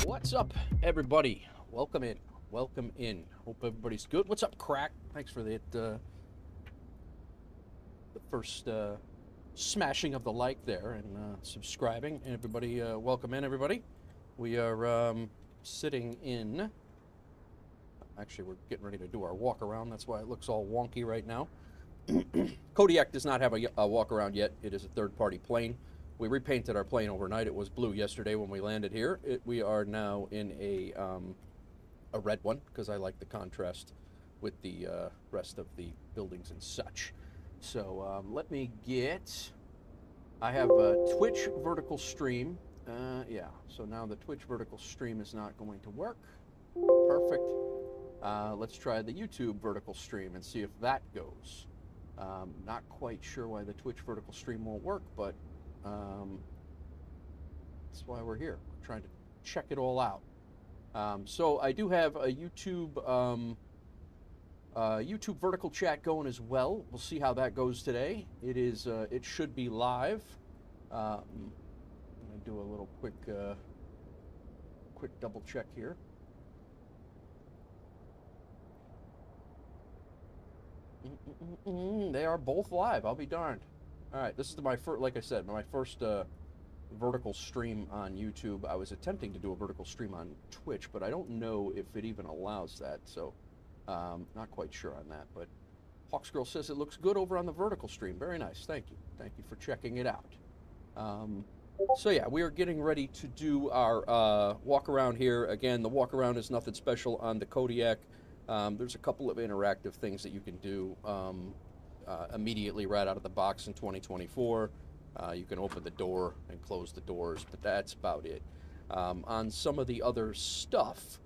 What's up, everybody? Welcome in. Welcome in. Hope everybody's good. What's up, Crack? Thanks for the first smashing of the like there and subscribing. And everybody, welcome in, everybody. We are sitting in. Actually, we're getting ready to do our walk around. That's why it looks all wonky right now. Kodiak does not have a walk around yet. It is a third-party plane. We repainted our plane overnight. It was blue yesterday when we landed here. We are now in a red one because I like the contrast with the rest of the buildings and such. So let me get, I have a Twitch vertical stream. Yeah, so now the Twitch vertical stream is not going to work. Perfect. Let's try the YouTube vertical stream and see if that goes. Not quite sure why the Twitch vertical stream won't work, but that's why we're here. We're trying to check it all out. So I do have a YouTube YouTube vertical chat going as well. We'll see how that goes today. It is it should be live. I'm gonna do a little quick double check here. They are both live. I'll be darned. All right, this is my first, like I said, my first vertical stream on YouTube. I was attempting to do a vertical stream on Twitch, but I don't know if it even allows that. So, not quite sure on that. But Hawksgirl says it looks good over on the vertical stream. Very nice. Thank you. Thank you for checking it out. So yeah, we are getting ready to do our walk around here. Again, the walk around is nothing special on the Kodiak. There's a couple of interactive things that you can do immediately right out of the box in 2024. You can open the door and close the doors, but that's about it. On some of the other stuff,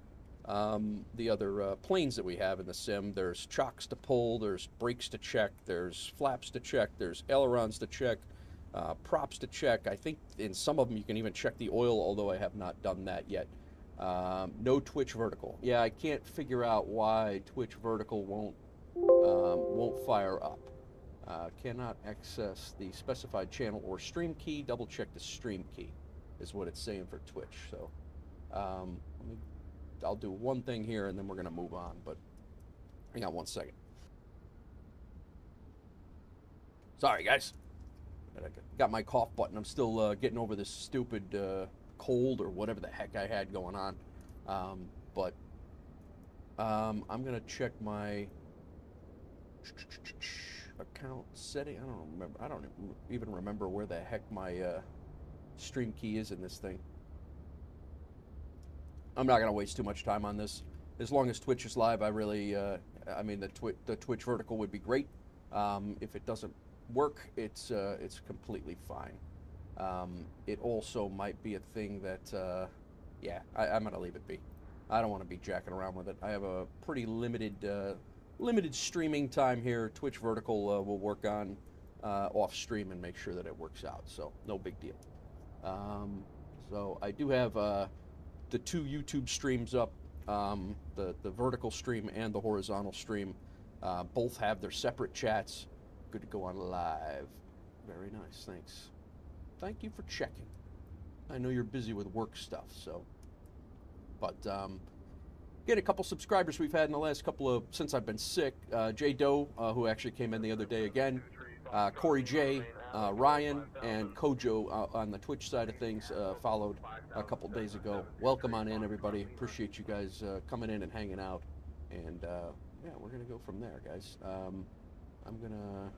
the other planes that we have in the sim. There's chocks to pull, there's brakes to check, there's flaps to check, there's ailerons to check, props to check. I think in some of them you can even check the oil, although I have not done that yet. No twitch vertical. Yeah, I can't figure out why twitch vertical won't fire up. Cannot access the specified channel or stream key. Double check the stream key is what it's saying for Twitch. So I'll do one thing here and then we're going to move on. But hang on one second. Sorry, guys. I got my cough button. I'm still getting over this stupid cold or whatever the heck I had going on. But I'm going to check my account setting. I don't even remember where the heck my stream key is in this thing. I'm not going to waste too much time on this. As long as Twitch is live, I really, I mean, the Twitch vertical would be great. If it doesn't work, it's completely fine. It also might be a thing that, yeah, I'm going to leave it be. I don't want to be jacking around with it. I have a pretty limited streaming time here. Twitch vertical will work on off stream and make sure that it works out. So no big deal. So I do have the two YouTube streams up, the vertical stream and the horizontal stream. Both have their separate chats. Good to go on live. Very nice. Thanks. Thank you for checking. I know you're busy with work stuff, so. But get a couple subscribers we've had in the last couple of, since I've been sick. Jay Doe, who actually came in the other day again. Corey J, Ryan, and Kojo on the Twitch side of things followed a couple days ago. Welcome on in, everybody. Appreciate you guys coming in and hanging out. And yeah, we're going to go from there, guys. I'm going to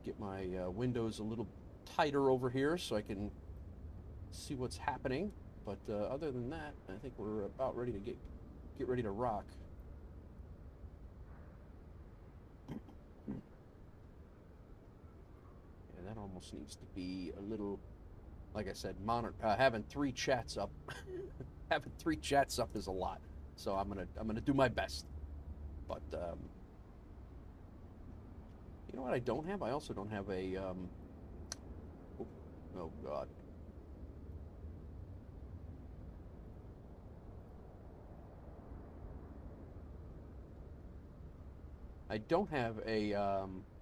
get my windows a little tighter over here so I can see what's happening. But other than that, I think we're about ready to get ready to rock. Yeah, that almost needs to be a little, like I said, having 3 chats up. Having 3 chats up is a lot, so I'm gonna do my best. But you know what I don't have? I also don't have a oh God. I don't have a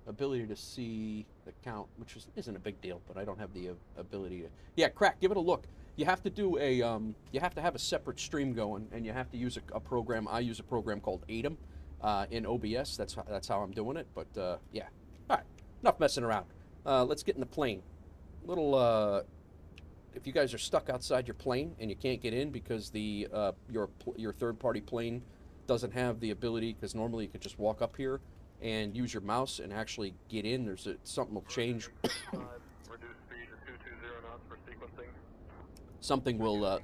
ability to see the count, which isn't a big deal, but I don't have the ability to. Yeah, Crack, give it a look. You have to do a you have to have a separate stream going, and you have to use a program. I use a program called Atom in OBS. That's how I'm doing it. But yeah, all right, enough messing around. Let's get in the plane. If you guys are stuck outside your plane and you can't get in because the your third-party plane doesn't have the ability, because normally you could just walk up here and use your mouse and actually get in. Something will change. Reduce speed to 220 knots for sequencing. Something will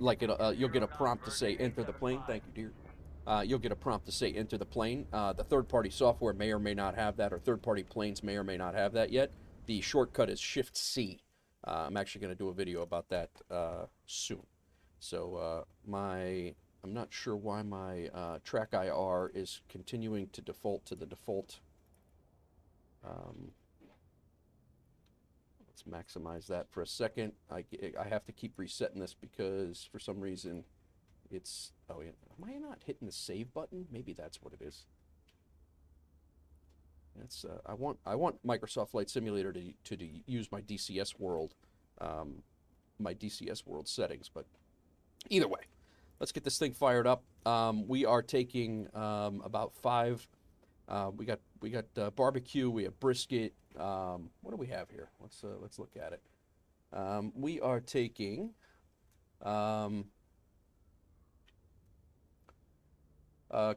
you'll get a prompt to say enter the plane. Thank you, dear. You'll get a prompt to say enter the plane. The third-party software may or may not have that, or third-party planes may or may not have that yet. The shortcut is Shift C. I'm actually going to do a video about that soon. So I'm not sure why my track IR is continuing to default to the default. Let's maximize that for a second. I have to keep resetting this because for some reason it's, oh yeah, am I not hitting the save button? Maybe that's what it is. That's I want Microsoft Flight Simulator to use my DCS World settings, but either way. Let's get this thing fired up. We are taking about 5. We got barbecue. We have brisket. What do we have here? Let's look at it. We are taking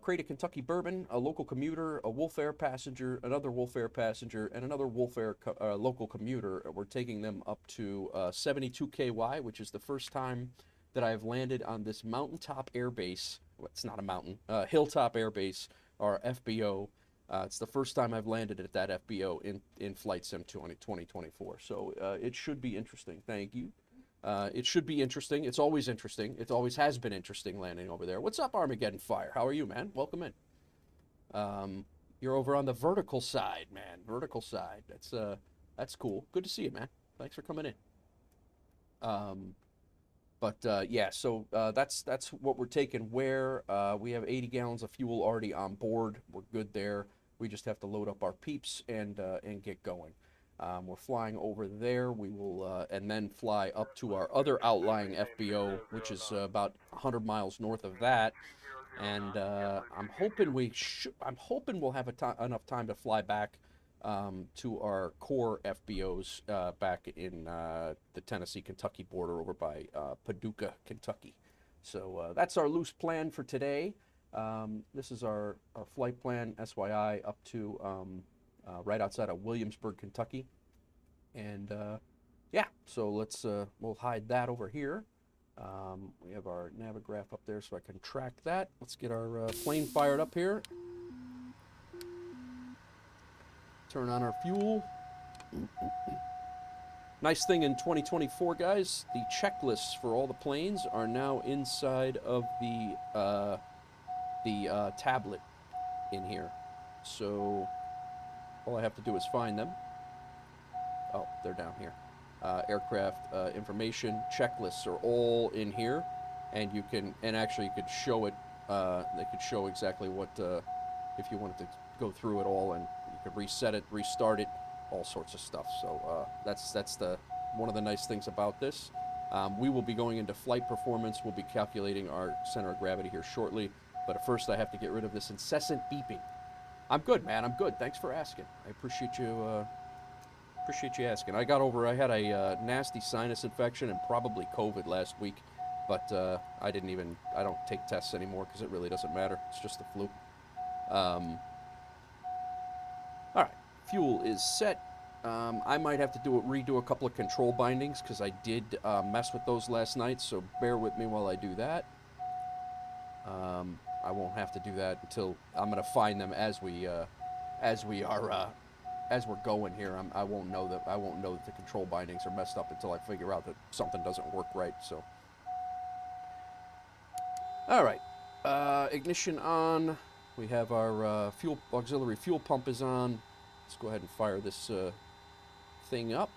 crate of Kentucky bourbon, a local commuter, a Wolf Air passenger, another Wolf Air passenger, and another Wolf Air local commuter. We're taking them up to 72 KY, which is the first time that I've landed on this mountaintop air base. Well, it's not a mountain, hilltop air base, or FBO. It's the first time I've landed at that FBO in Flight Sim 2024. So it should be interesting. Thank you. It should be interesting. It's always interesting. It always has been interesting landing over there. What's up, Armageddon Fire? How are you, man? Welcome in. You're over on the vertical side, man. Vertical side. That's cool. Good to see you, man. Thanks for coming in. Yeah, so that's what we're taking. Where we have 80 gallons of fuel already on board. We're good there. We just have to load up our peeps and get going. We're flying over there. We will and then fly up to our other outlying FBO, which is about 100 miles north of that. And I'm hoping we'll have enough time to fly back to our core FBOs back in the Tennessee-Kentucky border over by Paducah, Kentucky. So that's our loose plan for today. This is our flight plan, SYI, up to right outside of Williamsburg, Kentucky. And yeah, so we'll hide that over here. We have our Navigraph up there so I can track that. Let's get our plane fired up here. Turn on our fuel. Nice thing in 2024, guys, the checklists for all the planes are now inside of the tablet in here. So all I have to do is find them. Oh, they're down here. Aircraft information checklists are all in here, and actually you could show it. They could show exactly what if you wanted to go through it all, and you could reset it, restart it, all sorts of stuff. So that's one of the nice things about this. We will be going into flight performance. We'll be calculating our center of gravity here shortly, but at first I have to get rid of this incessant beeping. I'm good, man. I'm good. Thanks for asking. I appreciate you. Appreciate you asking. I had a nasty sinus infection and probably COVID last week, but I don't take tests anymore because it really doesn't matter. It's just the flu. All right, fuel is set. I might have to redo a couple of control bindings because I did mess with those last night, so bear with me while I do that. I won't have to do that until I'm going to find them as we're going here. I won't know that the control bindings are messed up until I figure out that something doesn't work right. So, all right, ignition on. We have our auxiliary fuel pump is on. Let's go ahead and fire this thing up.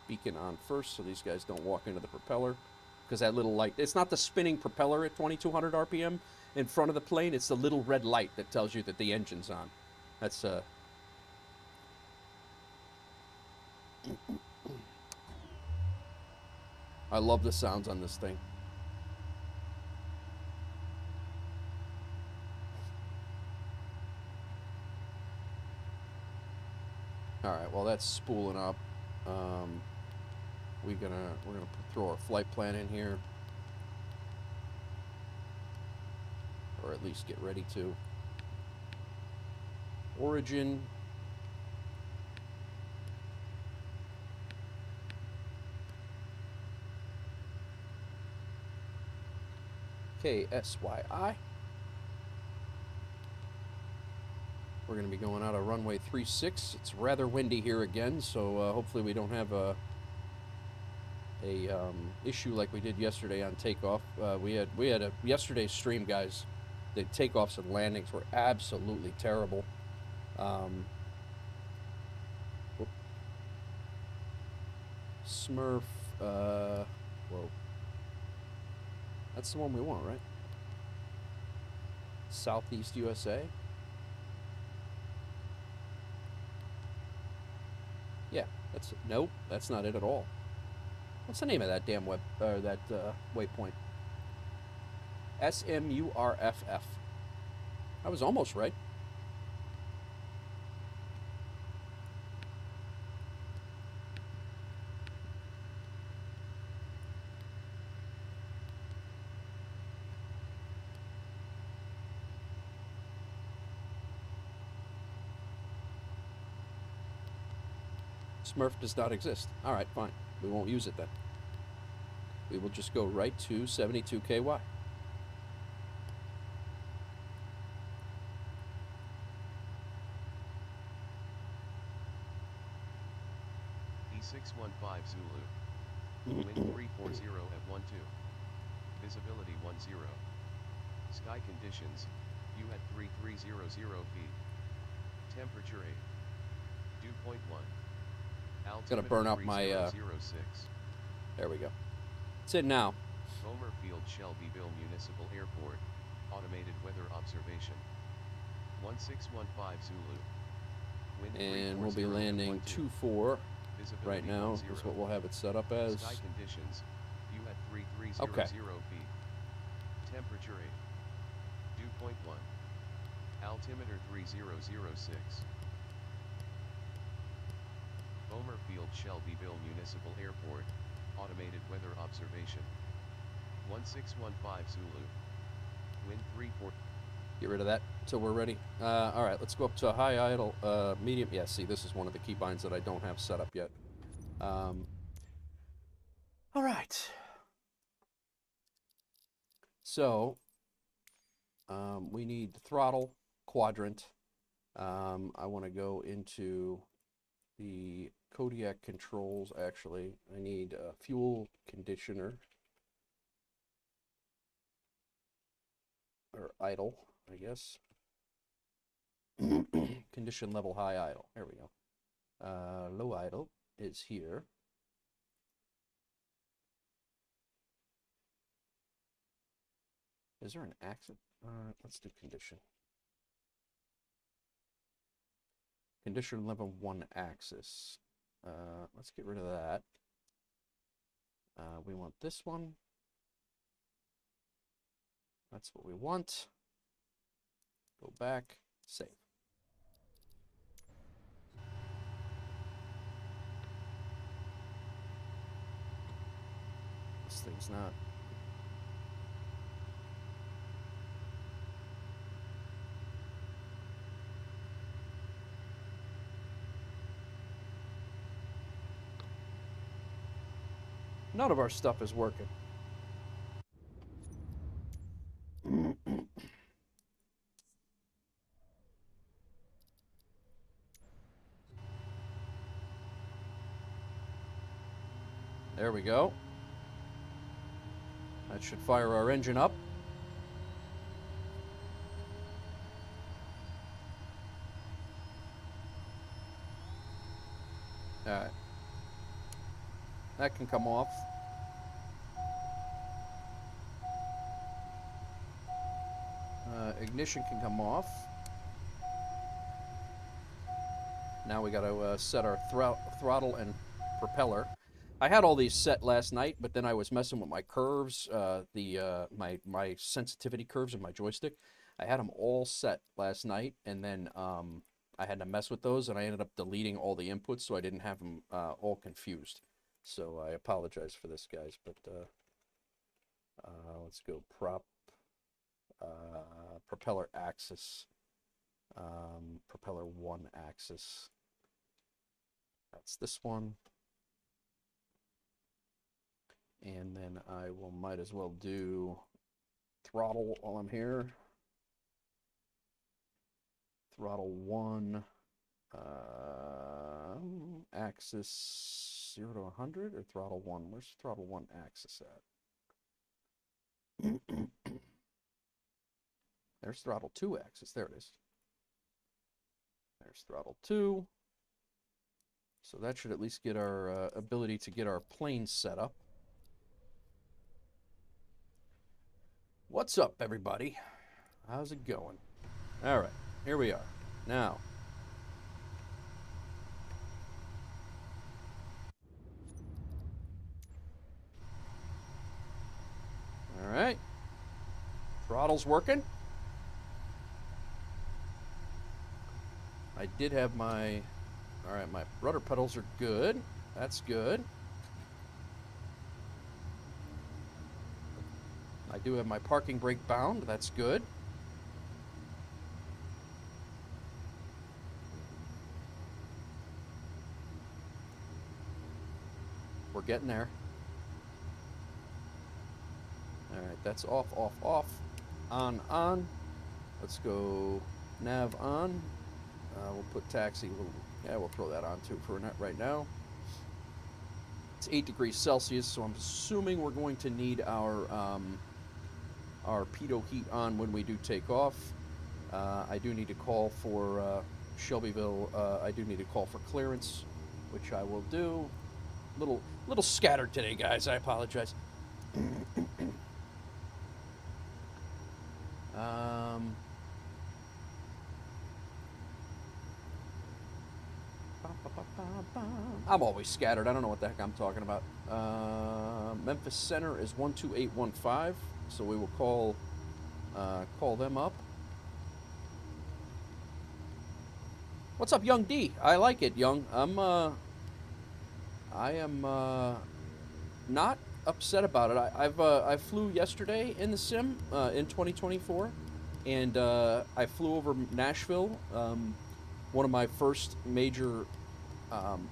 Beacon on first, so these guys don't walk into the propeller, because that little light. It's not the spinning propeller at 2,200 RPM in front of the plane. It's the little red light that tells you that the engine's on. That's I love the sounds on this thing. All right, well that's spooling up. We're gonna throw our flight plan in here, or at least get ready to. Origin. KSYI. We're going to be going out of runway 36. It's rather windy here again, so hopefully we don't have a issue like we did yesterday on takeoff. We had yesterday's stream, guys. The takeoffs and landings were absolutely terrible. Smurf. Whoa. That's the one we want, right? Southeast USA. Yeah, nope, that's not it at all. What's the name of that damn waypoint? SMURFF. I was almost right. Smurf does not exist. All right, fine. We won't use it then. We will just go right to 72 KY. E615 Zulu. Wind 340 at 12. Visibility 10. Sky conditions, you at 3300 feet. Temperature 8. Dew point 1. Gonna Altimeter burn up my, 3006. There we go. It's in now. Homer Field, Shelbyville Municipal Airport. Automated weather observation. 1615 Zulu. Wind And we'll be 340 at landing 12. 2-4 right now. Is what we'll have it set up as. Sky conditions, you at 3300 Okay. feet. Temperature 8. Dew point 1. Altimeter 3006. Homer Field, Shelbyville Municipal Airport. Automated weather observation. 1615 Zulu. Wind 34. Get rid of that until we're ready. All right, let's go up to high idle, medium. Yeah, see, this is one of the keybinds that I don't have set up yet. All right. So, we need throttle, quadrant. I want to go into the Kodiak controls, actually. I need a fuel conditioner. Or idle, I guess. Condition level high idle. There we go. Low idle is here. Is there an axis? Let's do condition. Condition level 1 axis. Let's get rid of that. We want this one. That's what we want. Go back, save. This thing's not. None of our stuff is working. There we go. That should fire our engine up. All right. That can come off. Ignition can come off. Now we got to set our throttle and propeller. I had all these set last night, but then I was messing with my curves, my sensitivity curves in my joystick. I had them all set last night, and then I had to mess with those, and I ended up deleting all the inputs, so I didn't have them all confused. So I apologize for this, guys, but let's go propeller axis, propeller 1 axis. That's this one. And then I might as well do throttle while I'm here. Throttle 1, axis 0 to 100, or throttle 1? Where's throttle 1 axis at? There's throttle 2 axis. There it is. There's throttle 2. So that should at least get our ability to get our plane set up. What's up, everybody? How's it going? All right, here we are. Now, all right, throttle's working. I did have my, all right, my rudder pedals are good. That's good. I do have my parking brake bound. That's good. We're getting there. All right, that's off, off, off. On, on. Let's go nav on. We'll put taxi. Yeah, we'll throw that on too for right now. It's 8 degrees Celsius, so I'm assuming we're going to need our pitot heat on when we do take off. I do need to call for Shelbyville. I do need to call for clearance, which I will do. Little scattered today, guys. I apologize. I'm always scattered. I don't know what the heck I'm talking about. Memphis Center is 12815, so we will call them up. What's up, Young D? I like it, Young. I am not upset about it. I flew yesterday in the sim in 2024, and I flew over Nashville,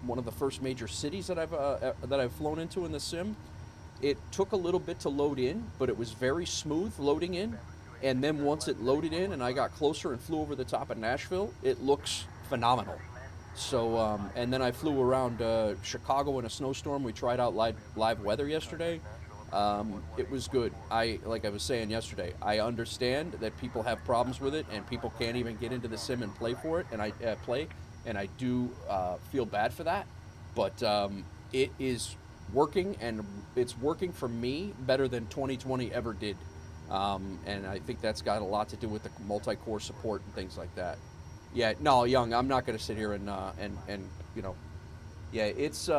one of the first major cities that I've flown into in the sim. It took a little bit to load in, but it was very smooth loading in. And then once it loaded in and I got closer and flew over the top of Nashville, it looks phenomenal. So, and then I flew around Chicago in a snowstorm. We tried out live weather yesterday. It was good. Like I was saying yesterday, I understand that people have problems with it and people can't even get into the sim and play for it, and I do feel bad for that. But it is working, and it's working for me better than 2020 ever did. And I think that's got a lot to do with the multi-core support and things like that. Yeah, no, Young, I'm not going to sit here and you know, yeah, it's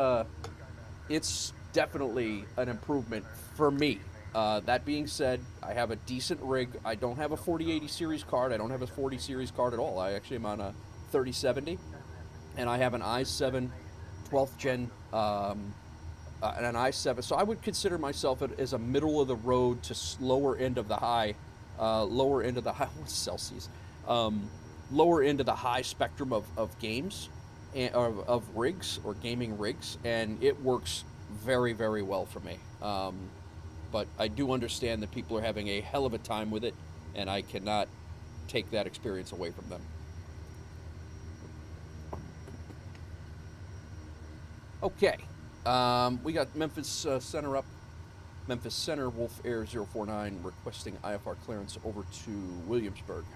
definitely an improvement for me. That being said, I have a decent rig. I don't have a 4080 series card. I don't have a 40 series card at all. I actually am on a 3070, and I have an i7 12th gen and an i7. So I would consider myself as a middle of the road to lower end of the high, what's Celsius? Lower end of the high spectrum of games, and of rigs or gaming rigs, and it works very, very well for me. But I do understand that people are having a hell of a time with it, and I cannot take that experience away from them. Okay, we got Memphis Center up. Memphis Center, Wolf Air 049, requesting IFR clearance over to Williamsburg.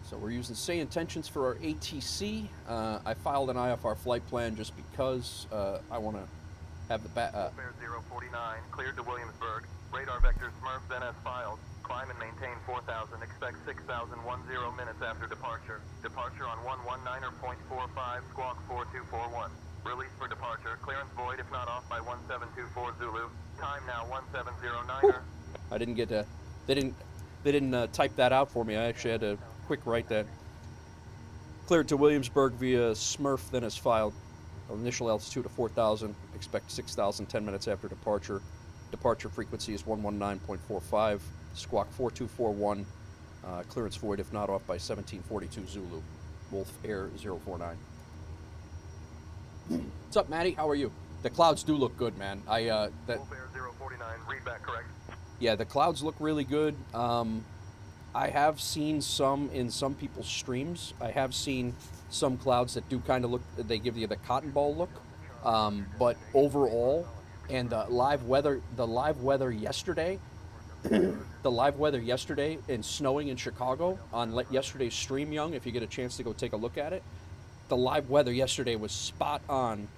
So we're using same intentions for our ATC. I filed an IFR flight plan just because I want to have the Air 049, cleared to Williamsburg. Radar vector Smurf, then as filed. Climb and maintain 4,000. Expect 6,010 minutes after departure. Departure on 119.45, squawk 4241. Release for departure. Clearance void if not off by 1724 Zulu. Time now 1709er. I didn't get to. They didn't type that out for me. I actually had to quick write that. Cleared to Williamsburg via Smurf, then as filed. Initial altitude of 4,000. Expect 6,000 10 minutes after departure. Departure frequency is 119.45. Squawk 4241. Clearance void if not off by 1742 Zulu. Wolf Air 049. What's up, Maddie? How are you? The clouds do look good, man. Wolf Air 049, read back correct. Yeah, the clouds look really good. I have seen some in some people's streams. I have seen some clouds that do kind of look, they give you the cotton ball look. But overall, and the live weather yesterday, the live weather yesterday and snowing in Chicago on yesterday's stream, Young, if you get a chance to go take a look at it, the live weather yesterday was spot on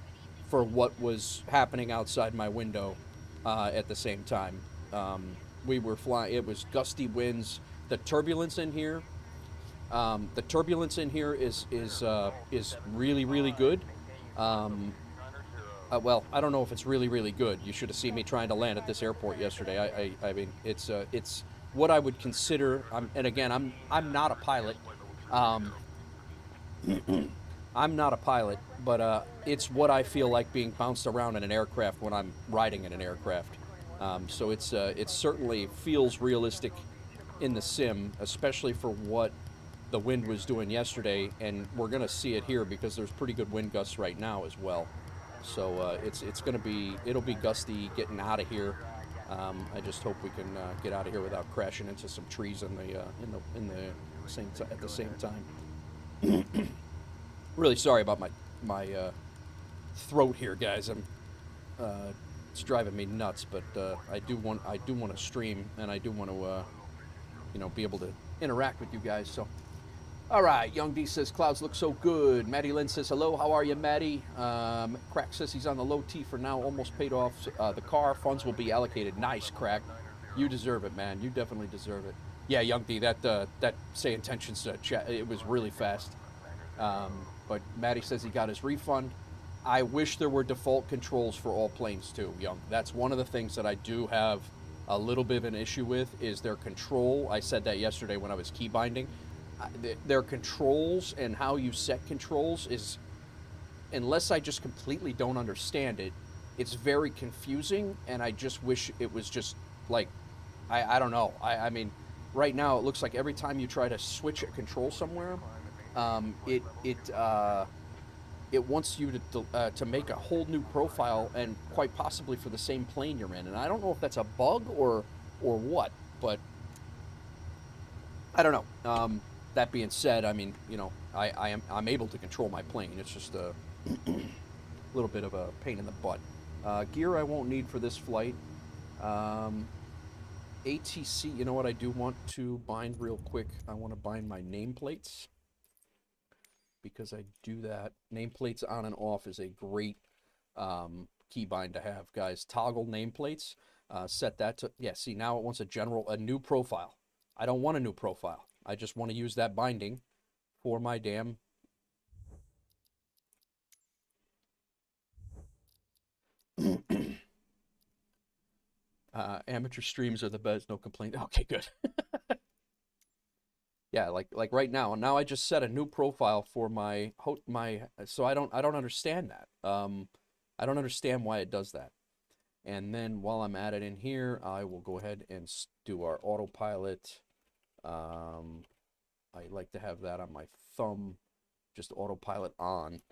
for what was happening outside my window at the same time. We were flying, it was gusty winds. The turbulence in here is really, really good. Well, I don't know if it's really, really good. You should have seen me trying to land at this airport yesterday. I mean, it's what I would consider. And again, I'm not a pilot. I'm not a pilot, but it's what I feel like being bounced around in an aircraft when I'm riding in an aircraft. So it certainly feels realistic in the sim, especially for what the wind was doing yesterday, and we're going to see it here because there's pretty good wind gusts right now as well. So it'll be gusty getting out of here. I just hope we can get out of here without crashing into some trees at the same time. Really sorry about my throat here, guys. It's driving me nuts, but I do want to stream, and I do want to be able to interact with you guys. So, all right, Young D says clouds look so good. Maddie Lynn says hello. How are you, Maddie? Crack says he's on the low T for now, almost paid off the car. Funds will be allocated. Nice, Crack. You deserve it, man. You definitely deserve it. Yeah, Young D, that say intentions chat, it was really fast. But Maddie says he got his refund. I wish there were default controls for all planes too, Young. That's one of the things that I do have a little bit of an issue with, is their control. I said that yesterday when I was key binding. Their controls and how you set controls is, unless I just completely don't understand it, it's very confusing, and I just wish it was just like, I don't know. I mean, right now it looks like every time you try to switch a control somewhere, it wants you to make a whole new profile, and quite possibly for the same plane you're in. And I don't know if that's a bug or what, but I don't know. That being said, I mean, I'm able to control my plane. It's just a little bit of a pain in the butt. Gear I won't need for this flight. ATC, you know what I do want to bind real quick? I want to bind my nameplates, because I do that. Nameplates on and off is a great keybind to have, guys. Toggle nameplates. Set that to, yeah, see, now it wants a new profile. I don't want a new profile. I just want to use that binding for my damn amateur streams are the best, no complaint. Okay, good. Yeah, like right now. Now I just set a new profile for my so I don't understand that. I don't understand why it does that. And then while I'm at it in here, I will go ahead and do our autopilot. I like to have that on my thumb, just autopilot on.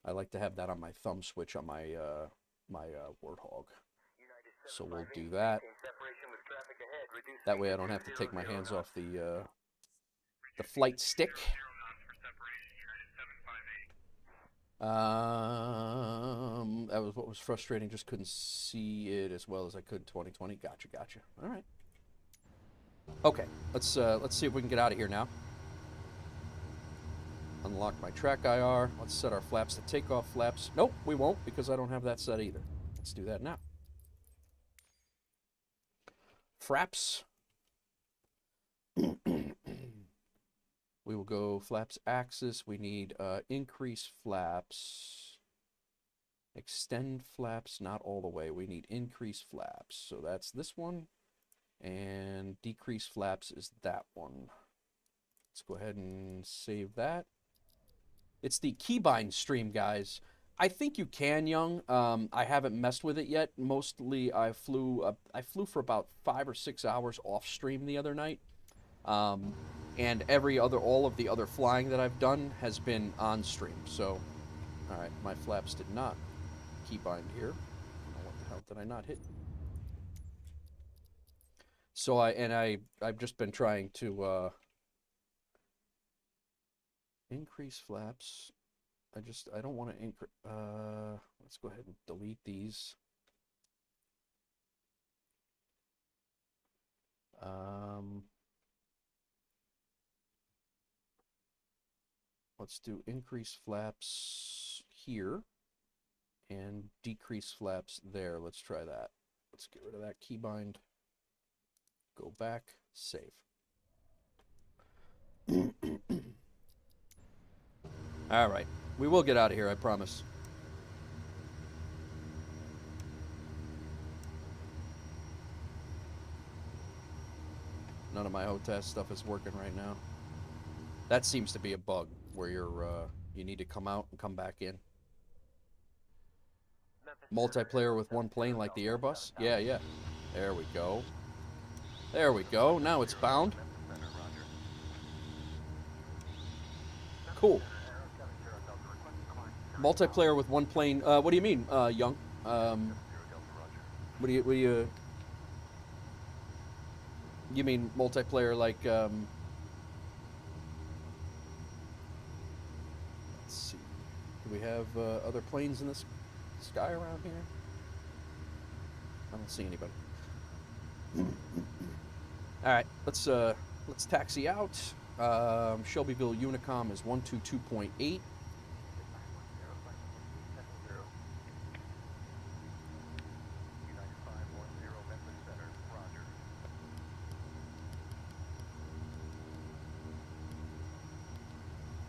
I like to have that on my thumb switch on my my Warthog. So we'll do that. That way I don't have to take my hands off the flight stick. That was what was frustrating. Just couldn't see it as well as I could in 2020. Gotcha. All right. Okay, let's see if we can get out of here now. Unlock my track IR. Let's set our flaps to takeoff flaps. Nope, we won't, because I don't have that set either. Let's do that now. Fraps. We will go flaps axis. We need increase flaps. Extend flaps, not all the way. We need increase flaps. So that's this one. And decrease flaps is that one. Let's go ahead and save that. It's the keybind stream, guys. I think you can, Young. I haven't messed with it yet. Mostly I flew for about 5 or 6 hours off stream the other night. And all of the other flying that I've done has been on stream. So, all right, my flaps did not keybind here. What the hell did I not hit? So I've just been trying to increase flaps. I don't want to increase. Let's go ahead and delete these. Let's do increase flaps here and decrease flaps there. Let's try that. Let's get rid of that keybind. Go back, save. All right, we will get out of here, I promise. None of my HOTAS stuff is working right now. That seems to be a bug where you need to come out and come back in. Multiplayer with one plane like the Airbus? Yeah. There we go. There we go. Now it's bound. Cool. Multiplayer with one plane. What do you mean, Young? What do you? You mean multiplayer like? Do we have other planes in the sky around here? I don't see anybody. All right, let's taxi out. Shelbyville Unicom is 122.8.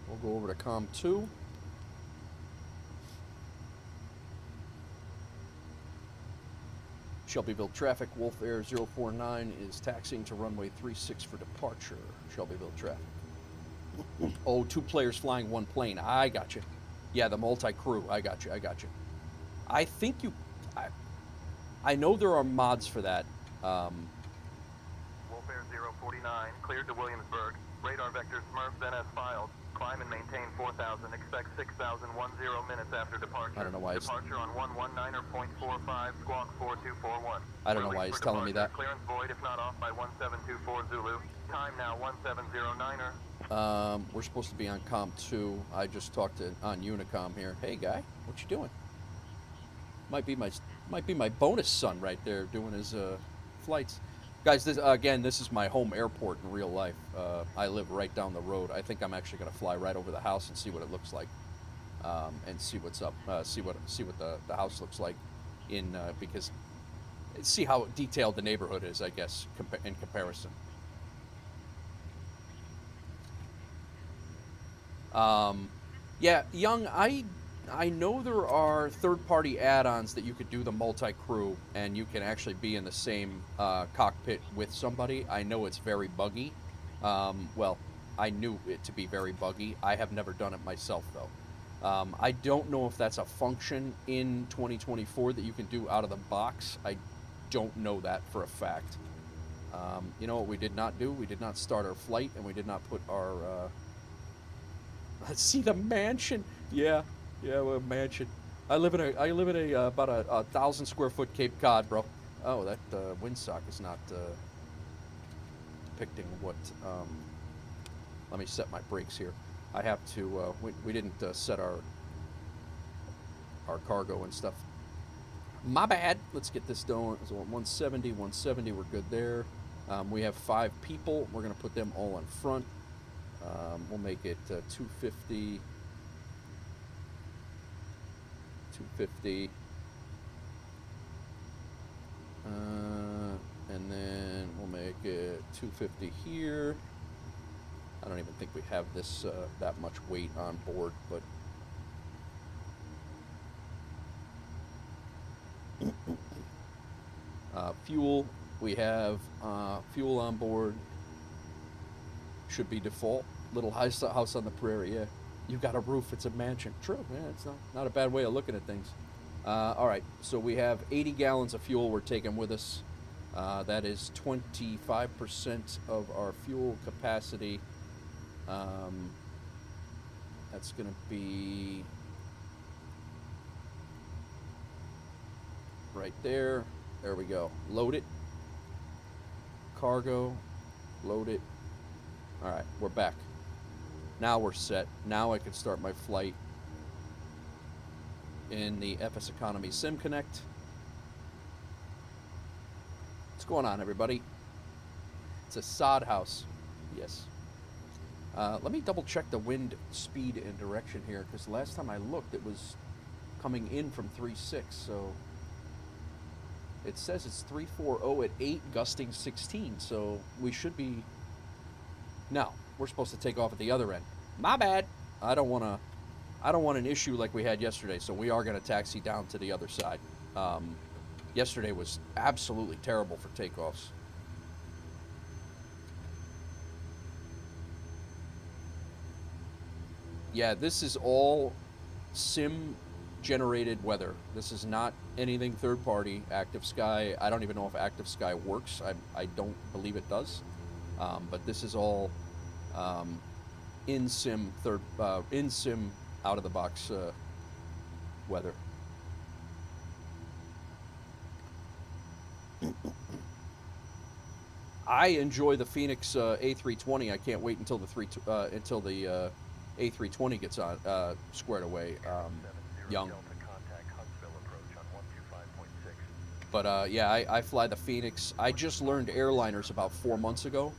We'll go over to Com 2. Shelbyville traffic, Wolf Air 049 is taxiing to runway 36 for departure. Shelbyville traffic. Oh, 2 players flying 1 plane. I got you. Yeah, the multi-crew. I got you. I think you... I know there are mods for that. Wolf Air 049, cleared to Williamsburg. Radar vector Smurf NS filed. Climb and maintain 4,000. Expect 6,010 minutes after departure. I don't know why he's... Departure on 119.45, squawk 4241. I don't know why he's telling me that. Clearance void if not off by 1724 Zulu. Time now 1709er. We're supposed to be on Com 2. I just talked on Unicom here. Hey, guy, what you doing? Might be my bonus son right there doing his flights. Guys, this is my home airport in real life. I live right down the road. I think I'm actually going to fly right over the house and see what it looks like, and see what's up. See what the house looks like, because see how detailed the neighborhood is, I guess, in comparison. Yeah, Young, I know there are third-party add-ons that you could do the multi-crew, and you can actually be in the same cockpit with somebody. I know it's very buggy. Well, I knew it to be very buggy. I have never done it myself, though. I don't know if that's a function in 2024 that you can do out of the box. I don't know that for a fact. You know what we did not do? We did not start our flight, and we did not put our... Let's see the mansion. Yeah, well, mansion. I live in a about a 1,000 square foot Cape Cod, bro. Oh, that windsock is not depicting what. Let me set my brakes here. I have to. We didn't set our cargo and stuff. My bad. Let's get this done. So 170. We're good there. We have 5 people. We're gonna put them all in front. We'll make it 250, 250, and then we'll make it 250 here. I don't even think we have this that much weight on board, but fuel, we have fuel on board. Should be default. Little house on the prairie, yeah. You got a roof, it's a mansion. True, yeah, it's not a bad way of looking at things. All right, so we have 80 gallons of fuel we're taking with us. That is 25% of our fuel capacity. That's going to be right there. There we go. Load it. Cargo. Load it. All right, we're back. Now we're set. Now I can start my flight in the FSEconomy Sim Connect. What's going on, everybody? It's a sod house. Yes. Let me double check the wind speed and direction here, because last time I looked, it was coming in from 3.6, so it says it's 340 at 8, gusting 16, so we should be... No, we're supposed to take off at the other end. My bad. I don't want an issue like we had yesterday, so we are going to taxi down to the other side. Yesterday was absolutely terrible for takeoffs. Yeah, this is all sim-generated weather. This is not anything third-party. Active Sky, I don't even know if Active Sky works. I don't believe it does. But this is all in-sim out-of-the-box weather. I enjoy the Fenix A320. I can't wait until the A320 gets on squared away, young. But yeah, I fly the Fenix. I just learned airliners about 4 months ago,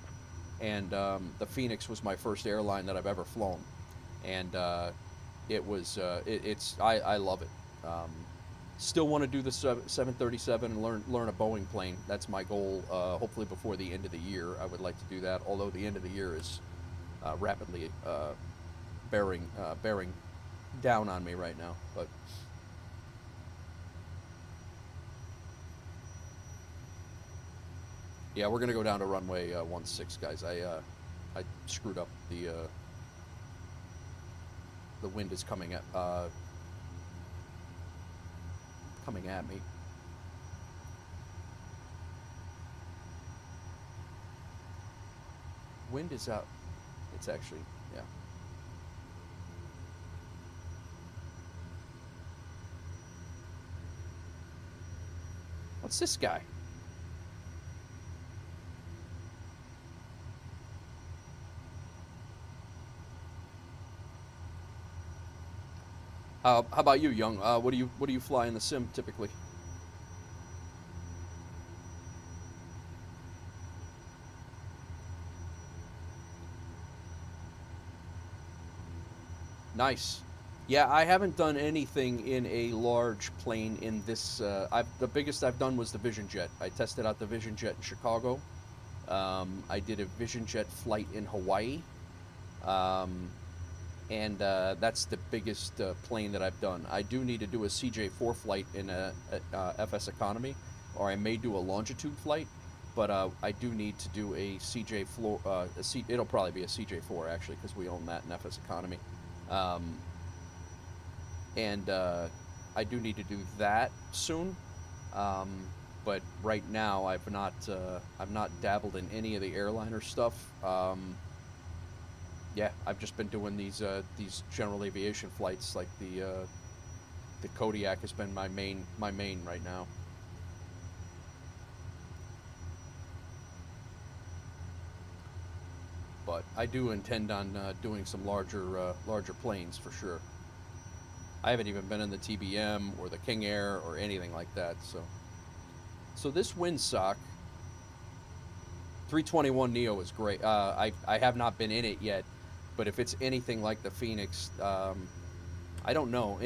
and the Fenix was my first airline that I've ever flown, and it was I love it. Still want to do the 737 and learn a Boeing plane. That's my goal. Hopefully before the end of the year, I would like to do that. Although the end of the year is rapidly bearing down on me right now, but. Yeah, we're gonna go down to runway 16, guys. I screwed up the wind is coming at me. Wind is out. It's actually, yeah. What's this guy? How about you, Young? What do you fly in the sim typically? Nice. Yeah, I haven't done anything in a large plane in this. The biggest I've done was the Vision Jet. I tested out the Vision Jet in Chicago. I did a Vision Jet flight in Hawaii. And that's the biggest plane that I've done. I do need to do a CJ4 flight in a FSEconomy, or I may do a longitude flight, but I do need to do a CJ4. It'll probably be a CJ4 actually, because we own that in FSEconomy. And I do need to do that soon. But right now, I've not dabbled in any of the airliner stuff. Yeah, I've just been doing these general aviation flights, like the Kodiak has been my main right now. But I do intend on doing some larger planes for sure. I haven't even been in the TBM or the King Air or anything like that. So this windsock 321neo is great. I have not been in it yet. But if it's anything like the Fenix, I don't know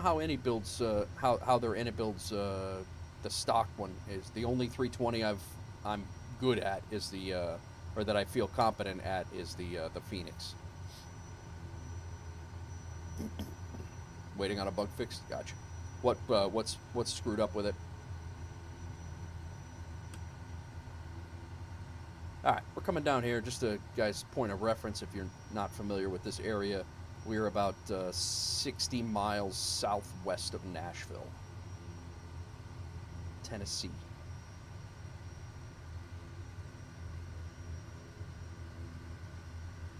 how any builds how their in it builds the stock one is. The only 320 I'm good at is the or that I feel competent at is the Fenix. Waiting on a bug fix. Gotcha. What's screwed up with it? All right, we're coming down here. Just a guys' point of reference, if you're not familiar with this area, we're about 60 miles southwest of Nashville, Tennessee.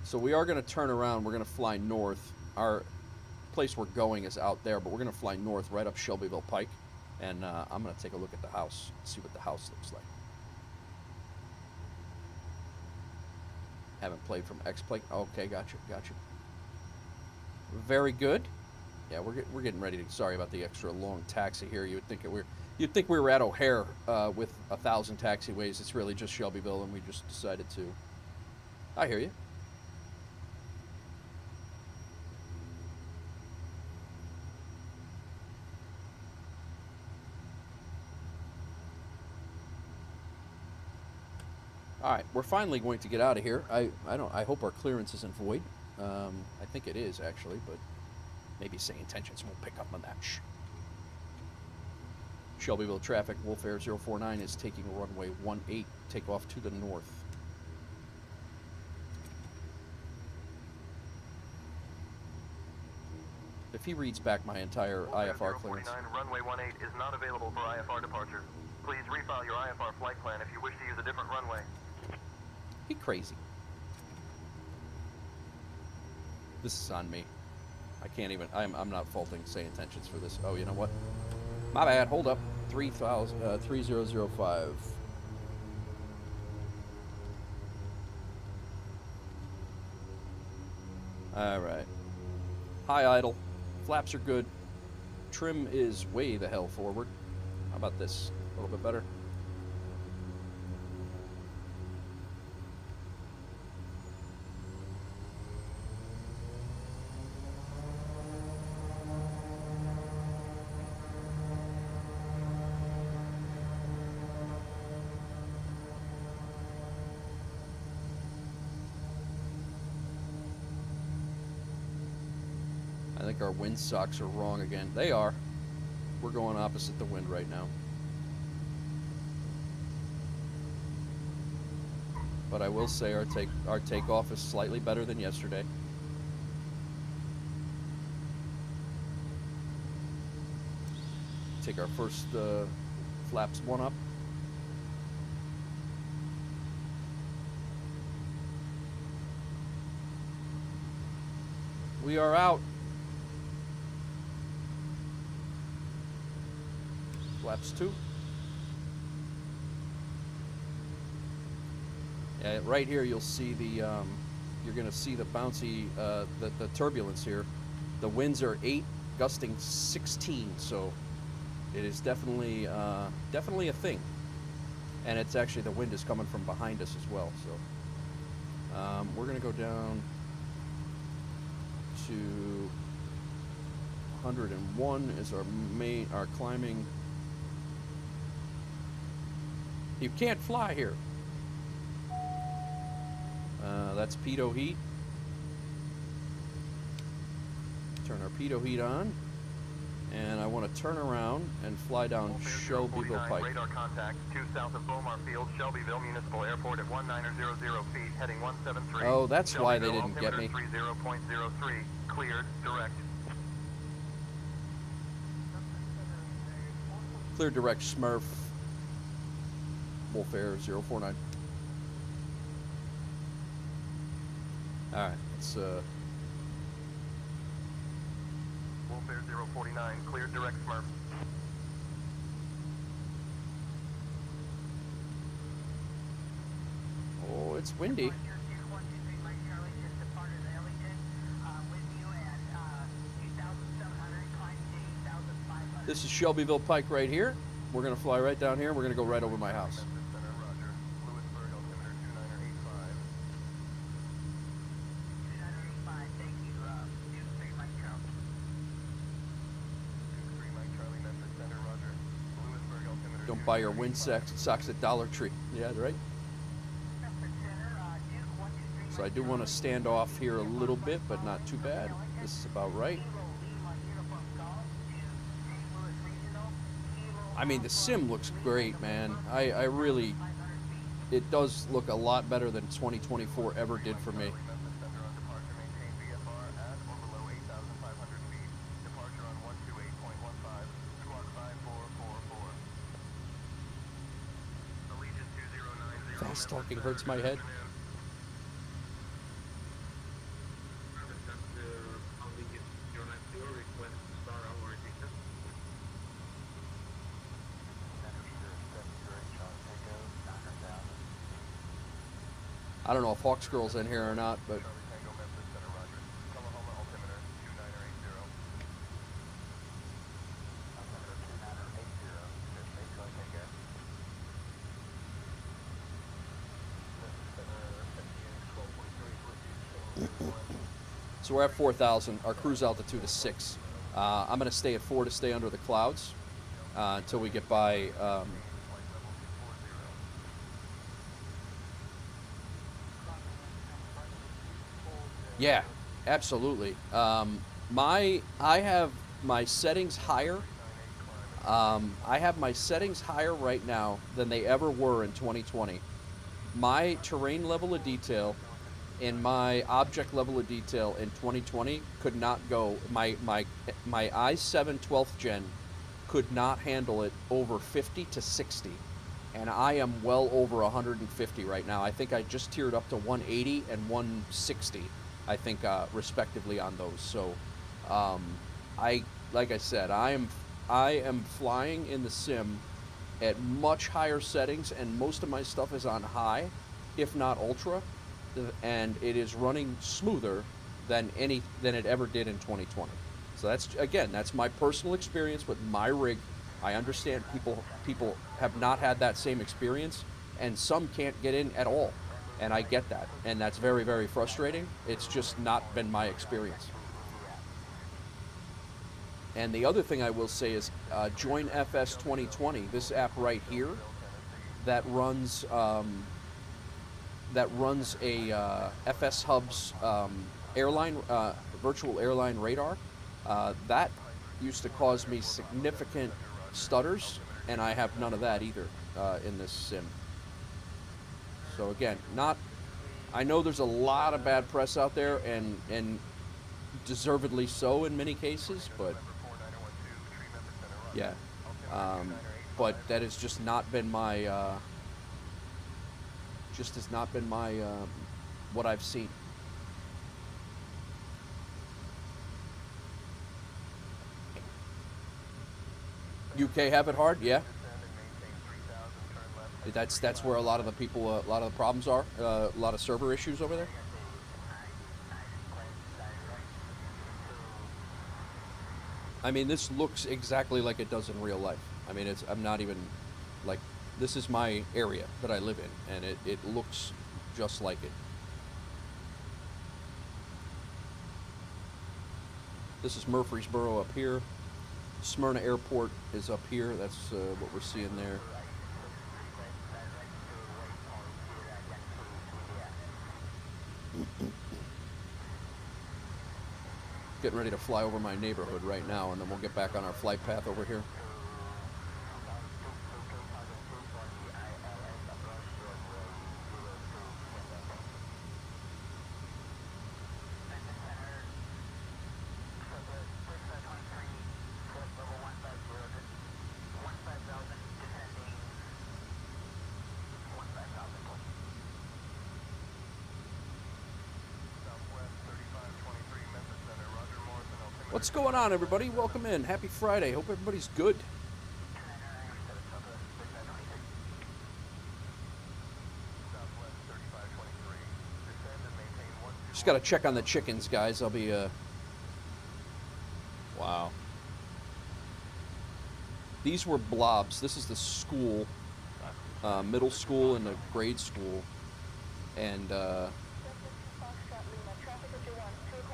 So we are going to turn around. We're going to fly north. Our place we're going is out there, but we're going to fly north right up Shelbyville Pike, and I'm going to take a look at the house, see what the house looks like. Haven't played from X-Plate. Okay, gotcha. Very good. Yeah, we're getting ready to. Sorry about the extra long taxi here. You'd think we were at O'Hare with 1,000 taxiways. It's really just Shelbyville, and we just decided to. I hear you. All right, we're finally going to get out of here. I hope our clearance isn't void. I think it is actually, but maybe say intentions won't pick up on that. Shelbyville traffic, Wolf Air 049 is taking runway 18, takeoff to the north. If he reads back my entire IFR clearance. Runway 18 is not available for IFR departure. Please refile your IFR flight plan if you wish to use a different runway. He crazy. This is on me. I can't even. I'm not faulting say intentions for this. Oh, you know what? My bad. Hold up. 3005. All right. High idle. Flaps are good. Trim is way the hell forward. How about this? A little bit better. I think our wind socks are wrong again. They are. We're going opposite the wind right now. But I will say our takeoff is slightly better than yesterday. Take our first flaps one up. We are out. Flaps 2. Yeah, right here you'll see the you're gonna see the bouncy the turbulence here. The winds are 8, gusting 16, so it is definitely definitely a thing. And it's actually, the wind is coming from behind us as well. So we're gonna go down to 101 is our climbing. You can't fly here. That's pitot heat. Turn our pitot heat on. And I want to turn around and fly down Shelbyville Pike. Radar contact, 2 south of Beaumont Field, Shelbyville Municipal Airport at 1900 feet, heading 173. Oh, that's why they didn't get me. 30.03, cleared, direct. Clear direct Smurf. Wolf Air 049. Alright, it's Wolf Air 049, cleared direct Smurf. oh, it's windy. This is Shelbyville Pike right here. We're gonna fly right down here. We're gonna go right over my house. Don't buy your wind socks at Dollar Tree. Yeah, right? So I do want to stand off here a little bit, but not too bad. This is about right. I mean, the sim looks great, man. I really, it does look a lot better than 2024 ever did for me. Fast talking hurts my head. I don't know if Hawks Girl's in here or not, but so we're at 4,000. Our cruise altitude is 6. I'm going to stay at 4 to stay under the clouds until we get by. Yeah, absolutely. I have my settings higher. I have my settings higher right now than they ever were in 2020. My terrain level of detail and my object level of detail in 2020 could not go. My i7 12th gen could not handle it over 50 to 60. And I am well over 150 right now. I think I just tiered up to 180 and 160. I think respectively on those. So like I said, I am flying in the sim at much higher settings, and most of my stuff is on high, if not ultra, and it is running smoother than it ever did in 2020. So that's my personal experience with my rig. I understand people have not had that same experience, and some can't get in at all, and I get that, and that's very, very frustrating. It's just not been my experience. And the other thing I will say is join FS 2020, this app right here that runs a FS Hub's virtual airline radar. That used to cause me significant stutters, and I have none of that either in this sim. So again, I know there's a lot of bad press out there, and deservedly so in many cases, but yeah, but that has just not been my what I've seen. UK have it hard, yeah. That's where a lot of the problems are. A lot of server issues over there. I mean, this looks exactly like it does in real life. I mean, I'm not even, like, this is my area that I live in, and it looks just like it. This is Murfreesboro up here. Smyrna Airport is up here. That's what we're seeing there. Getting ready to fly over my neighborhood right now, and then we'll get back on our flight path over here. What's going on, everybody? Welcome in. Happy Friday. Hope everybody's good. Just got to check on the chickens, guys. I'll be, wow. These were blobs. This is the school, middle school and the grade school. And,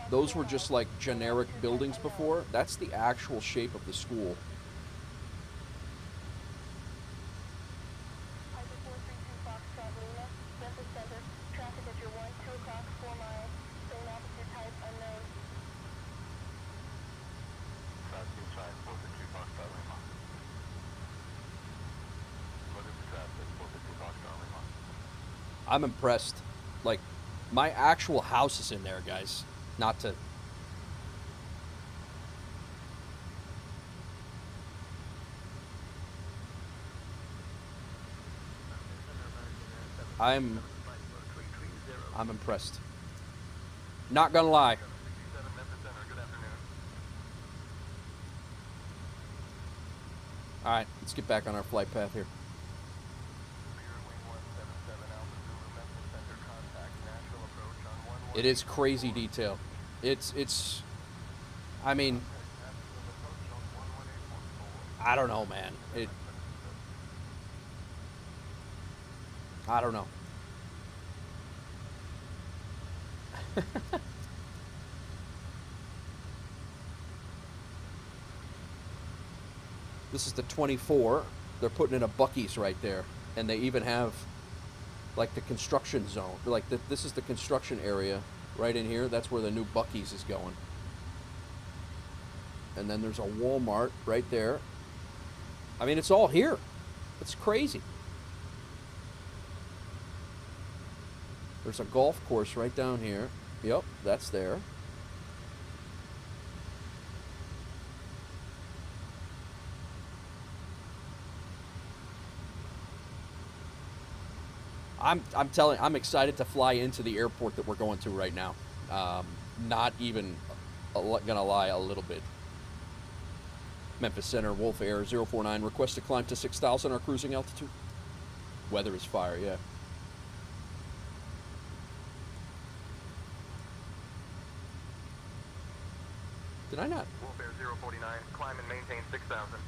those were just like generic buildings before. That's the actual shape of the school. I'm impressed. Like, my actual house is in there, guys. Not to... I'm impressed. Not gonna lie. Alright, let's get back on our flight path here. It is crazy detail. It's I mean, I don't know, man. I don't know. This is the 24. They're putting in a Buc-ee's right there, and they even have like the construction zone. Like this is the construction area right in here. That's where the new Buc-ee's is going. And then there's a Walmart right there. I mean, it's all here. It's crazy. There's a golf course right down here. Yep, that's there. I'm excited to fly into the airport that we're going to right now. Not even gonna lie, a little bit. Memphis Center, Wolf Air 049. Request to climb to 6,000 our cruising altitude. Weather is fire, yeah. Did I not? Wolf Air 049, climb and maintain 6,000.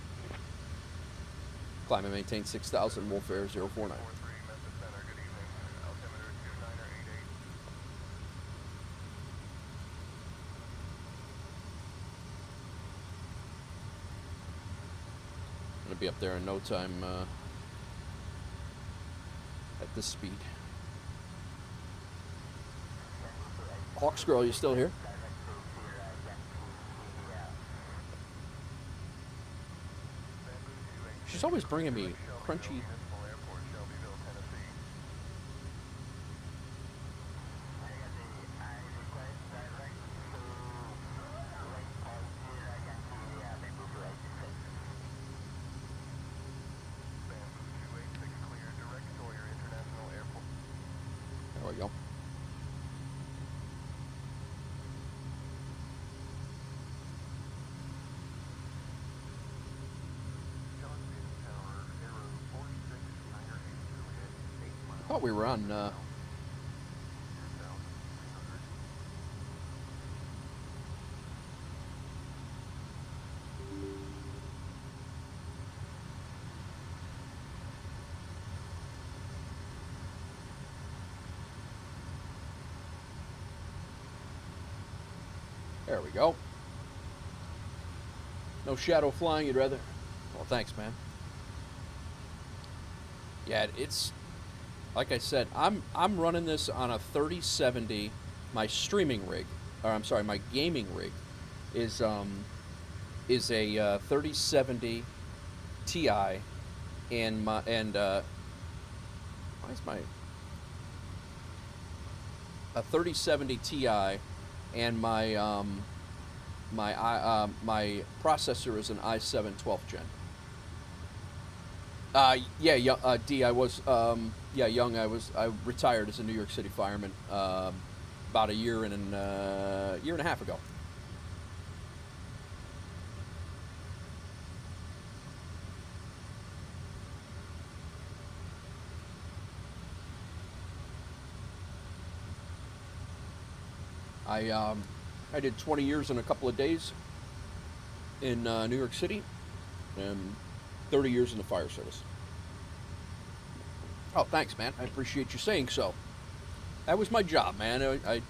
Climb and maintain 6,000, Wolf Air 049. 43, Memphis Center, good evening. Altimeter 2988. Gonna be up there in no time at this speed. Hawks Girl, you still here? She's always bringing me crunchy. There we go. I thought we were on there we go. No shadow flying, you'd rather? Well, thanks, man. Yeah, it's like I said, I'm running this on a 3070. My streaming rig, or I'm sorry, my gaming rig is a 3070 Ti, and why is my a 3070 Ti, and my my processor is an i7 12th gen. D. I was, young. I retired as a New York City fireman about a year and a half ago. I did 20 years in a couple of days in New York City, and 30 years in the fire service. Oh, thanks, man. I appreciate you saying so. That was my job, man. I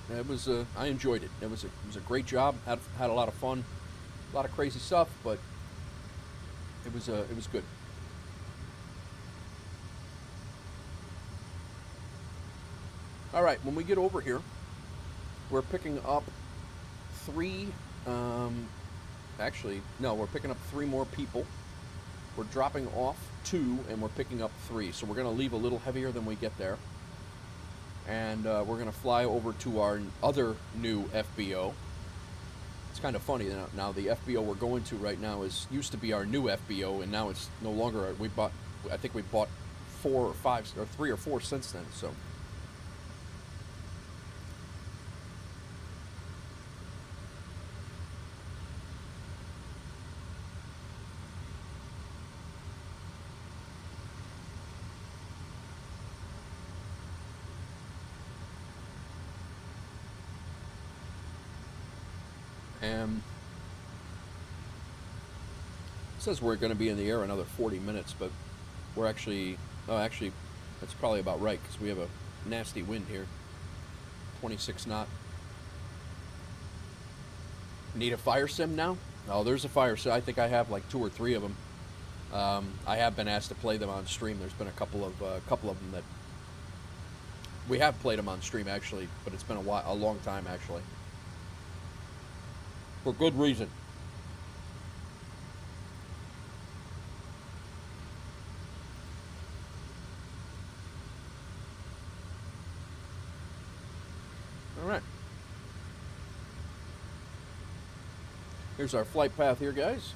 enjoyed it. It was a great job. Had a lot of fun, a lot of crazy stuff, but it was good. All right, when we get over here, we're picking up three. Actually, no, we're picking up three more people. We're dropping off 2, and we're picking up 3. So we're going to leave a little heavier than we get there. And we're going to fly over to our other new FBO. It's kind of funny. Now the FBO we're going to right now used to be our new FBO, and now it's no longer. I think we bought 4 or 5, or 3 or 4 since then. So. It says we're going to be in the air another 40 minutes, but we're actually that's probably about right, because we have a nasty wind here, 26 knot. Need a fire sim now? Oh, there's a fire sim. I think I have like 2 or 3 of them. I have been asked to play them on stream. There's been a couple of them that we have played them on stream, actually, but it's been a long time, actually. For good reason. All right. Here's our flight path here, guys.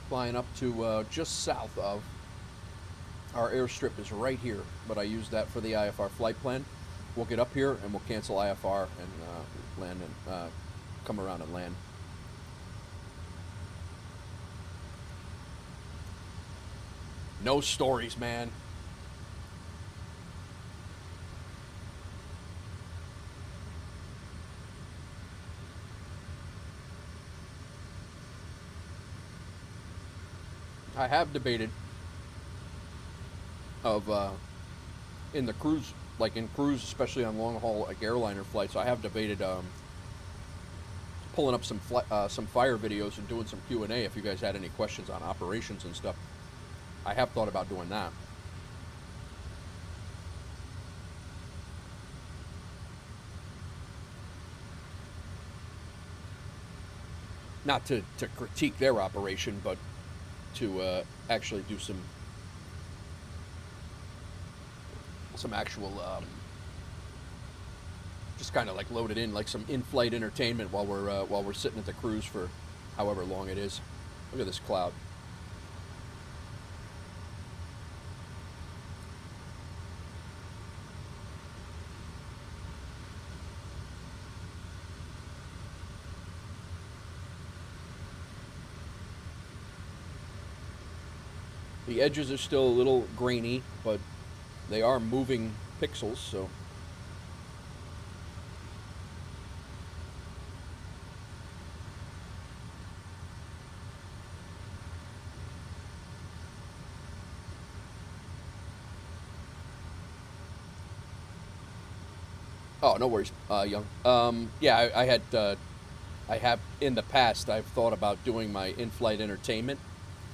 Flying up to just south of our airstrip is right here, but I use that for the IFR flight plan. We'll get up here and we'll cancel IFR and land and come around and land. No stories, man. I have debated of in the cruise, like in cruise, especially on long haul like airliner flights, I have debated pulling up some fire videos and doing some Q&A if you guys had any questions on operations and stuff. I have thought about doing that. Not to critique their operation, but to actually do some actual just kind of like load it in like some in-flight entertainment while we're sitting at the cruise for however long it is. Look at this cloud. The edges are still a little grainy, but they are moving pixels, so. Oh, no worries, Young. Yeah, I have in the past, I've thought about doing my in-flight entertainment.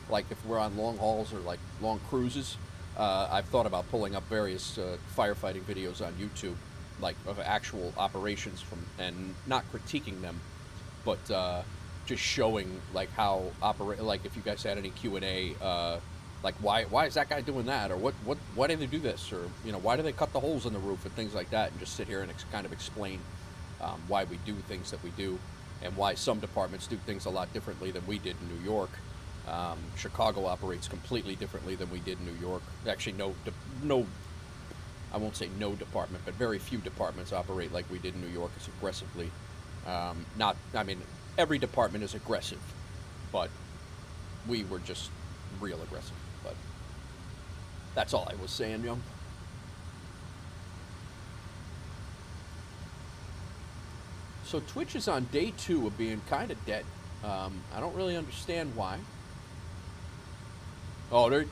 Like if we're on long hauls or like long cruises, I've thought about pulling up various firefighting videos on YouTube, like of actual operations and not critiquing them, but just showing like how like if you guys had any Q&A, like why is that guy doing that, or why do they do this, or why do they cut the holes in the roof and things like that, and just sit here and kind of explain why we do things that we do, and why some departments do things a lot differently than we did in New York. Chicago operates completely differently than we did in New York. Actually, no, I won't say no department, but very few departments operate like we did in New York as aggressively. I mean, every department is aggressive, but we were just real aggressive. But that's all I was saying, Young. So Twitch is on day 2 of being kind of dead. I don't really understand why. Oh, they're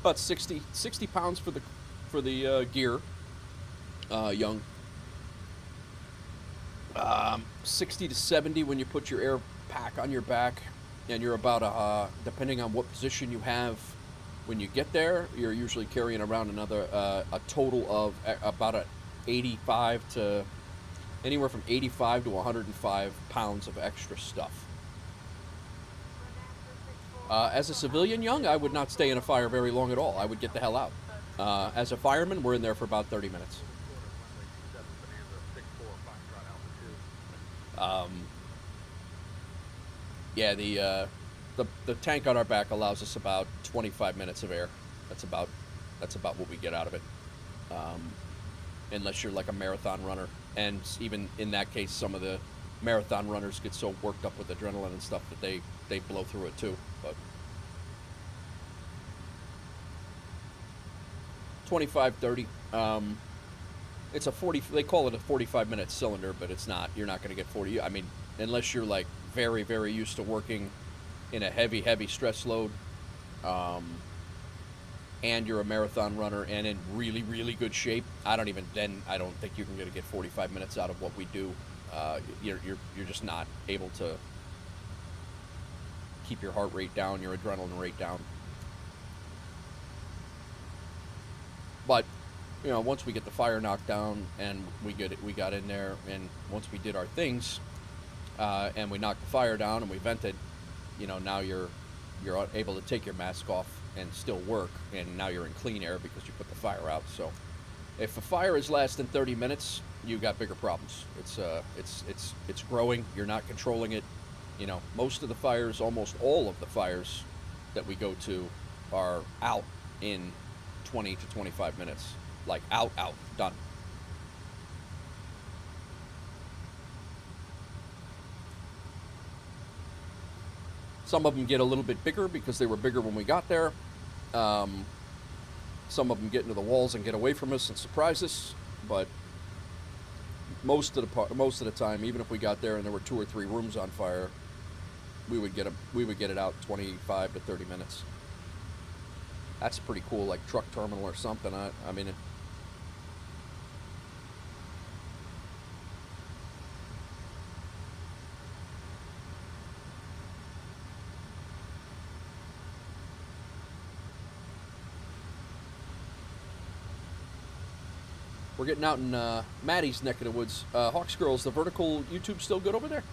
about 60 pounds for the gear, Young. 60 to 70 when you put your air pack on your back, and you're about depending on what position you have when you get there, you're usually carrying around a total of about 85 to anywhere from 85 to 105 pounds of extra stuff. As a civilian, Young, I would not stay in a fire very long at all. I would get the hell out. As a fireman, we're in there for about 30 minutes. Yeah, the tank on our back allows us about 25 minutes of air. That's about what we get out of it. Unless you're like a marathon runner, and even in that case, some of the marathon runners get so worked up with adrenaline and stuff that they blow through it too. But 25, 30. It's a 40. They call it a 45-minute cylinder, but it's not. You're not going to get 40. I mean, unless you're like very, very used to working in a heavy stress load, and you're a marathon runner and in really, really good shape. I don't think you're going to get 45 minutes out of what we do. You're just not able to keep your heart rate down, your adrenaline rate down. But once we get the fire knocked down and we got in there, and once we did our things, and we knocked the fire down and we vented, now you're able to take your mask off and still work, and now you're in clean air because you put the fire out. So if a fire is less than 30 minutes, you got bigger problems. It's growing. You're not controlling it. Most of the fires, almost all of the fires that we go to are out in 20 to 25 minutes. Like out, done. Some of them get a little bit bigger because they were bigger when we got there. Some of them get into the walls and get away from us and surprise us. But most of the time, even if we got there and there were 2 or 3 rooms on fire, we would get it out 25 to 30 minutes. That's pretty cool, like truck terminal or something. I mean. We're getting out in Maddie's neck of the woods. Hawks Girls, the vertical YouTube still good over there?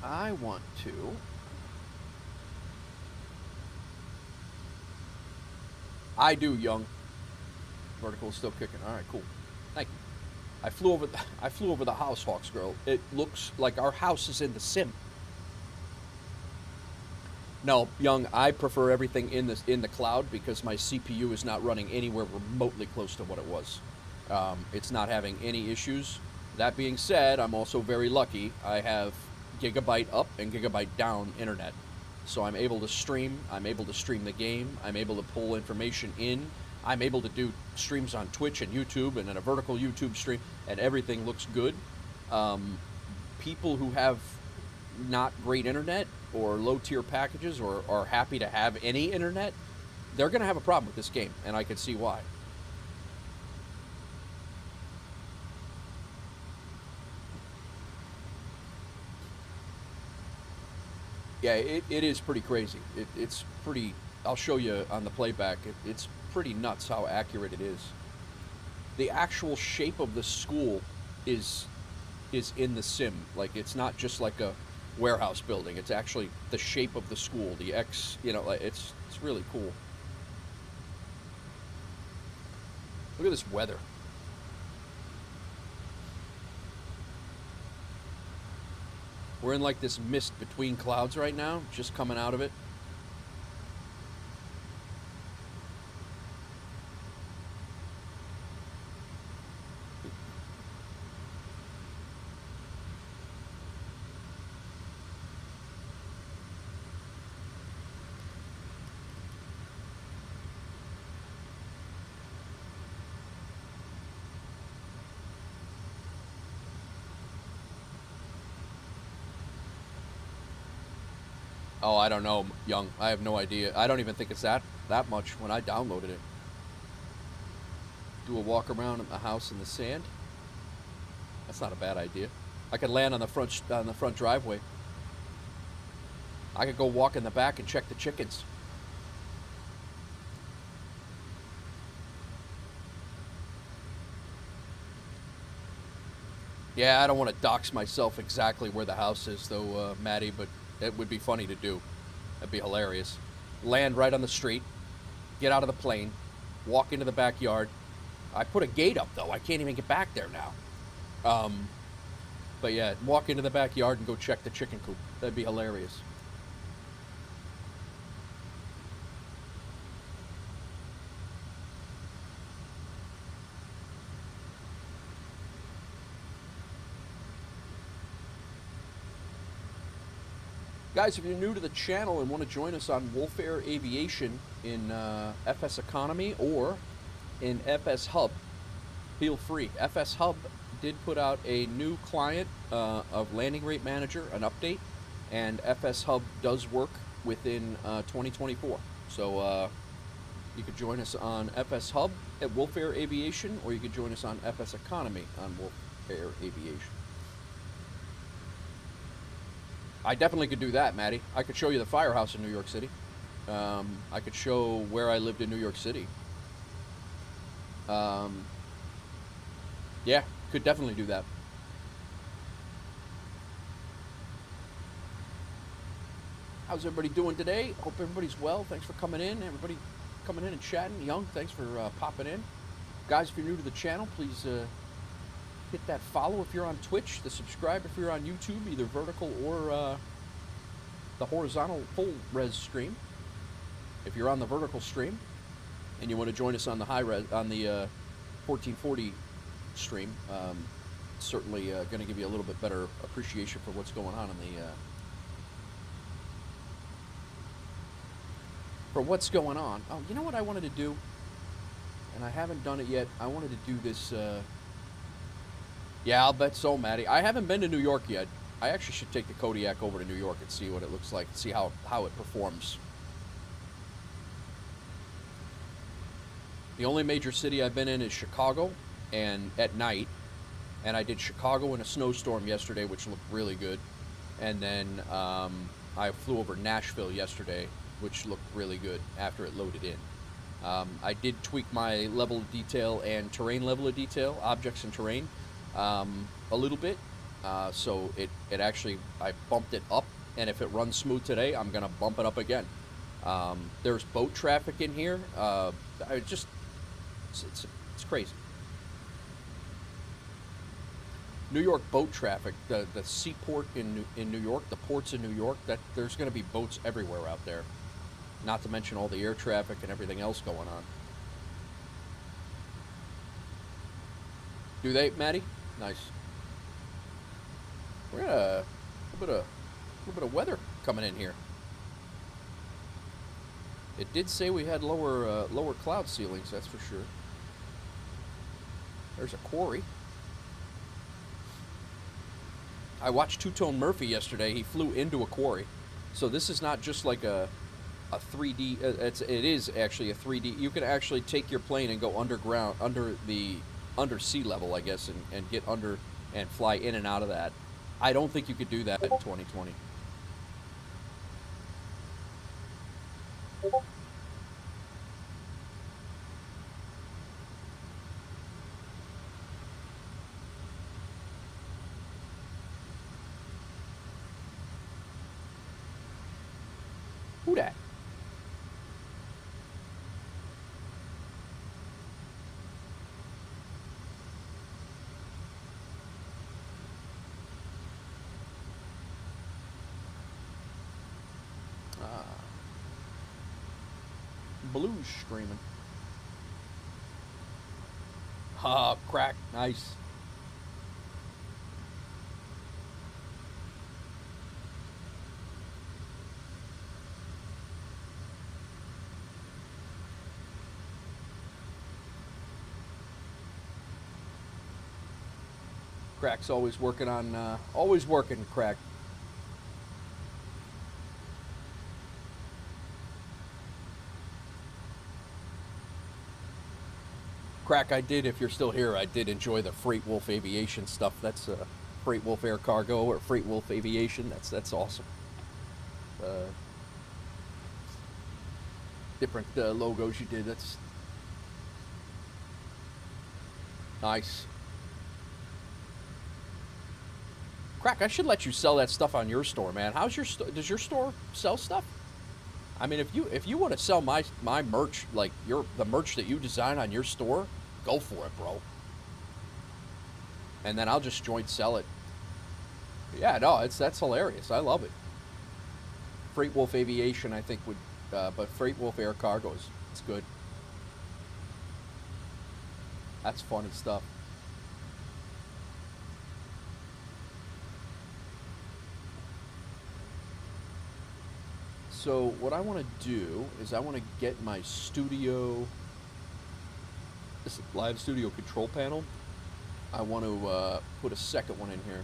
I want to. I do, Young. Vertical is still kicking. All right, cool. Thank you. I flew over the house, Hawks Girl. It looks like our house is in the sim. No, Young, I prefer everything in the cloud because my CPU is not running anywhere remotely close to what it was. It's not having any issues. That being said, I'm also very lucky. I have gigabyte up and gigabyte down internet. So I'm able to stream. I'm able to stream the game. I'm able to pull information in. I'm able to do streams on Twitch and YouTube and then a vertical YouTube stream, and everything looks good. People who have not great internet or low-tier packages or are happy to have any internet, they're going to have a problem with this game, and I can see why. Yeah, it is pretty crazy. It's pretty, I'll show you on the playback, it's pretty nuts how accurate it is. The actual shape of the school is in the sim. Like, it's not just like a warehouse building. It's actually the shape of the school. The X, you know, it's really cool. Look at this weather. We're in like this mist between clouds right now, just coming out of it. Oh, I don't know, Young. I have no idea. I don't even think it's that much when I downloaded it. Do a walk around in the house in the sand. That's not a bad idea. I could land on the front driveway. I could go walk in the back and check the chickens. Yeah, I don't want to dox myself exactly where the house is, though, Maddie, but it would be funny to do. That'd be hilarious. Land right on the street, get out of the plane, walk into the backyard. I put a gate up, though. I can't even get back there now. But yeah, walk into the backyard and go check the chicken coop. That'd be hilarious. Guys, if you're new to the channel and want to join us on Wolf Air Aviation in FSEconomy or in FS Hub, feel free. FS Hub did put out a new client of Landing Rate Manager, an update, and FS Hub does work within 2024. So you could join us on FS Hub at Wolf Air Aviation, or you could join us on FSEconomy on Wolf Air Aviation. I definitely could do that, Maddie. I could show you the firehouse in New York City. I could show where I lived in New York City. Yeah, could definitely do that. How's everybody doing today? Hope everybody's well. Thanks for coming in. Everybody coming in and chatting. Young, thanks for popping in. Guys, if you're new to the channel, please hit that follow if you're on Twitch, the subscribe if you're on YouTube, either vertical or the horizontal full res stream. If you're on the vertical stream and you want to join us on the high res, on the 1440 stream. Certainly going to give you a little bit better appreciation for what's going on in the for what's going on. Oh, you know what I wanted to do, and I haven't done it yet. I wanted to do this. Yeah, I'll bet so, Maddie. I haven't been to New York yet. I actually should take the Kodiak over to New York and see what it looks like, see how it performs. The only major city I've been in is Chicago, and at night. And I did Chicago in a snowstorm yesterday, which looked really good. And then I flew over Nashville yesterday, which looked really good after it loaded in. I did tweak my level of detail and terrain level of detail, objects and terrain, a little bit. So it actually, I bumped it up, and if it runs smooth today, I'm going to bump it up again. There's boat traffic in here. It's crazy. New York boat traffic, the seaport in New York, the ports in New York, that there's going to be boats everywhere out there. Not to mention all the air traffic and everything else going on. Do they, Maddie? Nice. We got a little bit of weather coming in here. It did say we had lower cloud ceilings, that's for sure. There's a quarry. I watched Two-Tone Murphy yesterday. He flew into a quarry. So this is not just like a 3D. It is actually a 3D. You can actually take your plane and go underground, under sea level, I guess, and get under and fly in and out of that. I don't think you could do that in 2020. Who that? Blues screaming. Ah, crack. Nice. Crack's always working on, always working, Crack. Crack, I did, if you're still here, I did enjoy the Freight Wolf Aviation stuff. That's Freight Wolf Air Cargo or Freight Wolf Aviation. That's awesome. Different logos you did. That's nice. Crack, I should let you sell that stuff on your store, man. How's your does your store sell stuff? I mean, if you want to sell my merch, like the merch that you design on your store, go for it, bro. And then I'll just joint sell it. Yeah, no, that's hilarious. I love it. Freight Wolf Aviation, I think would, but Freight Wolf Air Cargo it's good. That's funny stuff. So what I want to do is I want to get my studio, this live studio control panel. I want to put a second one in here.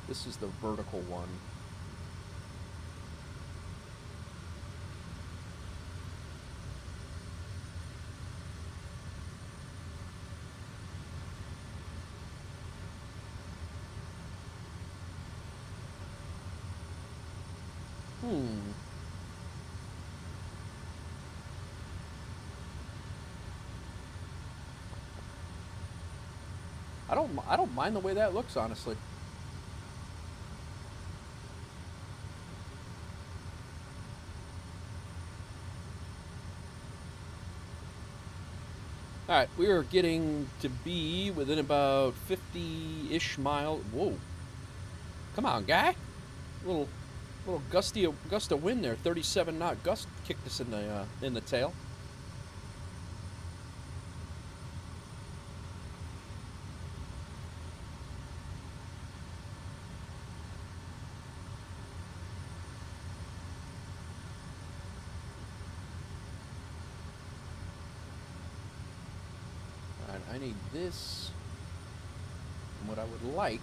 This is the vertical one. I don't mind the way that looks, honestly. All right, we are getting to be within about 50-ish miles. Whoa! Come on, guy. Little gust of wind there, 37 knot gust kicked us in the tail. Alright, I need this. And what I would like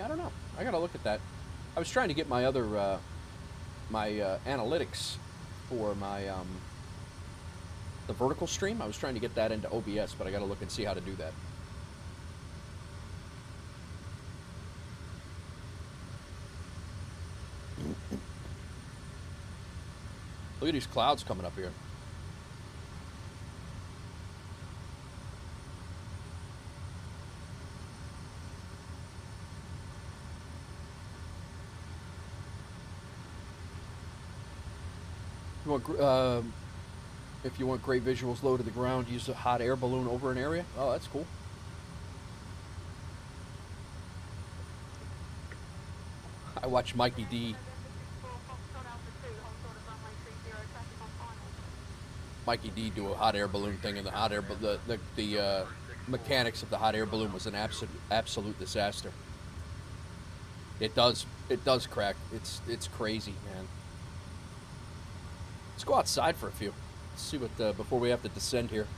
I don't know. I gotta look at that. I was trying to get my other, analytics for my, the vertical stream. I was trying to get that into OBS, but I gotta look and see how to do that. Look at these clouds coming up here. If you want great visuals low to the ground, use a hot air balloon over an area. Oh, that's cool. I watched Mikey D. Mikey D do a hot air balloon thing, and the hot air, the mechanics of the hot air balloon was an absolute disaster. It does crack. It's crazy, man. Let's go outside for a few. Let's see what before we have to descend here.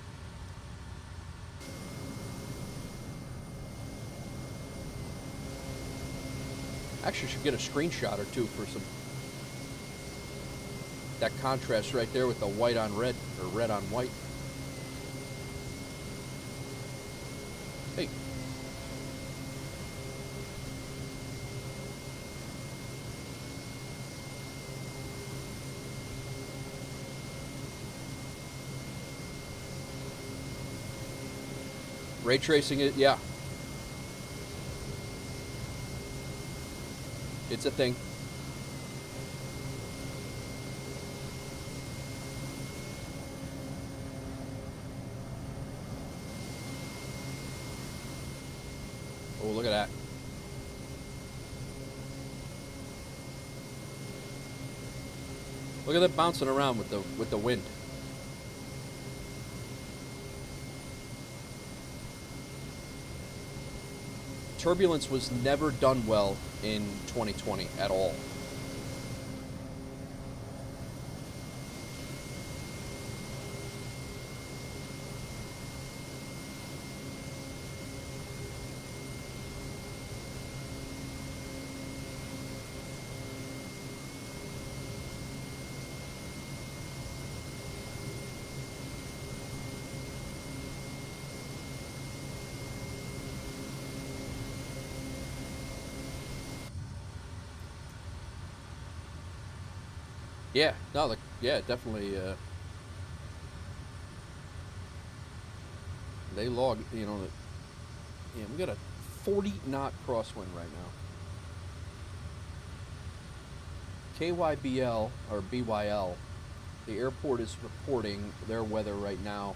Actually, should get a screenshot or two for some that contrast right there with the white on red or red on white. Hey. Ray tracing it, yeah. It's a thing. Oh, look at that. Look at that bouncing around with the wind. Turbulence was never done well in 2020 at all. Yeah, no, yeah, definitely. They log, you know. Yeah, we got a 40-knot crosswind right now. KYBL or BYL, the airport is reporting their weather right now.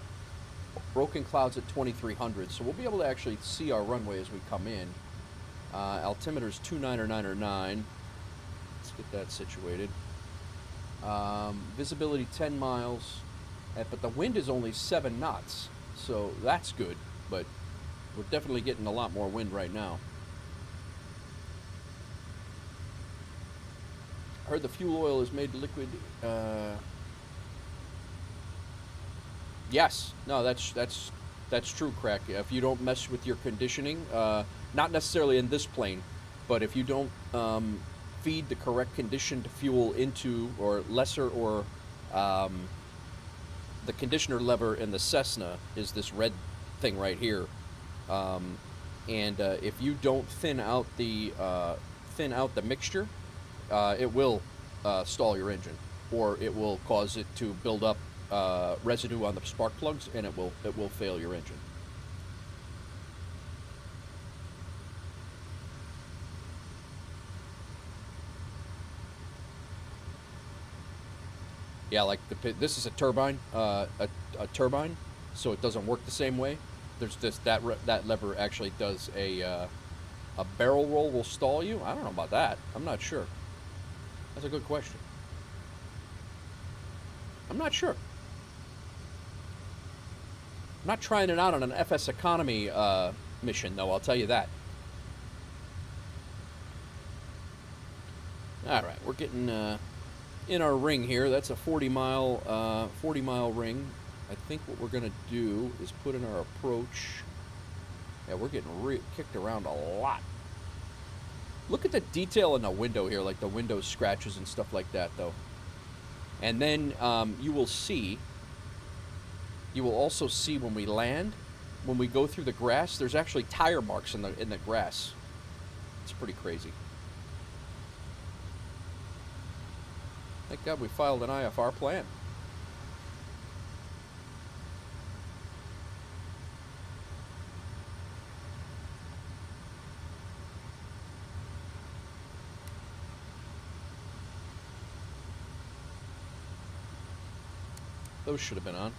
Broken clouds at 2300, so we'll be able to actually see our runway as we come in. Altimeter's 2909. Let's get that situated. Visibility 10 miles, but the wind is only 7 knots, so that's good, but we're definitely getting a lot more wind right now. I heard the fuel oil is made liquid. Yes, no, that's true, Crack. If you don't mess with your conditioning, not necessarily in this plane, but if you don't feed the correct conditioned fuel into, or lesser, or the conditioner lever in the Cessna is this red thing right here, and if you don't thin out the mixture, it will stall your engine, or it will cause it to build up residue on the spark plugs, and it will fail your engine. Yeah, like this is a turbine, a turbine, so it doesn't work the same way. There's this that lever actually does a barrel roll will stall you. I don't know about that. I'm not sure. That's a good question. I'm not sure. I'm not trying it out on an FSEconomy mission, though. I'll tell you that. All right, we're getting in our ring here. That's a 40-mile ring. I think what we're gonna do is put in our approach. Yeah, we're getting kicked around a lot. Look at the detail in the window here, like the window scratches and stuff like that, though. And then you will see. You will also see when we land, when we go through the grass, there's actually tire marks in the grass. It's pretty crazy. Thank God we filed an IFR plan. Those should have been on.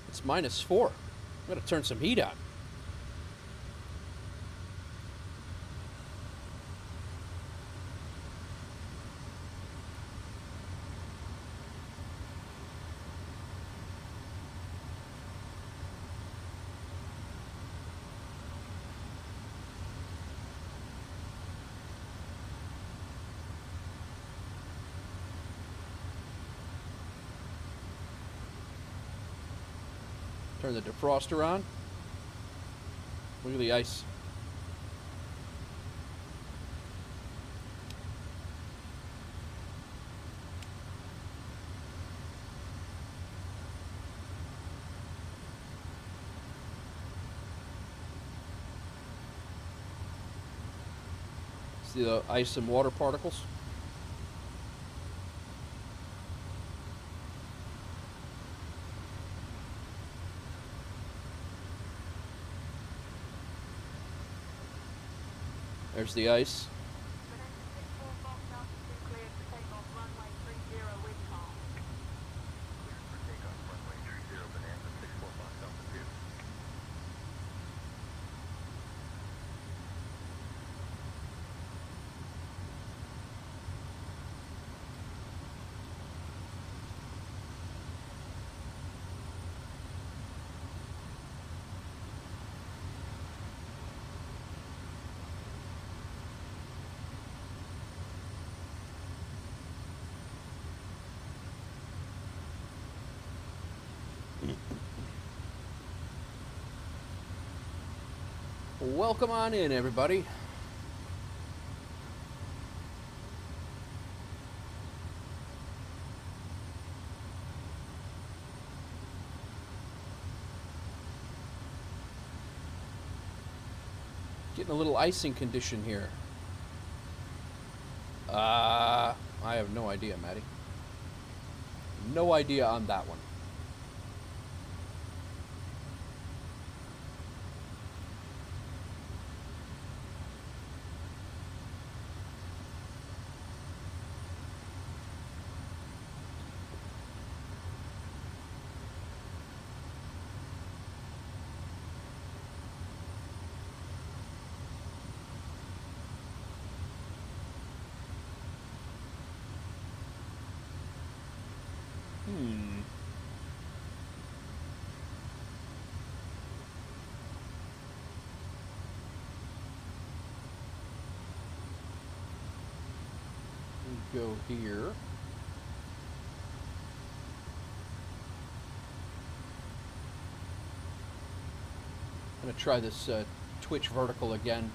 It's -4. I'm gonna turn some heat on. Turn the defroster on. Look at the ice. See the ice and water particles? There's the ice. Welcome on in, everybody. Getting a little icing condition here. I have no idea, Maddie. No idea on that one. Go here. I'm going to try this twitch vertical again,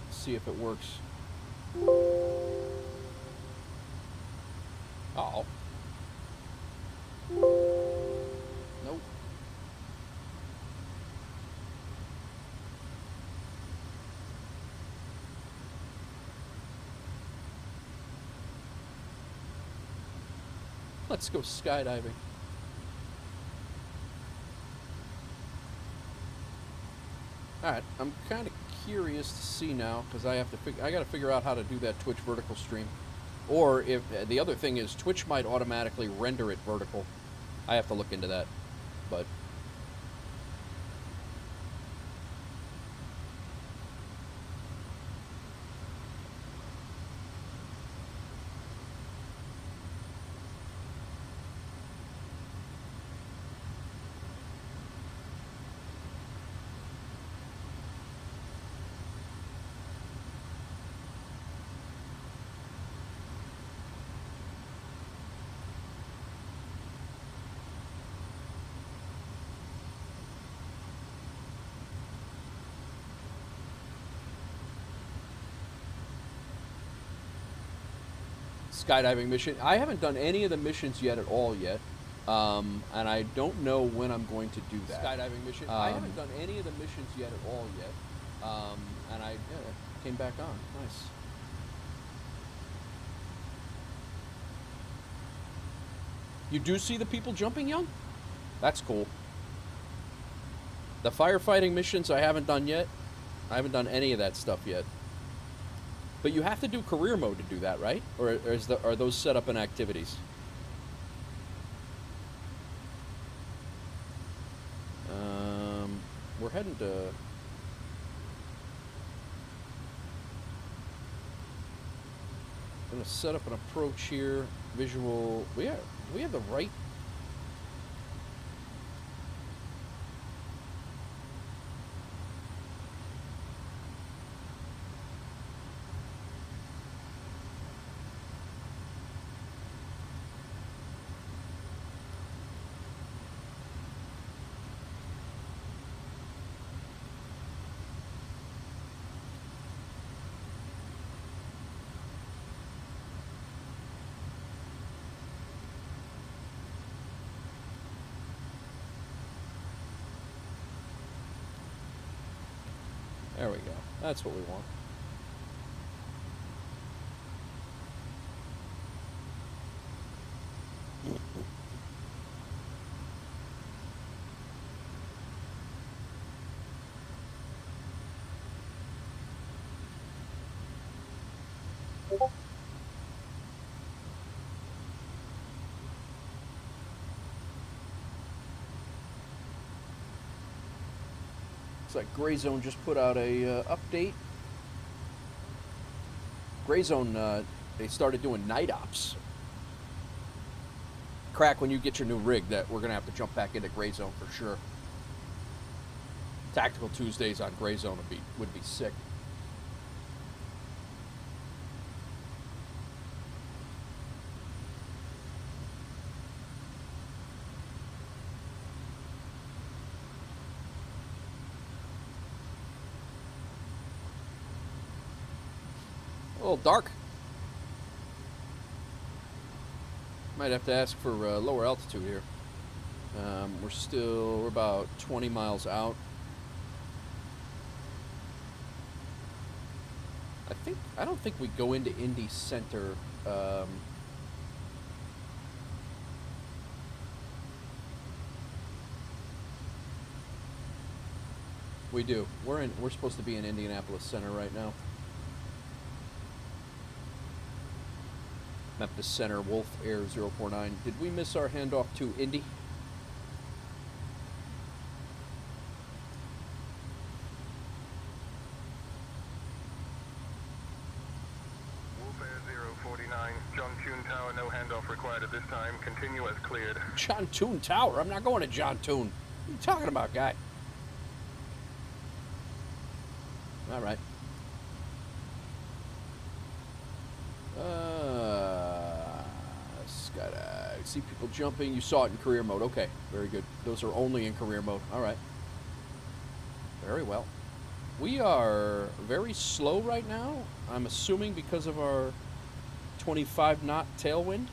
see if it works. Uh-oh. Nope. Let's go skydiving. All right, I'm kind of curious to see now because I got to figure out how to do that Twitch vertical stream, or if the other thing is Twitch might automatically render it vertical. I have to look into that, but. Skydiving mission. I haven't done any of the missions yet at all yet, and I don't know when I'm going to do that. Skydiving mission. I haven't done any of the missions yet at all yet, and I came back on. Nice. You do see the people jumping, Young? That's cool. The firefighting missions I haven't done yet. I haven't done any of that stuff yet. But you have to do career mode to do that, right? Or are those set up in activities? We're heading to... I'm going to set up an approach here. Visual... Do we have the right... There we go. That's what we want. Looks like Gray Zone just put out a update. Gray Zone, they started doing night ops. Crack, when you get your new rig, that we're gonna have to jump back into Gray Zone for sure. Tactical Tuesdays on Gray Zone would be sick. A little dark. Might have to ask for lower altitude here. We're about 20 miles out. I don't think we go into Indy Center. We do. We're supposed to be in Indianapolis Center right now. Memphis Center, Wolf Air 049. Did we miss our handoff to Indy? Wolf Air 049, John Tune Tower, no handoff required at this time. Continue as cleared. John Tune Tower? I'm not going to John Tune. What are you talking about, guy? All right. I see people jumping. You saw it in career mode. Okay, very good. Those are only in career mode. All right. Very well. We are very slow right now. I'm assuming because of our 25 knot tailwind.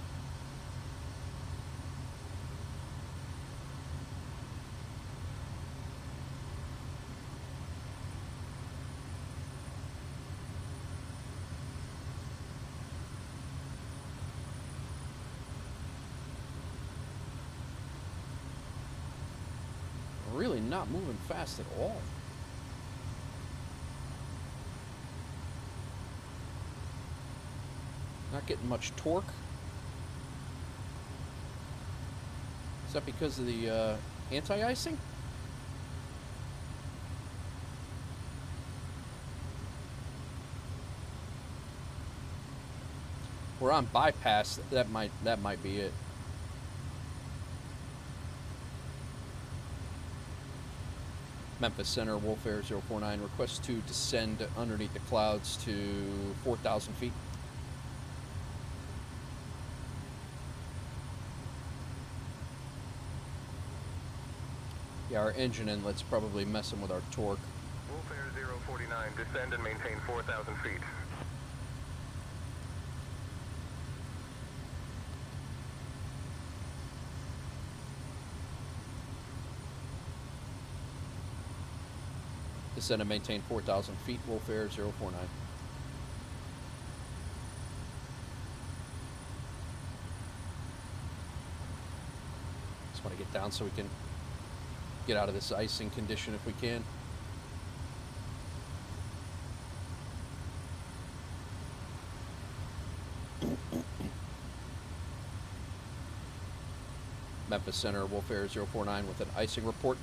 Really not moving fast at all. Not getting much torque. Is that because of the anti-icing? We're on bypass. That might be it. Memphis Center, Wolf Air 049, request to descend underneath the clouds to 4,000 feet. Yeah, our engine inlet's probably messing with our torque. Wolf Air 049, descend and maintain 4,000 feet. Descend and maintain 4,000 feet, Wolf Air 049. Just want to get down so we can get out of this icing condition if we can. Memphis Center, Wolf Air 049 with an icing report.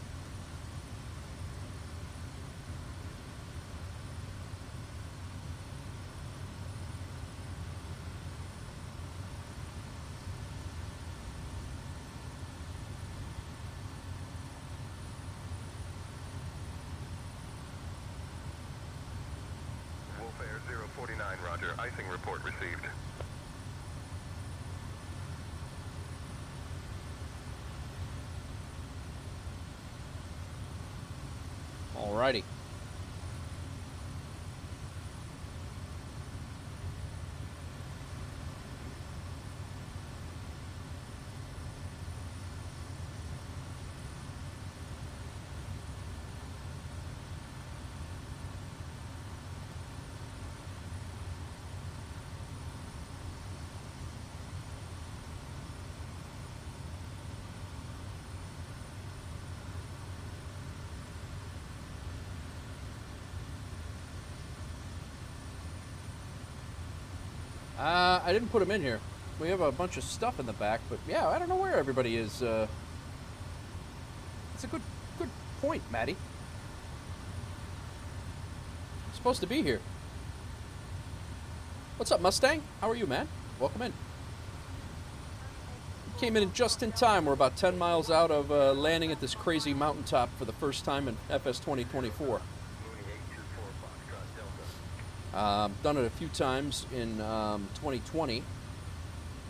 Wolf Air 049, roger. Icing report received. Alrighty. I didn't put them in here. We have a bunch of stuff in the back, but yeah, I don't know where everybody is. It's a good point, Maddie. I'm supposed to be here. What's up, Mustang? How are you, man? Welcome in. Came in just in time. We're about 10 miles out of landing at this crazy mountaintop for the first time in FS 2024. Done it a few times in 2020,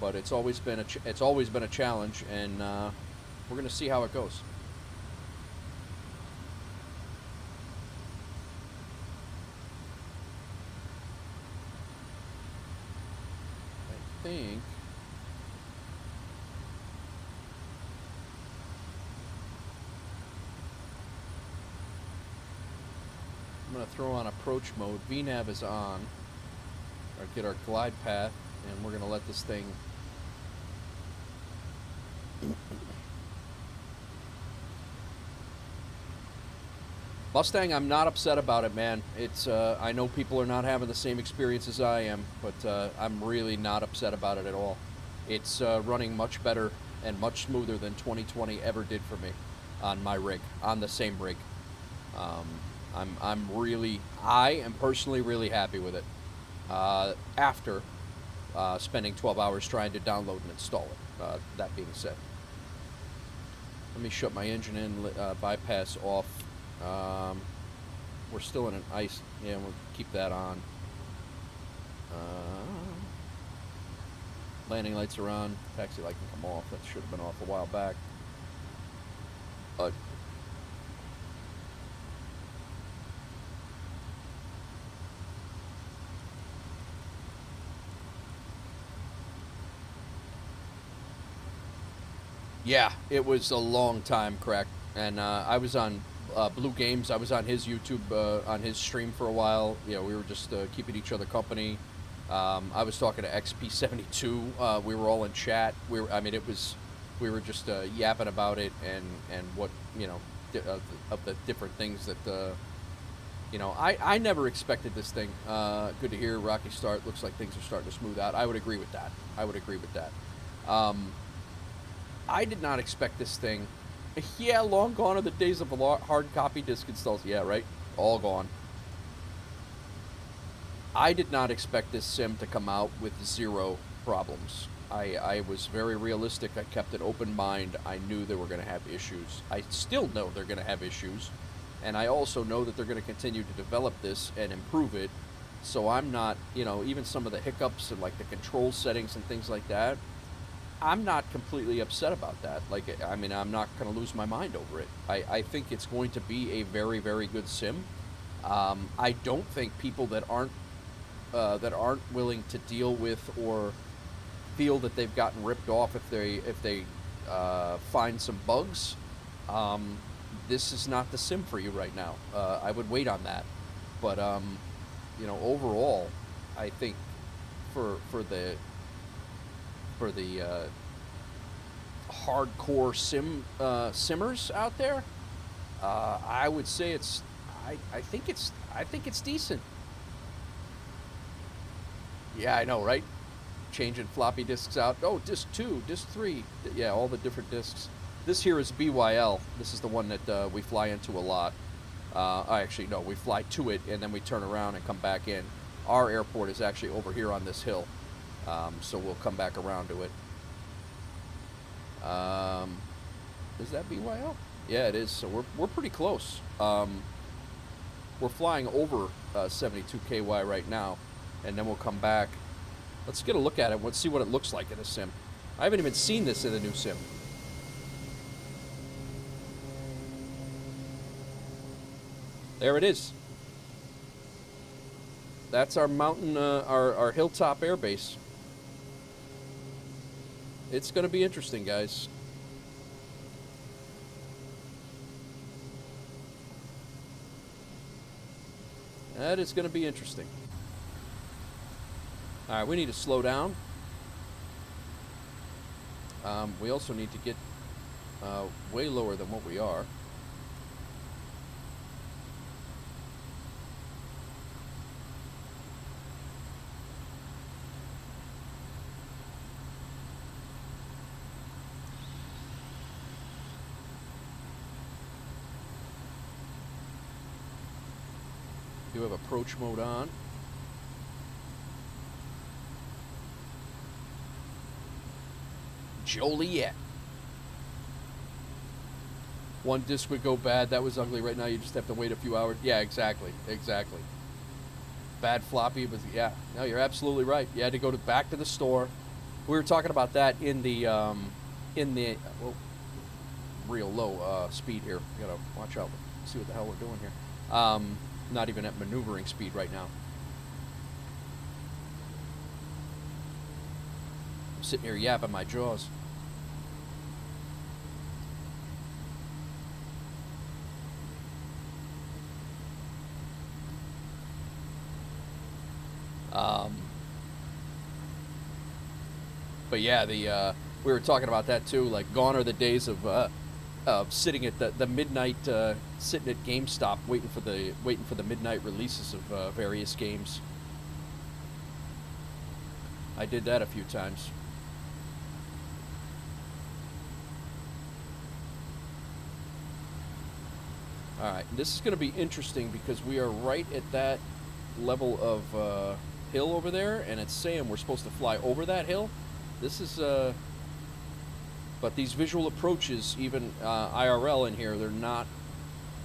but it's always been a challenge, and we're gonna see how it goes. I think I'm going to throw on approach mode. VNAV is on. Or get our glide path, and we're going to let this thing Mustang, I'm not upset about it, man. It's I know people are not having the same experience as I am, but I'm really not upset about it at all. It's running much better and much smoother than 2020 ever did for me on my rig, on the same rig. I am personally really happy with it. After spending 12 hours trying to download and install it. That being said, let me shut my engine in, bypass off. We're still in an ice. Yeah, we'll keep that on. Landing lights are on. Taxi light can come off. That should have been off a while back. Yeah, it was a long time, Crack. And I was on Blue Games. I was on his YouTube, on his stream for a while. You know, we were just keeping each other company. I was talking to XP72. We were all in chat. We were just yapping about it and what, you know, of the different things that, you know, I never expected this thing. Good to hear, rocky start. Looks like things are starting to smooth out. I would agree with that. I would agree with that. I did not expect this thing. Yeah, long gone are the days of hard copy disk installs. Yeah, right? All gone. I did not expect this sim to come out with 0 problems. I was very realistic. I kept an open mind. I knew they were going to have issues. I still know they're going to have issues. And I also know that they're going to continue to develop this and improve it. So I'm not, you know, even some of the hiccups and like the control settings and things like that, I'm not completely upset about that. Like, I mean, I'm not going to lose my mind over it. I think it's going to be a very, very good sim. I don't think people that aren't willing to deal with or feel that they've gotten ripped off if they find some bugs, this is not the sim for you right now. I would wait on that, but you know, overall, I think for the hardcore simmers out there, I would say it's I think it's decent. Yeah, I know, right? Changing floppy disks out. Oh, disc 2, disc 3. Yeah, all the different disks. This here is BYL. This is the one that we fly into a lot. Actually, no, we fly to it and then we turn around and come back in. Our airport is actually over here on this hill, so we'll come back around to it. Is that BYL? Yeah, it is. So we're pretty close. We're flying over 72 KY right now, and then we'll come back. Let's get a look at it. Let's see what it looks like in a sim. I haven't even seen this in the new sim. There it is. That's our mountain, our hilltop air base. It's going to be interesting, guys. That is going to be interesting. All right, we need to slow down. We also need to get way lower than what we are. Do have approach mode on. Joliet. One disc would go bad. That was ugly. Right now, you just have to wait a few hours. Yeah, exactly. Exactly. Bad floppy, but yeah. No, you're absolutely right. You had to go back to the store. We were talking about that in the well, real low speed here. You gotta watch out. See what the hell we're doing here. Not even at maneuvering speed right now. I'm sitting here yapping my jaws. But yeah, we were talking about that too. Like, gone are the days of sitting at the midnight, sitting at GameStop waiting for the midnight releases of various games. I did that a few times. All right, this is going to be interesting because we are right at that level of hill over there, and it's saying we're supposed to fly over that hill. This is but these visual approaches, even IRL in here,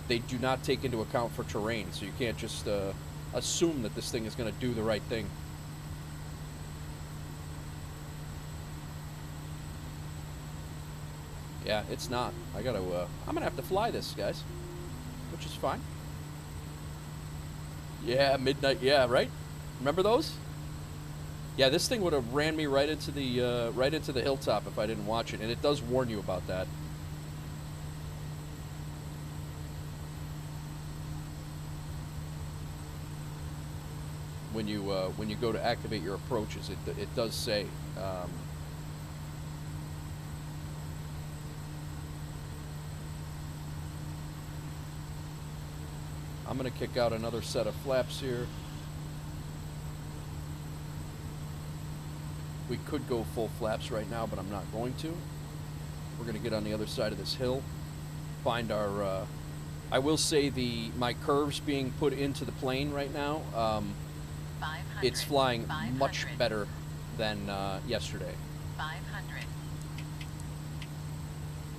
they do not take into account for terrain, so you can't just assume that this thing is going to do the right thing. Yeah, it's not. I'm gonna have to fly this, guys, which is fine. Yeah, midnight. Yeah, right. Remember those? Yeah, this thing would have ran me right into the hilltop if I didn't watch it, and it does warn you about that. When you go to activate your approaches, it does say. I'm going to kick out another set of flaps here. We could go full flaps right now, but I'm not going to. We're going to get on the other side of this hill, find our... I will say my curves being put into the plane right now, it's flying much better than yesterday. 500.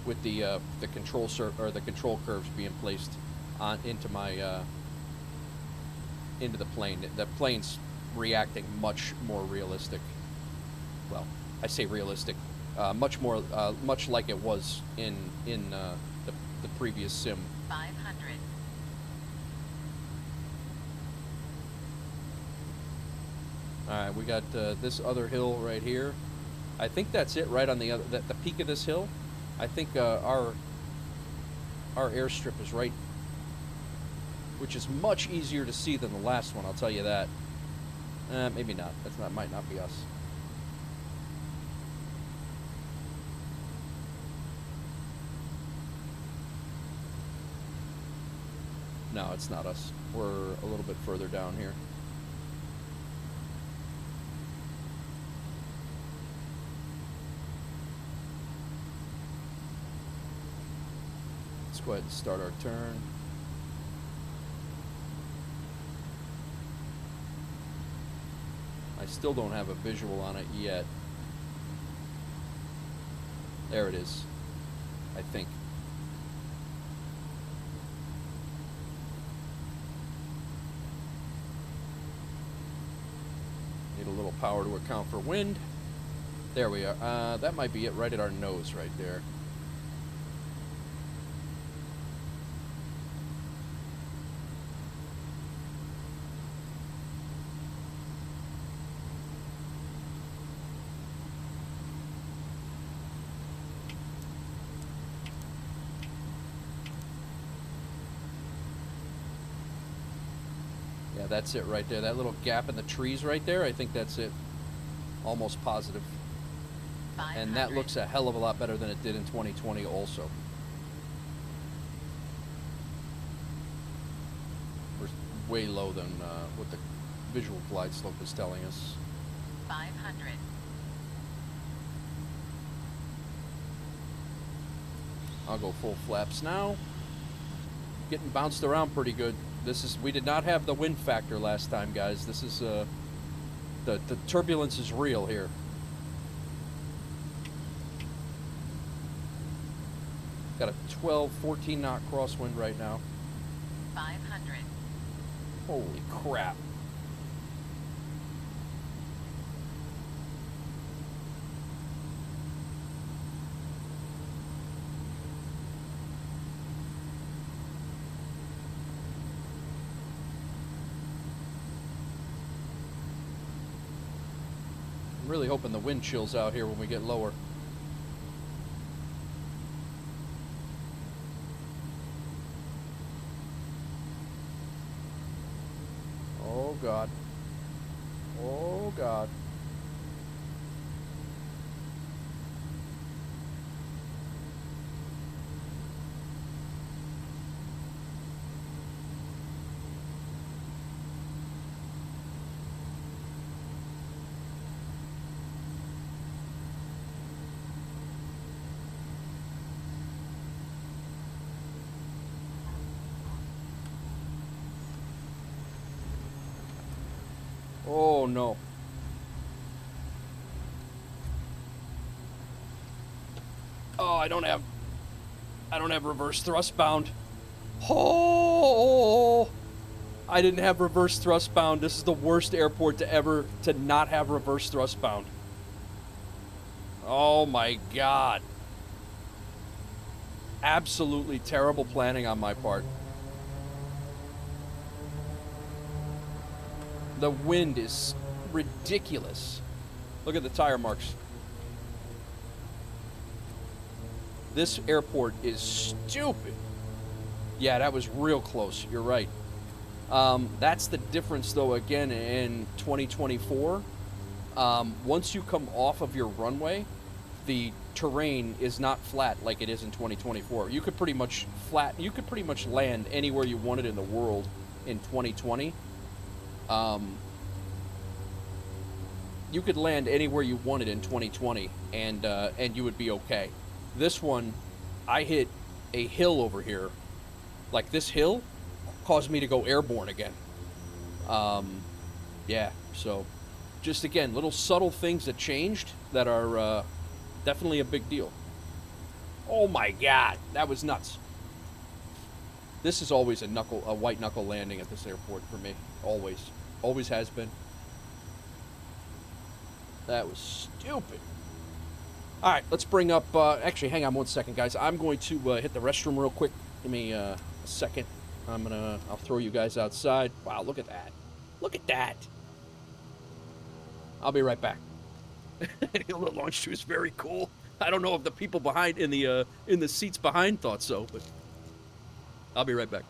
With the control the control curves being placed on into the plane. The plane's reacting much more realistic. Well, I say realistic, much like it was in the previous sim. 500. All right, we got this other hill right here. I think that's it, right on the peak of this hill. I think our airstrip is right, which is much easier to see than the last one. I'll tell you that. Maybe not. Might not be us. No, it's not us. We're a little bit further down here. Let's go ahead and start our turn. I still don't have a visual on it yet. There it is, I think. Need a little power to account for wind. There we are. That might be it, right at our nose right there. Yeah, that's it right there. That little gap in the trees right there, I think that's it. Almost positive. 500. And that looks a hell of a lot better than it did in 2020 also. We're way low than what the visual glide slope is telling us. 500. I'll go full flaps now. Getting bounced around pretty good. We did not have the wind factor last time, guys. This is the turbulence is real here. Got a 12, 14 knot crosswind right now. 500. Holy crap. I'm really hoping the wind chills out here when we get lower. Oh God. Oh God. Oh no. Oh, I don't have reverse thrust bound. Oh, I didn't have reverse thrust bound. This is the worst airport to not have reverse thrust bound. Oh my God. Absolutely terrible planning on my part. The wind is ridiculous. Look at the tire marks. This airport is stupid. Yeah, that was real close. You're right. That's the difference, though, again, in 2024. Once you come off of your runway, the terrain is not flat like it is in 2024. You could pretty much land anywhere you wanted in the world in 2020. You could land anywhere you wanted in 2020, and you would be okay. This one, I hit a hill over here. Like, this hill caused me to go airborne again. Yeah, so just, again, little subtle things that changed that are definitely a big deal. Oh my God, that was nuts. This is always a white knuckle landing at this airport for me. Always has been. That was stupid. All right, let's bring up, actually, hang on one second, guys. I'm going to hit the restroom real quick. Give me a second. I'll throw you guys outside. Wow, look at that. Look at that. I'll be right back. The launch too is very cool. I don't know if the people behind in the seats behind thought so, but I'll be right back.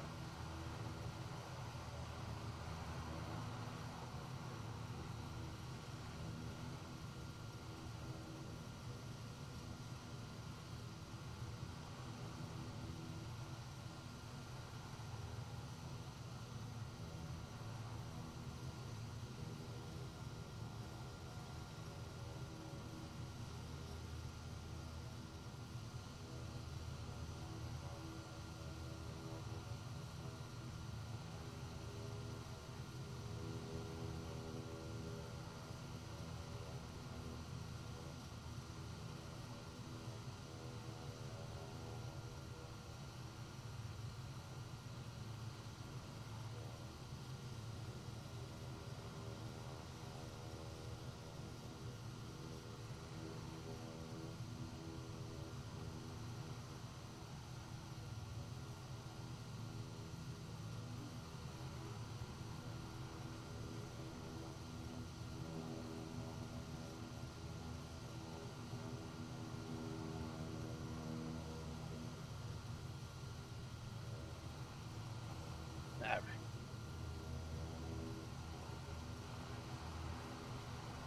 All right.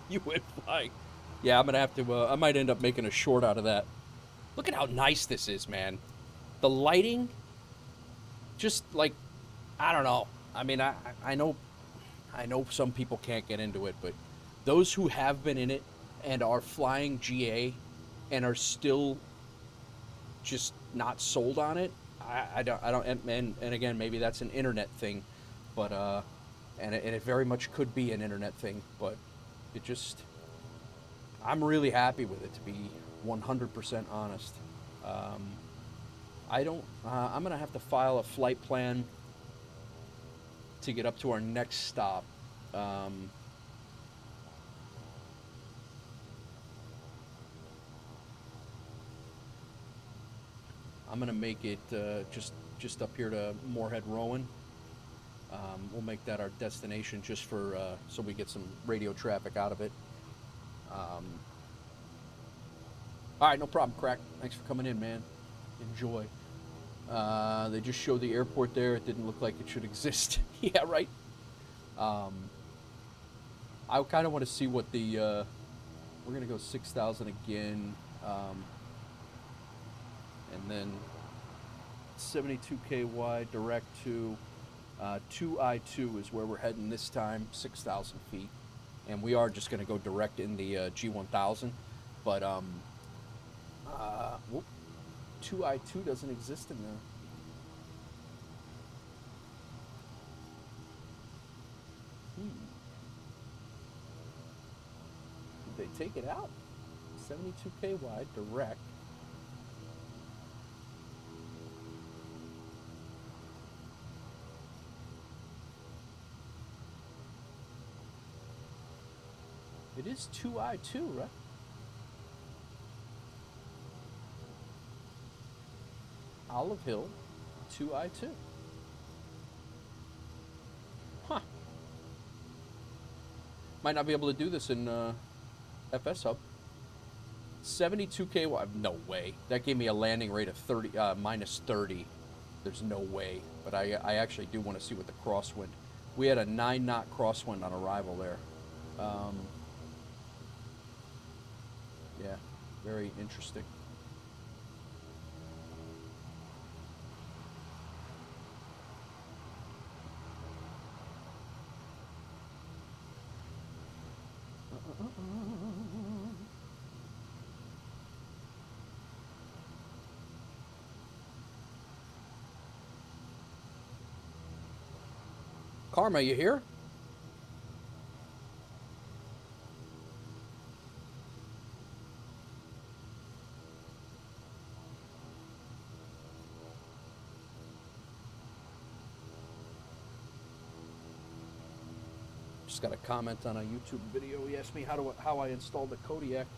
You went flying. Yeah, I'm gonna have to. I might end up making a short out of that. Look at how nice this is, man. The lighting, just like, I don't know. I mean, I know some people can't get into it, but those who have been in it and are flying GA and are still just not sold on it, I don't, and again, maybe that's an internet thing, but and it very much could be an internet thing, but it just, I'm really happy with it, to be 100% honest. I'm gonna have to file a flight plan to get up to our next stop. I'm gonna make it just up here to Moorhead Rowan. We'll make that our destination just for so we get some radio traffic out of it. All right, no problem, Crack. Thanks for coming in, man. Enjoy. They just showed the airport there. It didn't look like it should exist. Yeah, right. I kind of want to see what the we're gonna go 6,000 again, and then 72K wide direct to 2I2 is where we're heading this time, 6,000 feet, and we are just gonna go direct in the G1000, but 2I2 doesn't exist in there. Did they take it out? 72K wide, direct. It is 2I2, right? Olive Hill, 2I2. Huh. Might not be able to do this in FS Hub. 72K wide, no way. That gave me a landing rate of minus 30. There's no way. But I actually do want to see what the crosswind. We had a 9-knot crosswind on arrival there. Yeah. Very interesting. Karma, you here? Just got a comment on a YouTube video. He asked me how I installed the Kodiak.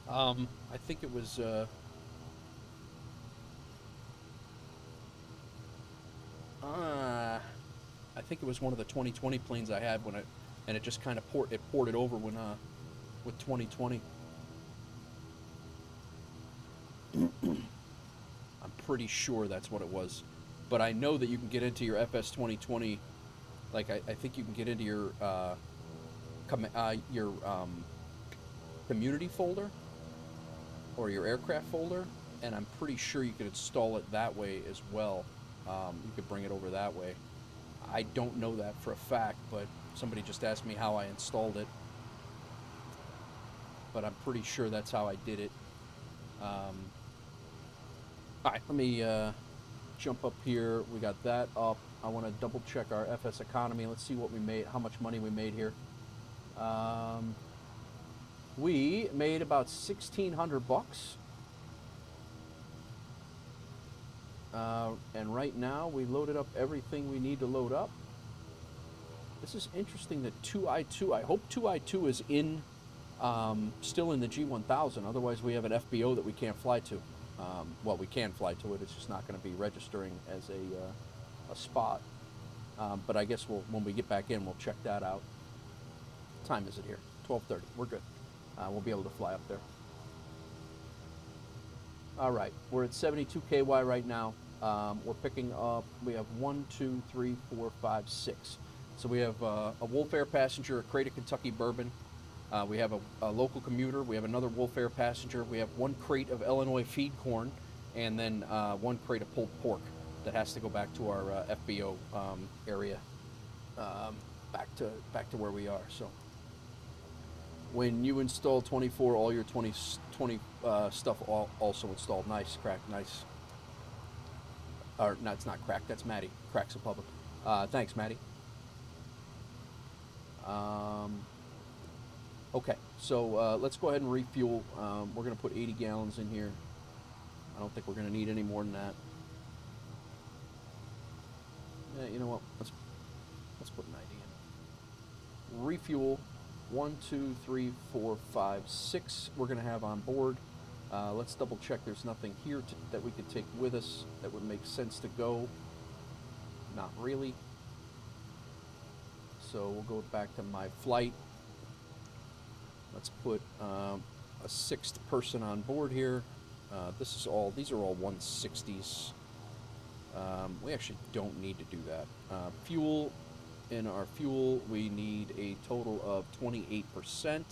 I think it was I think it was one of the 2020 planes I had and it just kind of ported over when with 2020. I'm pretty sure that's what it was, but I know that you can get into your FS 2020. Like I think you can get into your community folder or your aircraft folder, and I'm pretty sure you could install it that way as well. You could bring it over that way. I don't know that for a fact, but somebody just asked me how I installed it. But I'm pretty sure that's how I did it. All right, let me jump up here. We got that up. I want to double check our FSEconomy. Let's see what we made, how much money we made here. We made about $1,600. And right now we loaded up everything we need to load up. This is interesting that 2i2, I hope 2i2 is in, still in the G1000. Otherwise we have an FBO that we can't fly to. Well, we can fly to it. It's just not going to be registering as a spot. But I guess when we get back in, we'll check that out. What time is it here? 12:30. We're good. We'll be able to fly up there. All right, we're at 72 KY right now. We're picking up, we have 1, 2, 3, 4, 5, 6. So we have a Wolf Air passenger, a crate of Kentucky bourbon. We have a local commuter. We have another Wolf Air passenger. We have 1 crate of Illinois feed corn, and then 1 crate of pulled pork that has to go back to our FBO area, back to where we are. So when you install 24, all your 20 stuff also installed. Nice, Crack, nice. Or no, it's not Crack. That's Maddie. Crack's a public. Thanks, Maddie. Okay, so let's go ahead and refuel. We're going to put 80 gallons in here. I don't think we're going to need any more than that. Yeah, you know what? Let's put 90 in. Refuel. 1, 2, 3, 4, 5, 6 we're going to have on board. Let's double check there's nothing here that we could take with us that would make sense to go. Not really. So we'll go back to my flight. Let's put a 6th person on board here. These are all 160s. We actually don't need to do that. Fuel. In our fuel, we need a total of 28%.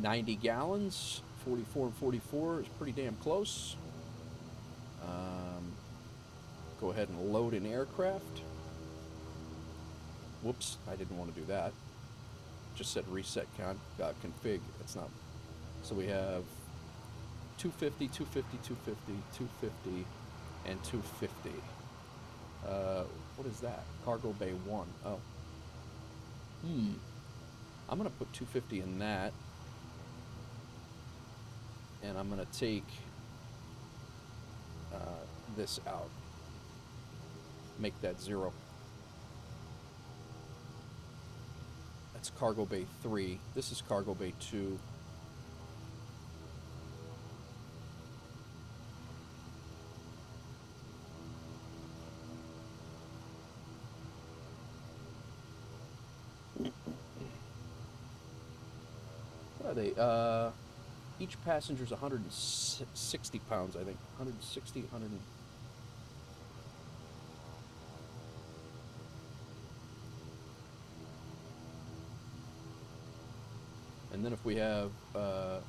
90 gallons, 44 and 44 is pretty damn close. Go ahead and load an aircraft. Whoops, I didn't want to do that. Just said reset config. That's not. So we have 250, 250, 250, 250, and 250. What is that? Cargo Bay 1. Oh. I'm going to put 250 in that. And I'm going to take this out. Make that 0. That's Cargo Bay 3. This is Cargo Bay 2. What are they? Each passenger's 160 pounds, I think. 160, 100. And then if we have there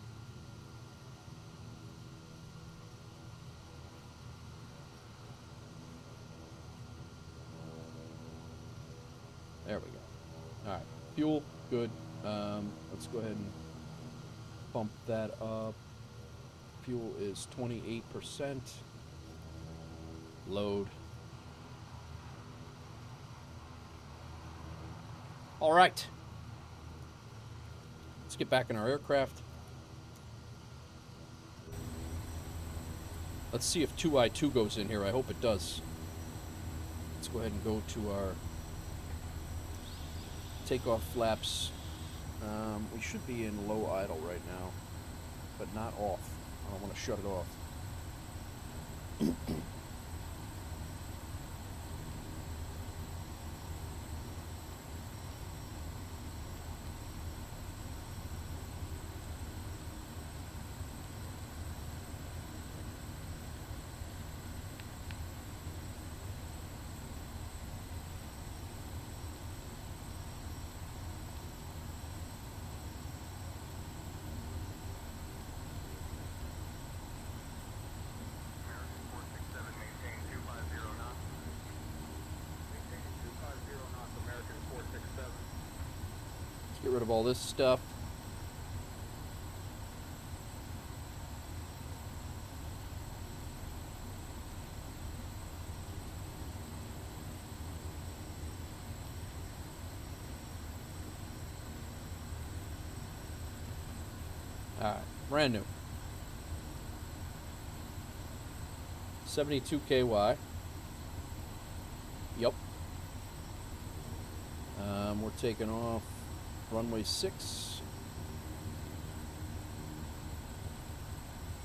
we go. All right, fuel, good. Let's go ahead and bump that up. Fuel is 28%. Load. All right. Let's get back in our aircraft. Let's see if 2I2 goes in here. I hope it does. Let's go ahead and go to our takeoff flaps. We should be in low idle right now, but not off. I don't want to shut it off. Get rid of all this stuff. All right, brand new. 72 KY. Yep. We're taking off runway 6.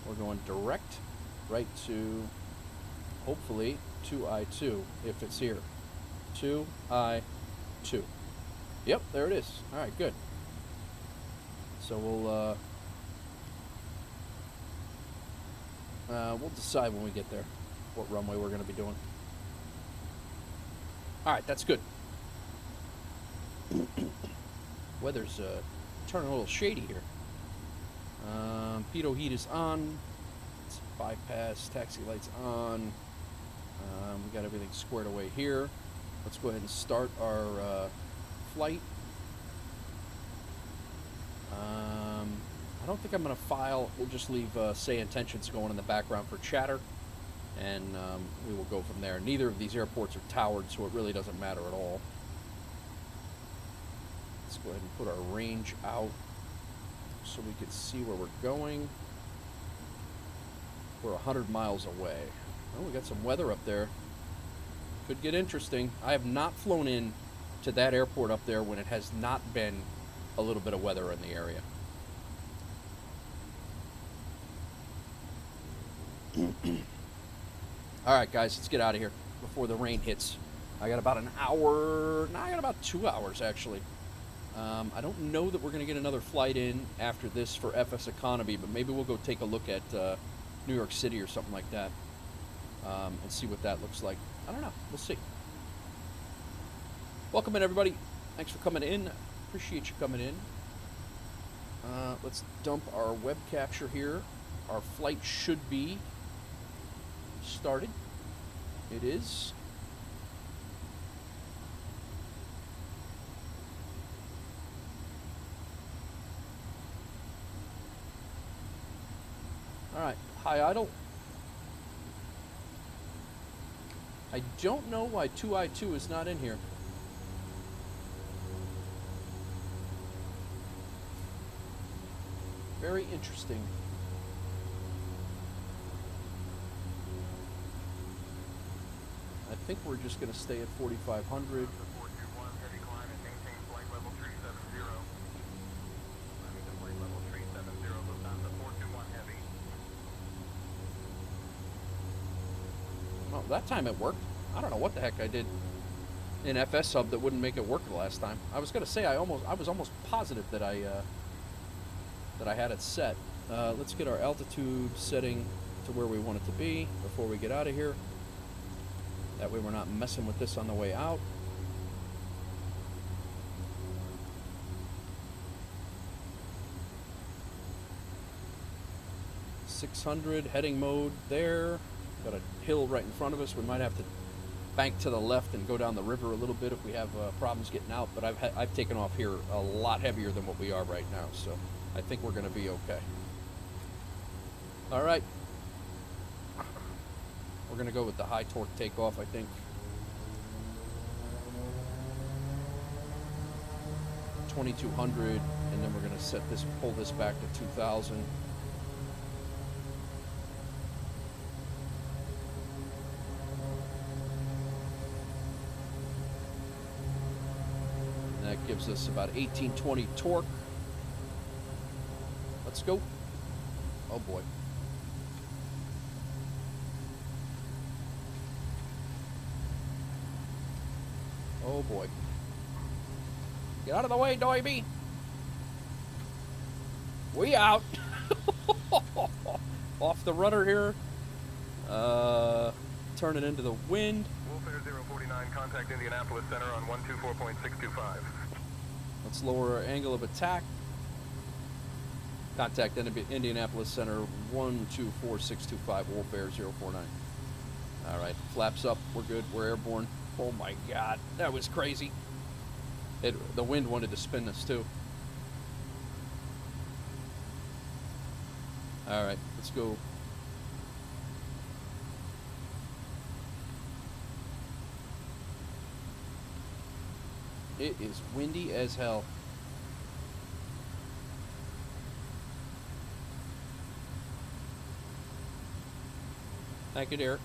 We're going direct right to, hopefully, 2I2 if it's here. 2I2. Yep, there it is. All right, good. So we'll decide when we get there what runway we're going to be doing. All right, that's good. Weather's turning a little shady here. Pitot heat is on. It's bypass, taxi lights on. We got everything squared away here. Let's go ahead and start our flight. I don't think I'm going to file. We'll just leave say intentions going in the background for chatter, and we will go from there. Neither of these airports are towered, so it really doesn't matter at all. Let's go ahead and put our range out so we can see where we're going. We're 100 miles away. Oh, we got some weather up there. Could get interesting. I have not flown in to that airport up there when it has not been a little bit of weather in the area. All right, guys, let's get out of here before the rain hits. I got about an hour. No, I got about 2 hours, actually. I don't know that we're going to get another flight in after this for FSEconomy, but maybe we'll go take a look at New York City or something like that and see what that looks like. I don't know. We'll see. Welcome in, everybody. Thanks for coming in. Appreciate you coming in. Let's dump our web capture here. Our flight should be started. It is. All right, high idle. I don't know why 2I2 is not in here. Very interesting. I think we're just going to stay at 4,500. Well, that time it worked. I don't know what the heck I did in FS sub that wouldn't make it work the last time. I was going to say I was almost positive that I had it set. Let's get our altitude setting to where we want it to be before we get out of here. That way we're not messing with this on the way out. 600, heading mode there. Got a hill right in front of us. We might have to bank to the left and go down the river a little bit if we have problems getting out, but I've taken off here a lot heavier than what we are right now, so I think we're going to be okay. All right. We're going to go with the high torque takeoff, I think. 2200, and then we're going to pull this back to 2000. That gives us about 1820 torque. Let's go. Oh boy. Oh boy. Get out of the way, Doiby. We out. Off the rudder here. Turning into the wind. Wolf Air 049, contact Indianapolis Center on 124.625. Let's lower our angle of attack. Contact Indianapolis Center 124.625, Wolf Air 049. All right, flaps up. We're good. We're airborne. Oh my God, that was crazy. The wind wanted to spin us too. All right, let's go. It is windy as hell. Thank you, Derek.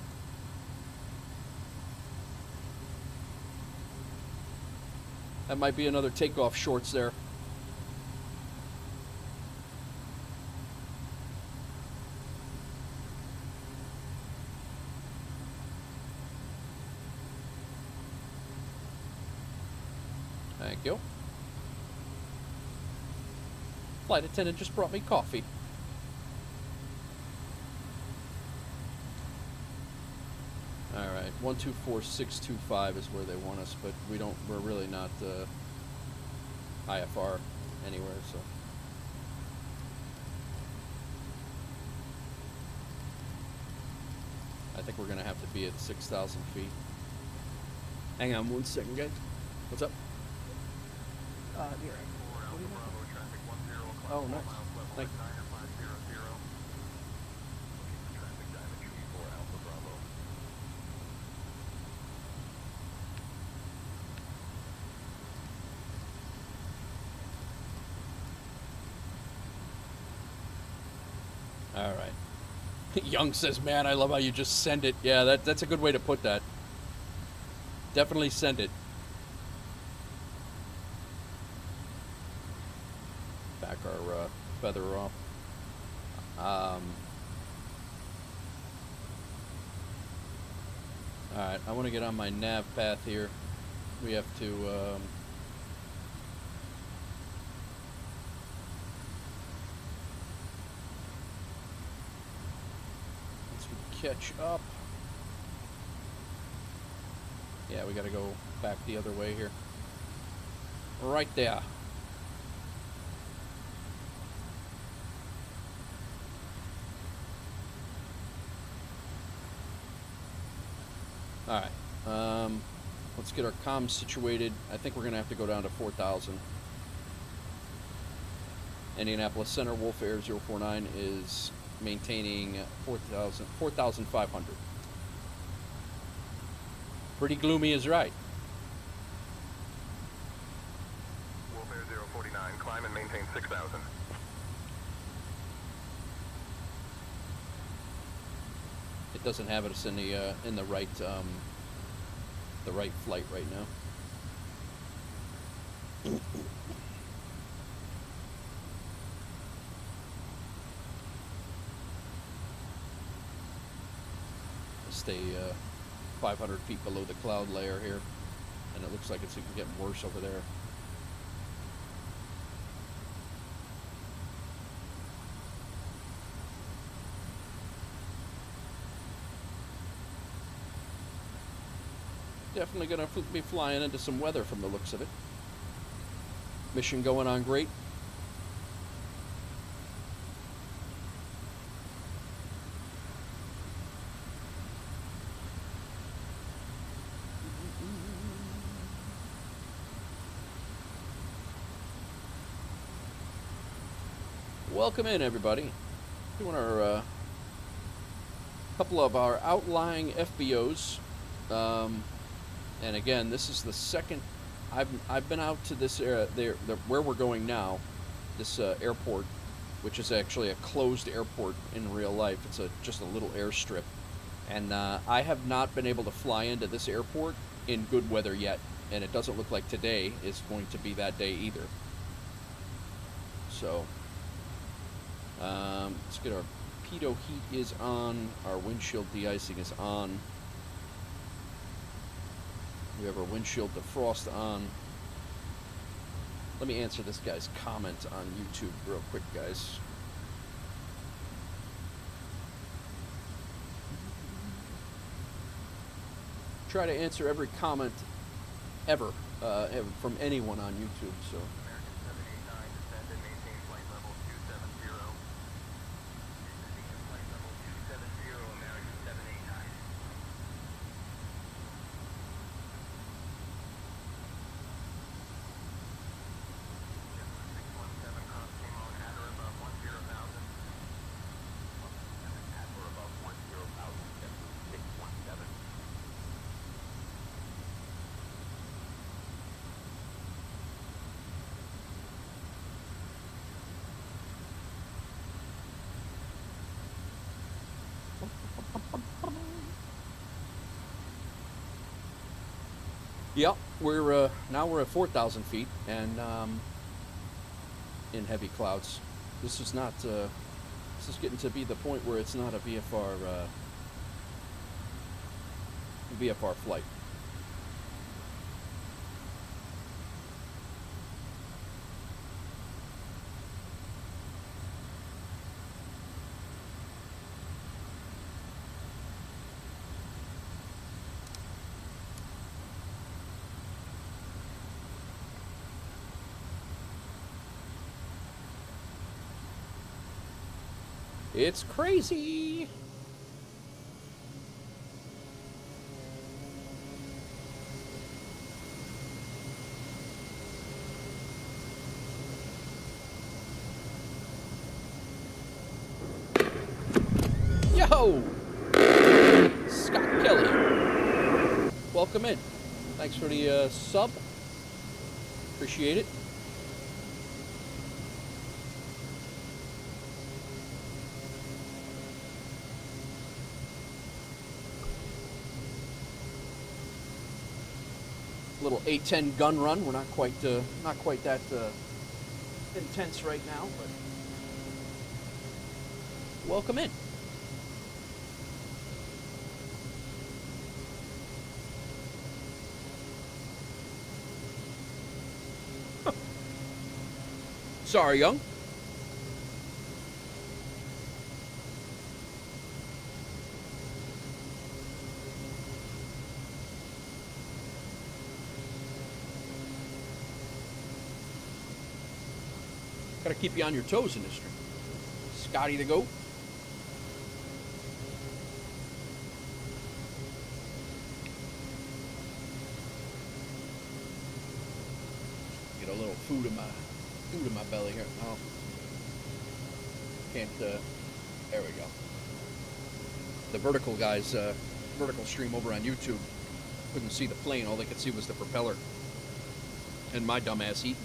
That might be another takeoff shorts there. Thank you. Flight attendant just brought me coffee. All right, 124.625 is where they want us, but we're really not IFR anywhere, so. I think we're gonna have to be at 6,000 feet. Hang on one second, guys. What's up? Yeah. Oh, nice. Thank you. All right. Young says, man, I love how you just send it. Yeah, that's a good way to put that. Definitely send it. Back our feather off. Alright, I want to get on my nav path here. We have to once we catch up. Yeah, we gotta go back the other way here. Right there. Alright, let's get our comms situated. I think we're going to have to go down to 4,000. Indianapolis Center, Wolf Air 049 is maintaining 4,500. Pretty gloomy is right. Wolf Air 049, climb and maintain 6,000. It doesn't have us in the right flight right now. Stay 500 feet below the cloud layer here, and it looks like it's getting worse over there. Definitely going to be flying into some weather from the looks of it. Mission going on great. Welcome in, everybody. Doing our couple of our outlying FBOs, and again, this is the second. I've been out to this area where we're going now, this airport, which is actually a closed airport in real life. It's just a little airstrip, and I have not been able to fly into this airport in good weather yet, and it doesn't look like today is going to be that day either. So let's get our pitot heat is on, our windshield de-icing is on. We have our windshield defrost on. Let me answer this guy's comment on YouTube real quick, guys. Try to answer every comment ever from anyone on YouTube, so. American 789, descend and maintain flight level 270. Descending to flight level 270, American 789. Cessna 617 cross came on at or above 10,000. 117 at or above 10,000. Cessna 617. Yep, we're now we're at 4,000 feet and in heavy clouds. This is not. This is getting to be the point where it's not a VFR flight. It's crazy. Yo! Scott Kelly. Welcome in. Thanks for the sub. Appreciate it. Little A-10 gun run. We're not quite that intense right now, but welcome in. Sorry, young. Gotta keep you on your toes in this stream. Scotty the goat. Get a little food in my belly here. Oh, can't. There we go. The vertical guys, vertical stream over on YouTube, couldn't see the plane. All they could see was the propeller, and my dumbass eating.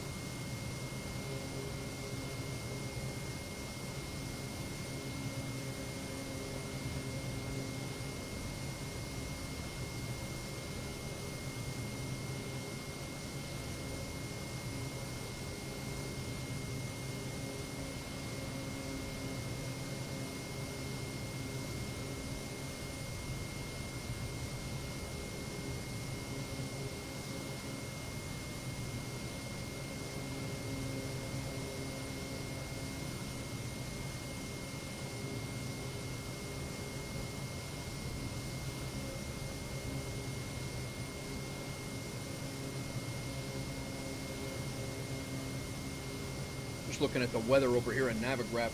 Looking at the weather over here in Navigraph.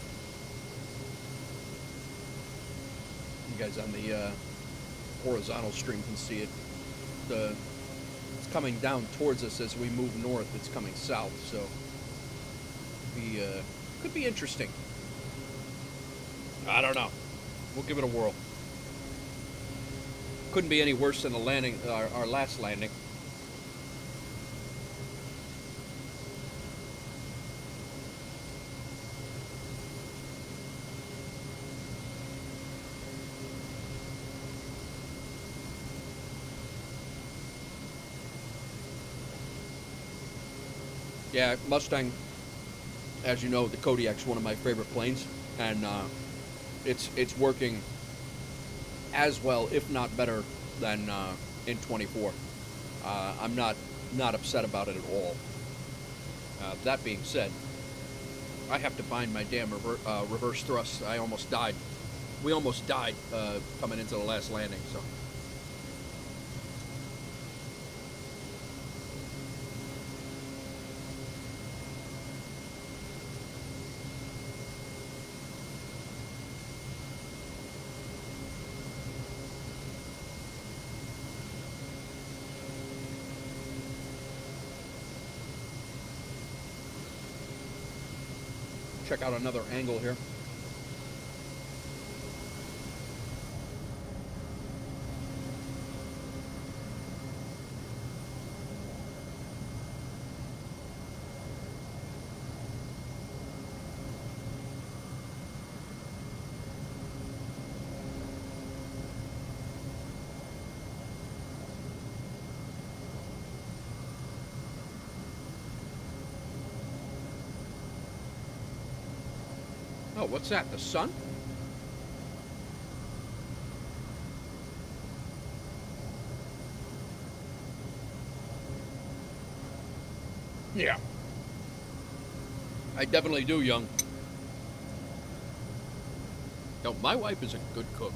You guys on the horizontal stream can see it. It's coming down towards us as we move north. It's coming south, so be Could be interesting. I don't know. We'll give it a whirl. Couldn't be any worse than the landing, our last landing. Yeah, Mustang, as you know, the Kodiak's one of my favorite planes, and it's working as well, if not better, than in 24. I'm not upset about it at all. That being said, I have to bind my damn reverse thrust. I almost died. We almost died coming into the last landing, so. Check out another angle here. Oh, what's that? The sun? Yeah. I definitely do, young. No, my wife is a good cook.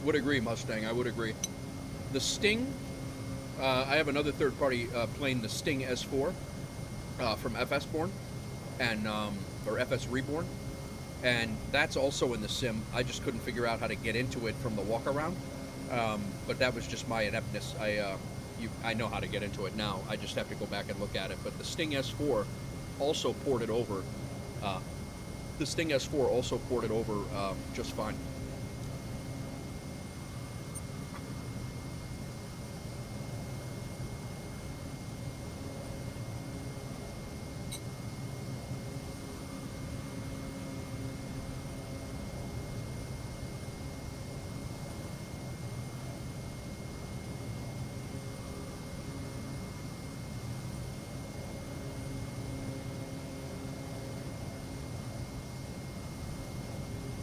Would agree, Mustang. I would agree. The Sting, I have another third-party plane, the Sting S4 from FS Born, and or FS Reborn, and that's also in the sim. I just couldn't figure out how to get into it from the walk-around, but that was just my ineptness. I know how to get into it now. I just have to go back and look at it. But the Sting S4 also ported over. The Sting S4 also ported over just fine.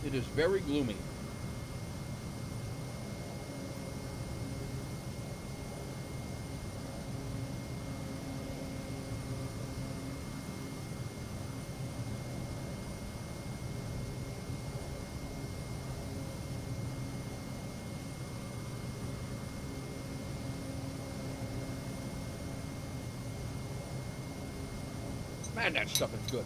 It is very gloomy. Man, that stuff is good.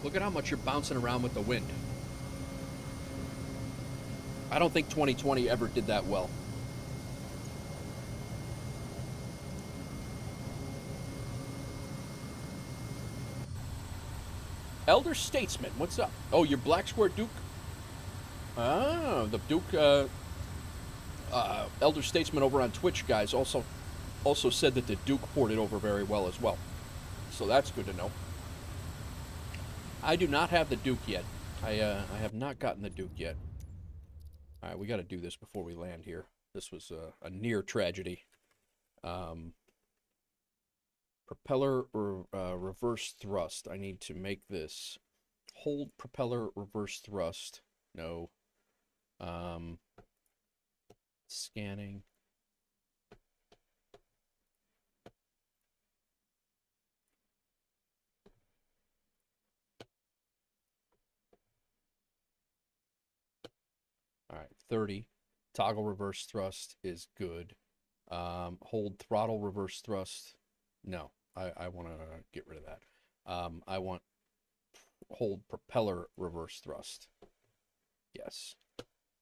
Look at how much you're bouncing around with the wind. I don't think 2020 ever did that well. Elder Statesman, what's up? Oh, your Black Square Duke? Ah, the Duke, Elder Statesman over on Twitch, guys, also said that the Duke ported over very well as well. So that's good to know. I do not have the Duke yet. I have not gotten the Duke yet. All right, we got to do this before we land here. This was a near tragedy. Propeller reverse thrust. I need to make this. Hold propeller reverse thrust. No. Scanning. 30. Toggle reverse thrust is good. Hold throttle reverse thrust. No, I want to get rid of that. I want hold propeller reverse thrust. Yes.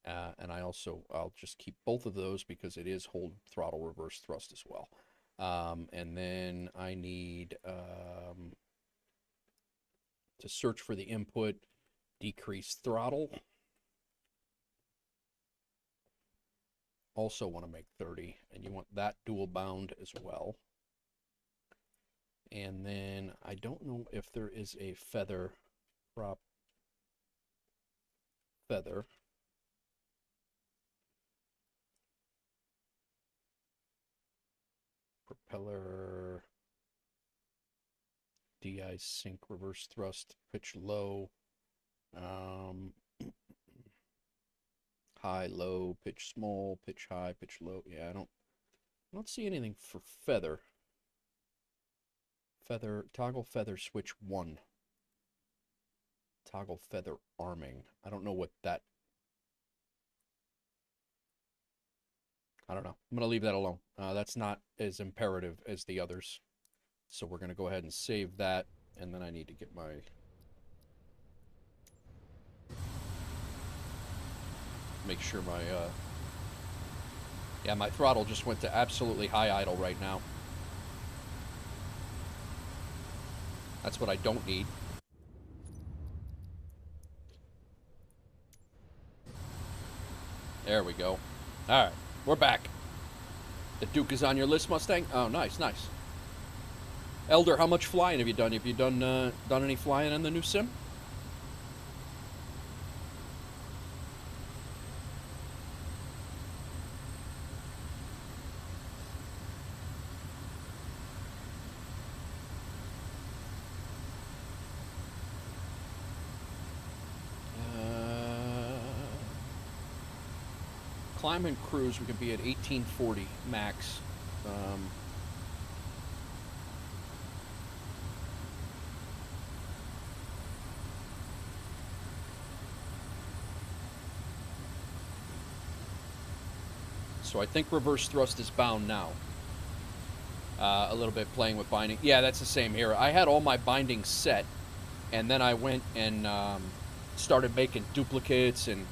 And I'll just keep both of those because it is hold throttle reverse thrust as well. And then I need to search for the input, decrease throttle. Also want to make 30, and you want that dual bound as well. And then I don't know if there is a feather prop feather. Propeller DI sync reverse thrust pitch low. High, low, pitch small, pitch high, pitch low. Yeah, I don't see anything for feather. Feather, toggle feather switch 1. Toggle feather arming. I don't know what that... I don't know. I'm going to leave that alone. That's not as imperative as the others. So we're going to go ahead and save that, and then I need to get my... make sure my, yeah, my throttle just went to absolutely high idle right now. That's what I don't need. There we go. All right, we're back. The Duke is on your list, Mustang? Oh, nice, nice. Elder, how much flying have you done? Have you done any flying in the new sim? Climb and cruise, we can be at 1840 max. So I think reverse thrust is bound now. A little bit playing with binding. Yeah, that's the same here. I had all my bindings set, and then I went and started making duplicates and,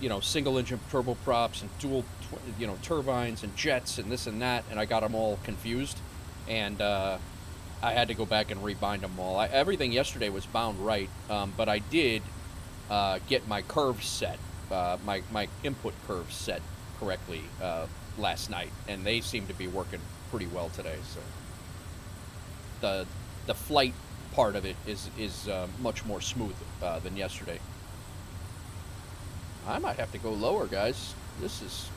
you know, single engine turboprops and dual, you know, turbines and jets and this and that, and I got them all confused, and I had to go back and rebind them all. Everything yesterday was bound right, but I did get my curves set, my input curves set correctly last night, and they seem to be working pretty well today. So the flight part of it is much more smooth than yesterday. I might have to go lower, guys. This is...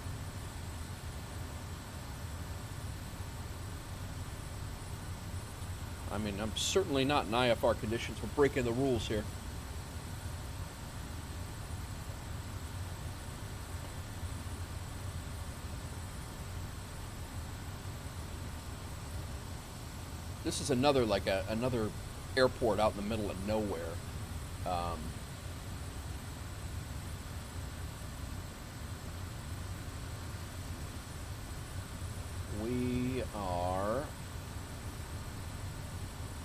I mean, I'm certainly not in IFR conditions. We're breaking the rules here. This is another, like another airport out in the middle of nowhere. We are...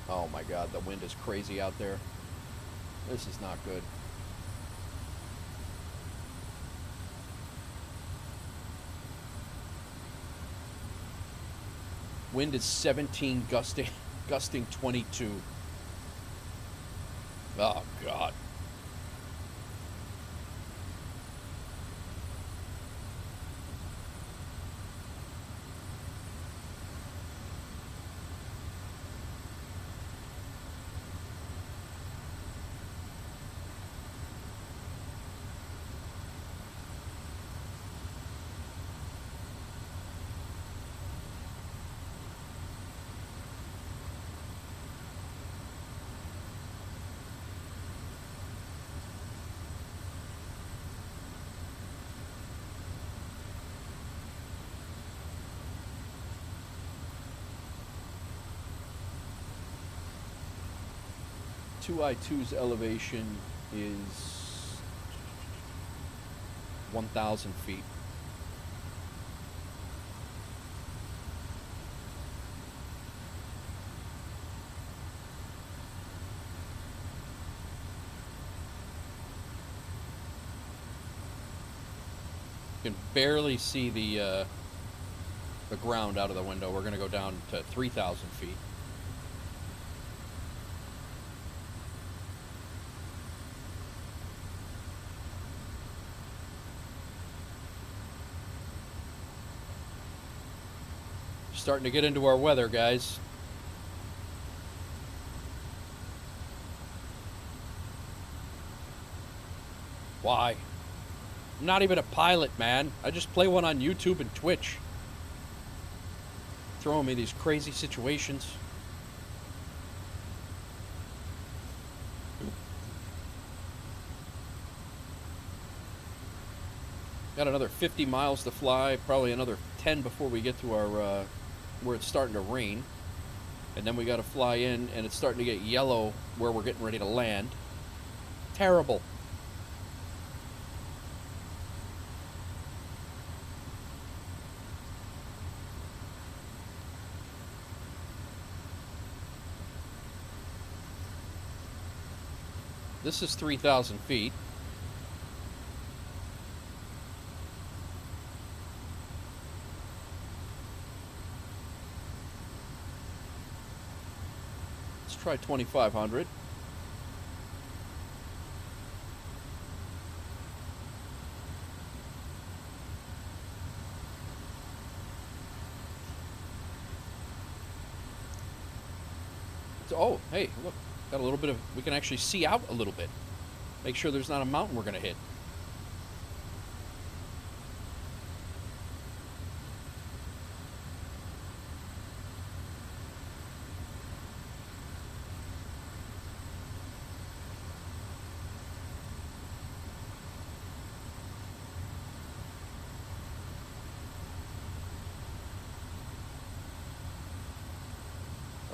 Oh my God, the wind is crazy out there. This is not good. Wind is 17, gusting 22. Oh God. I-2's elevation is 1,000 feet. You can barely see the ground out of the window. We're going to go down to 3,000 feet. Starting to get into our weather, guys. Why? I'm not even a pilot, man. I just play one on YouTube and Twitch. Throwing me these crazy situations. Got another 50 miles to fly, probably another 10 before we get to our, where it's starting to rain. And then we got to fly in, and it's starting to get yellow where we're getting ready to land. Terrible. This is 3,000 feet. Let's try 2,500. Oh, hey, look. Got a little bit of, we can actually see out a little bit. Make sure there's not a mountain we're going to hit.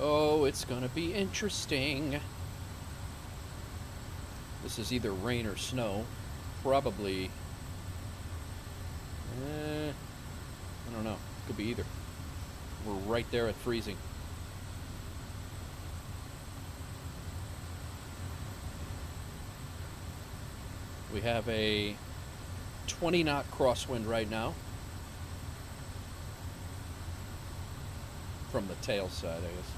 Oh, it's gonna be interesting. This is either rain or snow. Probably. I don't know. Could be either. We're right there at freezing. We have a 20-knot crosswind right now. From the tail side, I guess.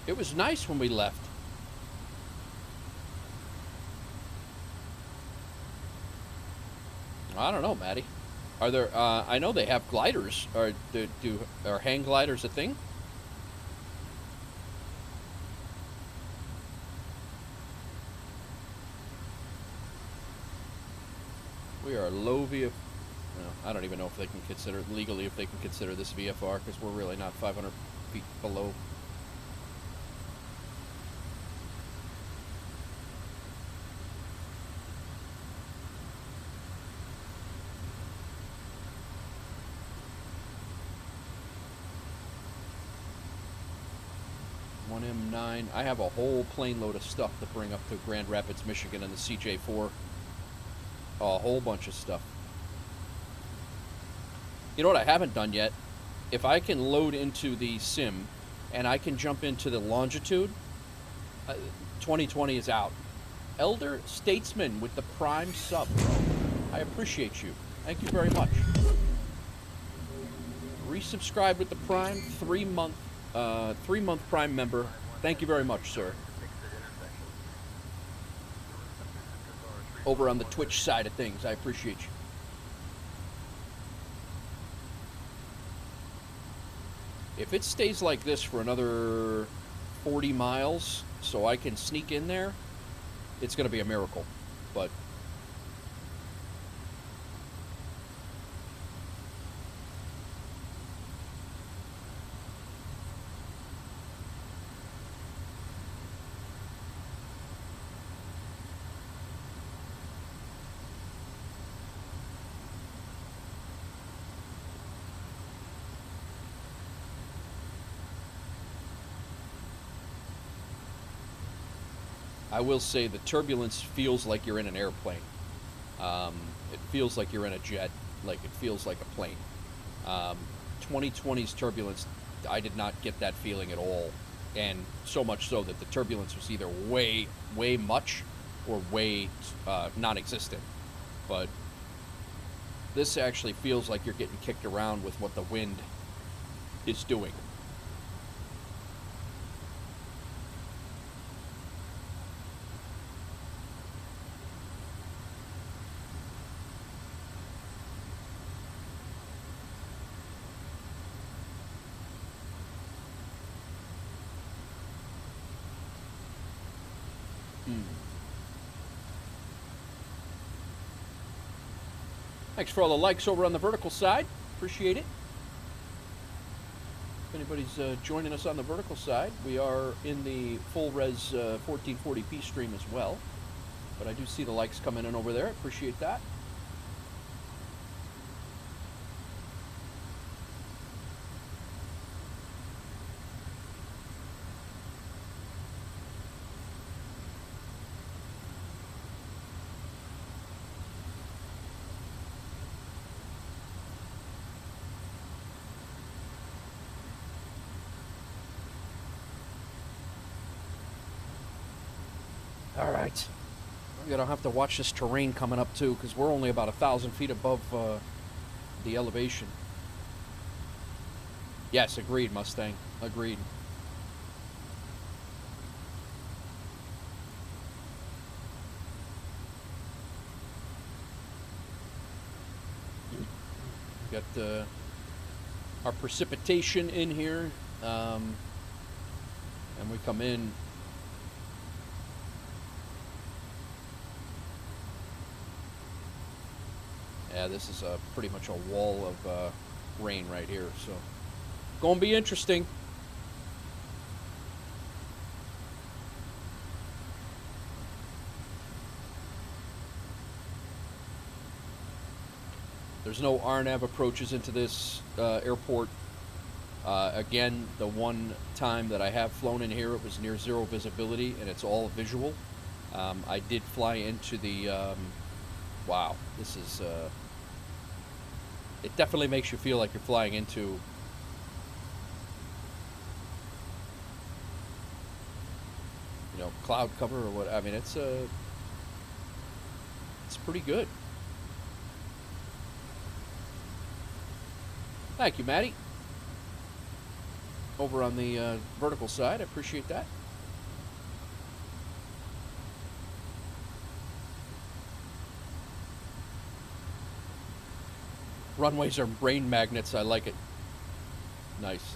It was nice when we left. I don't know, Maddie. Are there, I know they have gliders. Are hang gliders a thing? We are low VFR. No, I don't even know if they can consider, legally, if they can consider this VFR, because we're really not 500 feet below. M9. I have a whole plane load of stuff to bring up to Grand Rapids, Michigan in the CJ4. A whole bunch of stuff. You know what I haven't done yet? If I can load into the sim and I can jump into the longitude, 2020 is out. Elder Statesman with the Prime sub, bro. I appreciate you. Thank you very much. Resubscribe with the Prime, 3-month Prime member. Thank you very much, sir. Over on the Twitch side of things, I appreciate you. If it stays like this for another 40 miles, so I can sneak in there, it's going to be a miracle. But I will say the turbulence feels like you're in an airplane. It feels like you're in a jet, like it feels like a plane. 2020's turbulence, I did not get that feeling at all, and so much so that the turbulence was either way much or way non-existent. But this actually feels like you're getting kicked around with what the wind is doing. Thanks for all the likes over on the vertical side. Appreciate it. If anybody's joining us on the vertical side, we are in the full res 1440p stream as well. But I do see the likes coming in over there. Appreciate that. All right. We're going to have to watch this terrain coming up, too, because we're only about 1,000 feet above the elevation. Yes, agreed, Mustang. Agreed. We got our precipitation in here, and we come in. Yeah, this is pretty much a wall of rain right here, so gonna be interesting. There's no RNAV approaches into this airport. Again, the one time that I have flown in here, it was near zero visibility, and it's all visual. I did fly into the... wow, this is... it definitely makes you feel like you're flying into... you know, cloud cover or what. I mean, it's pretty good. Thank you, Maddie. Over on the vertical side, I appreciate that. Runways are brain magnets. I like it. Nice.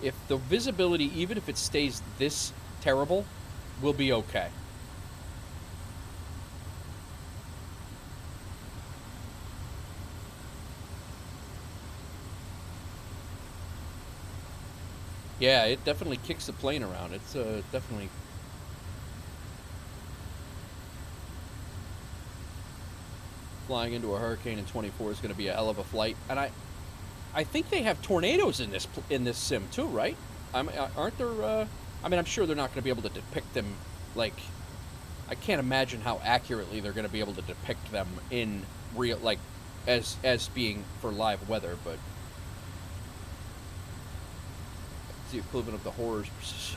If the visibility, even if it stays this terrible, will be okay. Yeah, it definitely kicks the plane around. It's definitely... flying into a hurricane in 24 is going to be a hell of a flight. And I think they have tornadoes in this sim too, right? Aren't there... I mean, I'm sure they're not going to be able to depict them, like... I can't imagine how accurately they're going to be able to depict them in real, like, as being for live weather, but... the equivalent of the horrors.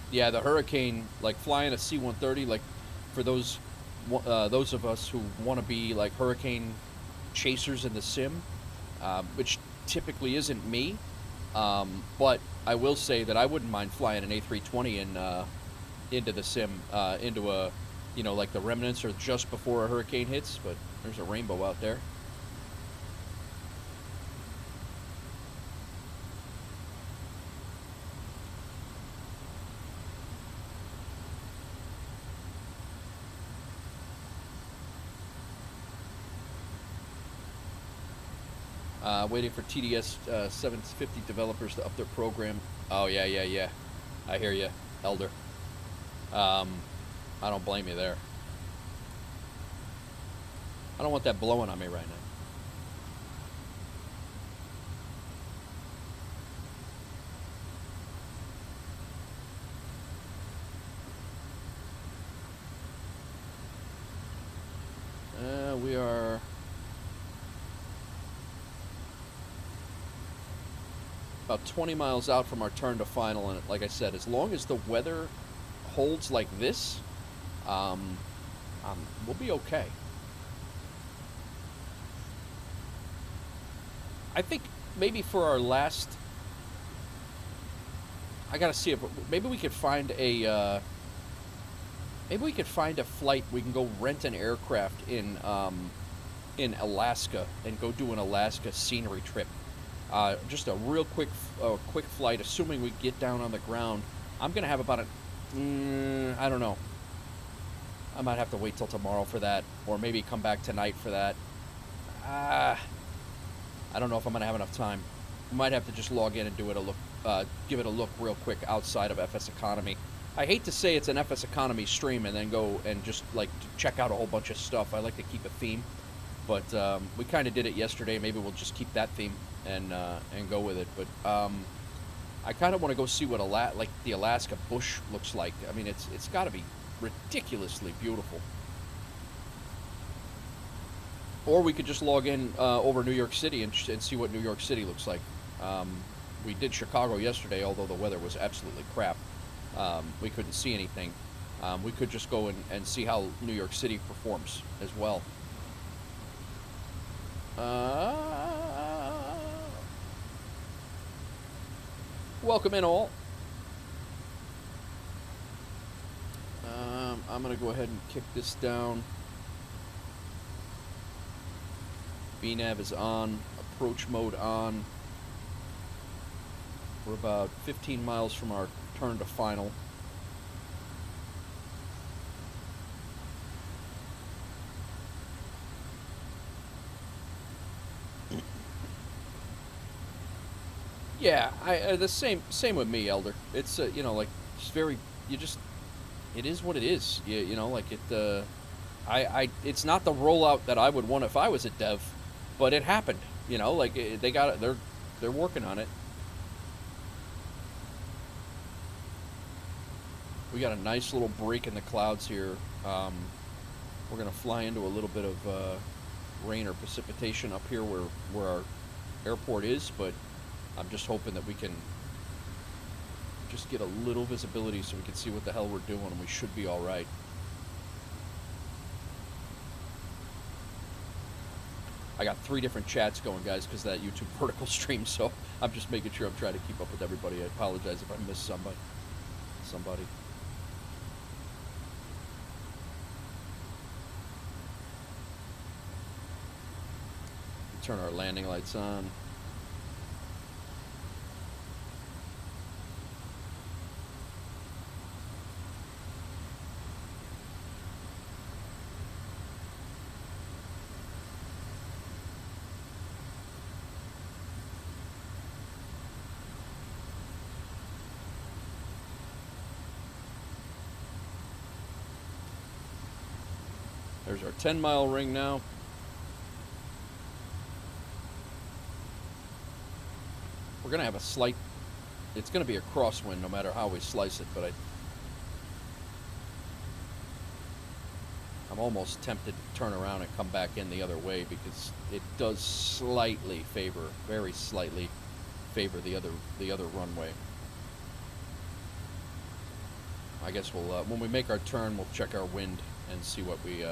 Yeah, the hurricane, like flying a C-130, like for those of us who want to be like hurricane chasers in the sim, which typically isn't me, but I will say that I wouldn't mind flying an A-320 into the sim, into a, you know, like the remnants or just before a hurricane hits, but there's a rainbow out there. Waiting for TDS 750 developers to up their program. Oh, yeah. I hear you, Elder. I don't blame you there. I don't want that blowing on me right now. We are about 20 miles out from our turn to final, and like I said, as long as the weather holds like this, we'll be okay. I think maybe for our last, I gotta see if maybe we could find a flight. We can go rent an aircraft in Alaska and go do an Alaska scenery trip. Just a real quick flight, assuming we get down on the ground. I'm gonna have about I don't know. I might have to wait till tomorrow for that, or maybe come back tonight for that. I don't know if I'm gonna have enough time. We might have to just log in and do it give it a look real quick outside of FSEconomy. I hate to say it's an FSEconomy stream and then go and just like to check out a whole bunch of stuff. I like to keep a theme, but we kind of did it yesterday. Maybe we'll just keep that theme and go with it. But I kind of want to go see what the Alaska bush looks like. I mean, it's got to be ridiculously beautiful. Or we could just log in over New York City and see what New York City looks like. We did Chicago yesterday, although the weather was absolutely crap. We couldn't see anything. We could just go and see how New York City performs as well. Welcome in all. I'm going to go ahead and kick this down. VNAV is on. Approach mode on. We're about 15 miles from our turn to final. Yeah, the same with me, Elder. It's you know, like, it's very, it is what it is. You know, like it. It's not the rollout that I would want if I was a dev, but it happened. You know, like they got it. They're working on it. We got a nice little break in the clouds here. We're gonna fly into a little bit of rain or precipitation up here where our airport is, but I'm just hoping that we can just get a little visibility so we can see what the hell we're doing, and we should be all right. I got 3 different chats going, guys, because of that YouTube vertical stream, so I'm just making sure I'm trying to keep up with everybody. I apologize if I missed somebody. Turn our landing lights on. There's our 10-mile ring now. We're going to have a slight, it's going to be a crosswind no matter how we slice it, but I'm almost tempted to turn around and come back in the other way because it does slightly favor, very slightly favor the other runway. I guess we'll, when we make our turn, we'll check our wind and see what we,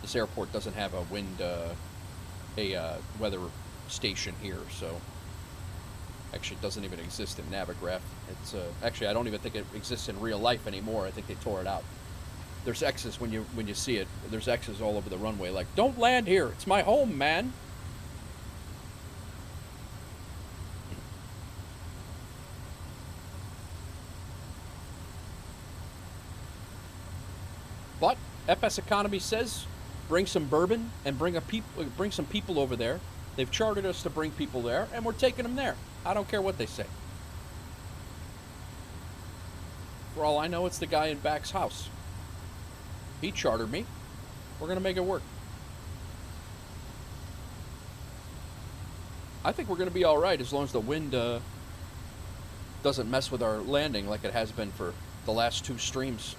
this airport doesn't have a wind, weather station here, so actually it doesn't even exist in Navigraph. It's actually, I don't even think it exists in real life anymore. I think they tore it out. There's X's when you see it. There's X's all over the runway, like, don't land here, it's my home, man. But FSEconomy says bring some bourbon and bring some people over there. They've chartered us to bring people there, and we're taking them there. I don't care what they say. For all I know, it's the guy in back's house. He chartered me. We're going to make it work. I think we're going to be all right as long as the wind doesn't mess with our landing like it has been for the last 2 streams.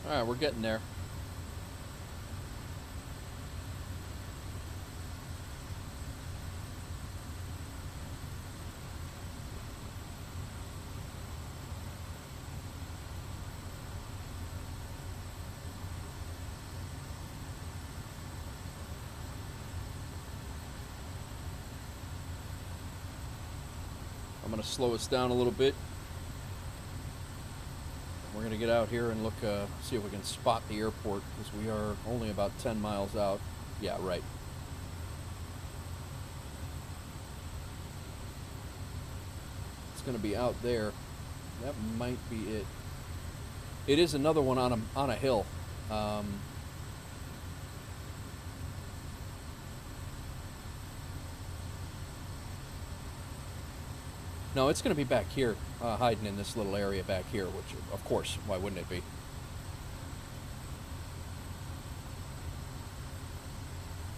All right, we're getting there. I'm going to slow us down a little bit. We're going to get out here and look, see if we can spot the airport, because we are only about 10 miles out. Yeah, right. It's going to be out there. That might be it. It is another one on a hill. No, it's going to be back here, hiding in this little area back here, which, of course, why wouldn't it be?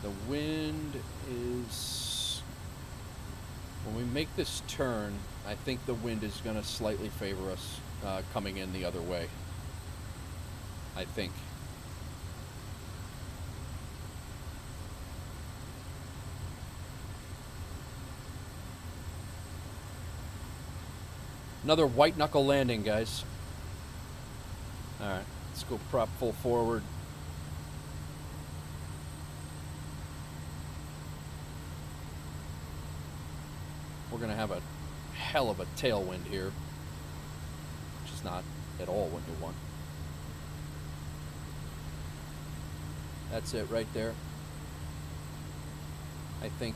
The wind is... When we make this turn, I think the wind is going to slightly favor us coming in the other way. I think. Another white knuckle landing, guys. Alright, let's go prop full forward. We're going to have a hell of a tailwind here, which is not at all what you want. That's it right there, I think.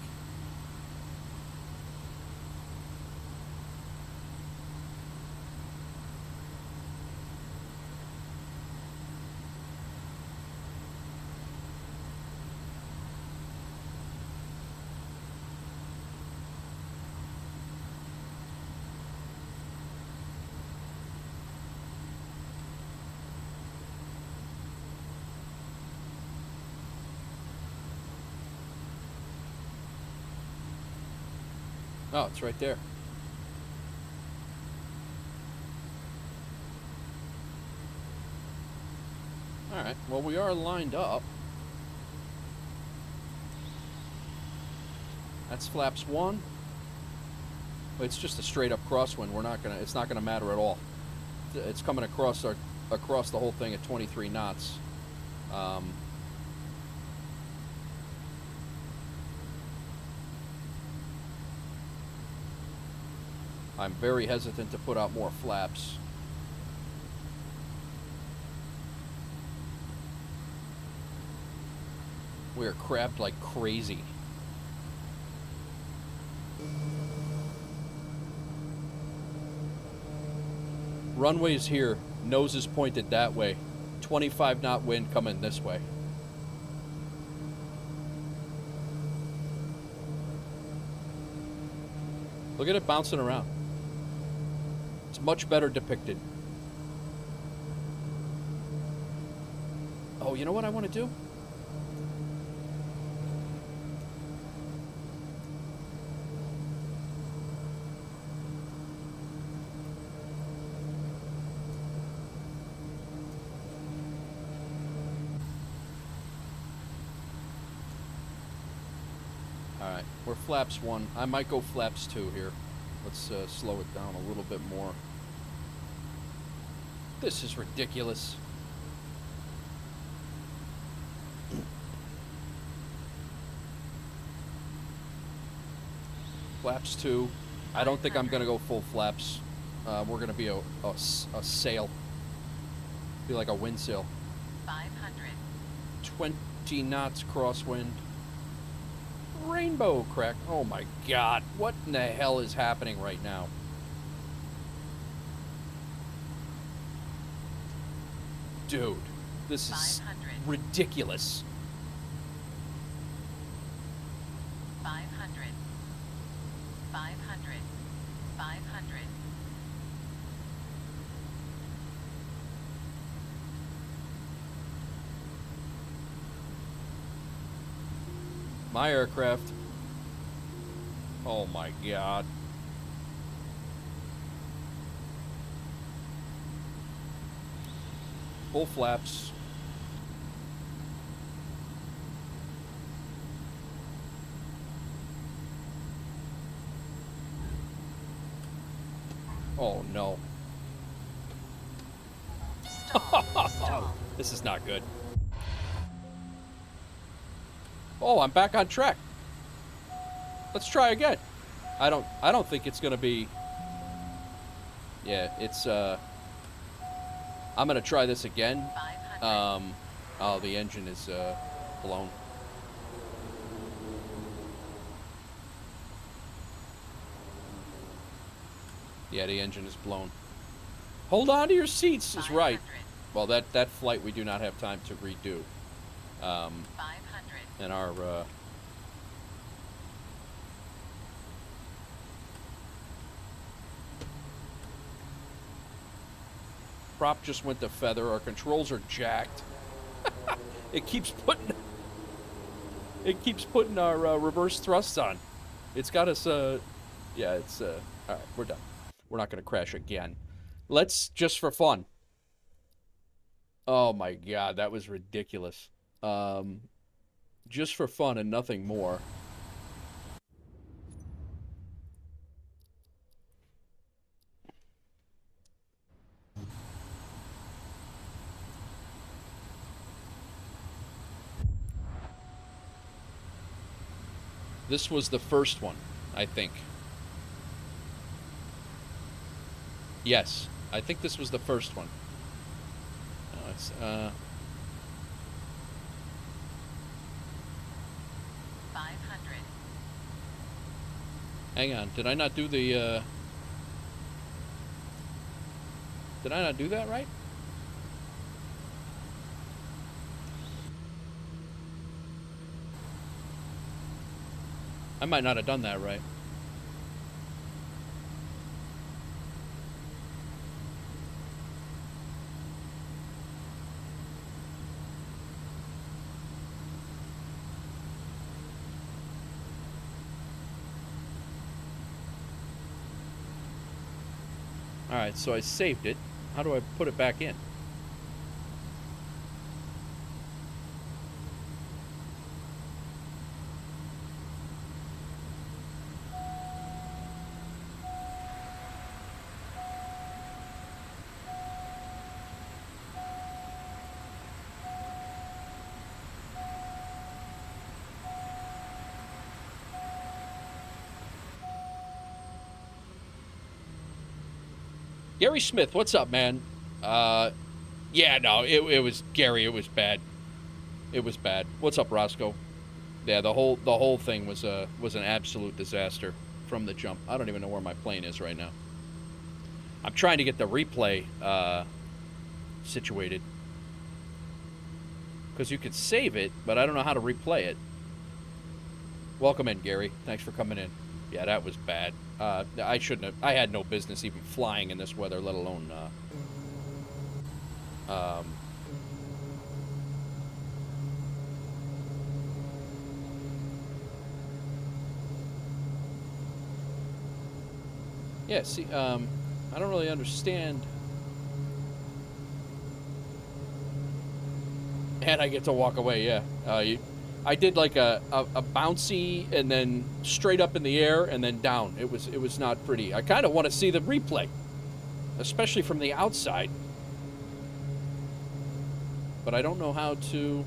Oh, it's right there. Alright, well, we are lined up. That's flaps 1. It's just a straight up crosswind. It's not gonna matter at all. It's coming across the whole thing at 23 knots. I'm very hesitant to put out more flaps. We are crabbed like crazy. Runway's here, nose is pointed that way. 25 knot wind coming this way. Look at it bouncing around. It's much better depicted. Oh, you know what I want to do? Alright, we're flaps 1. I might go flaps 2 here. Let's slow it down a little bit more. This is ridiculous. Flaps 2. I don't think I'm going to go full flaps. We're going to be a sail. Be like a wind sail. 500. 20 knots crosswind. Rainbow crack. Oh my god. What in the hell is happening right now? Dude, this is 500. ridiculous. 500. 500. 500. My aircraft. Oh my god. Full flaps. Oh no. Stall. This is not good. Oh, I'm back on track. Let's try again. I don't think it's gonna be. Yeah, it's I'm gonna try this again. 500. Oh, the engine is blown. Yeah, the engine is blown. Hold on to your seats is right. 500. Well, that flight we do not have time to redo. 500. And our prop just went to feather. Our controls are jacked. It keeps putting our reverse thrust on. It's got us yeah, it's all right, we're done. We're not going to crash again. Let's just for fun. Oh my god, that was ridiculous. Just for fun and nothing more. This was the first one, I think. Yes, I think this was the first one. No, it's 500. hang on, did I not do the did I not do that right? I might not have done that right. Alright, so I saved it. How do I put it back in? Gary Smith, what's up, man? Yeah, no, it was Gary. It was bad. It was bad. What's up, Roscoe? Yeah, the whole thing was an absolute disaster from the jump. I don't even know where my plane is right now. I'm trying to get the replay situated because you could save it, but I don't know how to replay it. Welcome in, Gary. Thanks for coming in. Yeah, that was bad. I shouldn't have. I had no business even flying in this weather, let alone. Yeah. See, I don't really understand. And I get to walk away. Yeah. I did like a bouncy and then straight up in the air and then down. It was not pretty. I kind of want to see the replay, especially from the outside. But I don't know how to.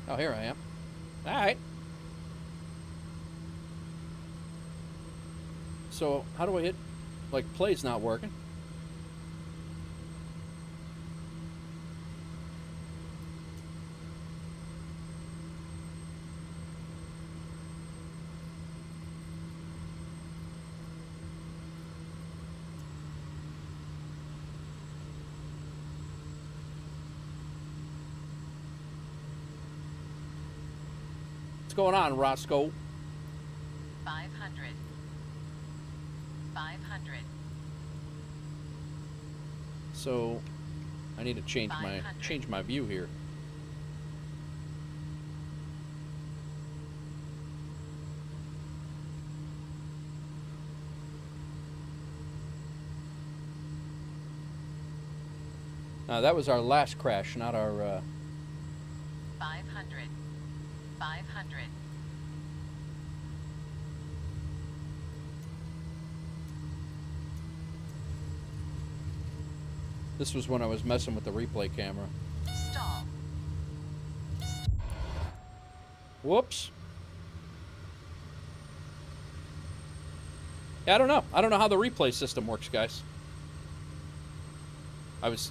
Oh, here I am. All right. So, how do I hit? Like, play's not working. What's going on, Roscoe? 500. 500. So, I need to change my view here. That was our last crash, not our. 500. 500. This was when I was messing with the replay camera. Stall. Whoops. Yeah, I don't know. I don't know how the replay system works, guys.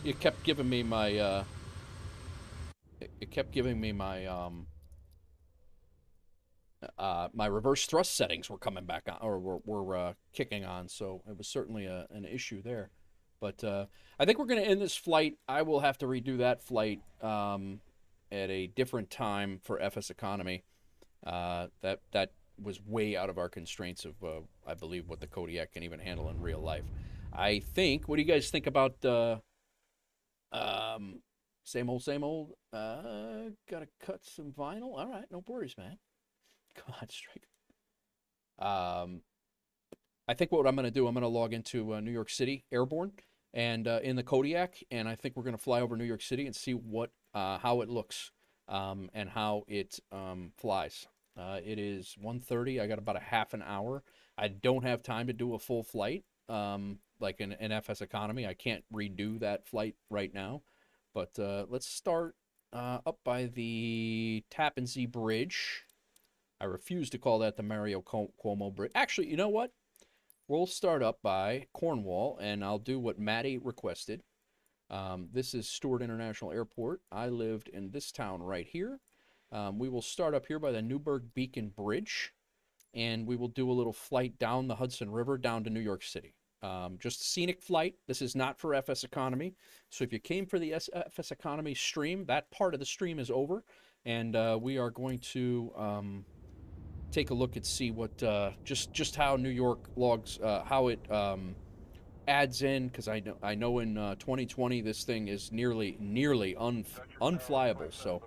It kept giving me my, it kept giving me my, my reverse thrust settings were coming back on, or were kicking on, so it was certainly an issue there. But I think we're going to end this flight. I will have to redo that flight at a different time for FSEconomy. That was way out of our constraints of, I believe, what the Kodiak can even handle in real life. I think, what do you guys think about same old? Gotta cut some vinyl. All right, no worries, man. Come on, Striker. I think what I'm going to do, I'm going to log into New York City Airborne and in the Kodiak, and I think we're going to fly over New York City and see what how it looks and how it flies. It is 1:30. I got about a half an hour. I don't have time to do a full flight like in FSEconomy. I can't redo that flight right now. But let's start up by the Tappan Zee Bridge. I refuse to call that the Mario Cuomo Bridge. Actually, you know what? We'll start up by Cornwall, and I'll do what Maddie requested. This is Stewart International Airport. I lived in this town right here. We will start up here by the Newburgh Beacon Bridge, and we will do a little flight down the Hudson River down to New York City. Just a scenic flight. This is not for FSEconomy. So if you came for the FSEconomy stream, that part of the stream is over, and we are going to take a look and see what just how New York logs, how it adds in, because I know in 2020 this thing is nearly unflyable. So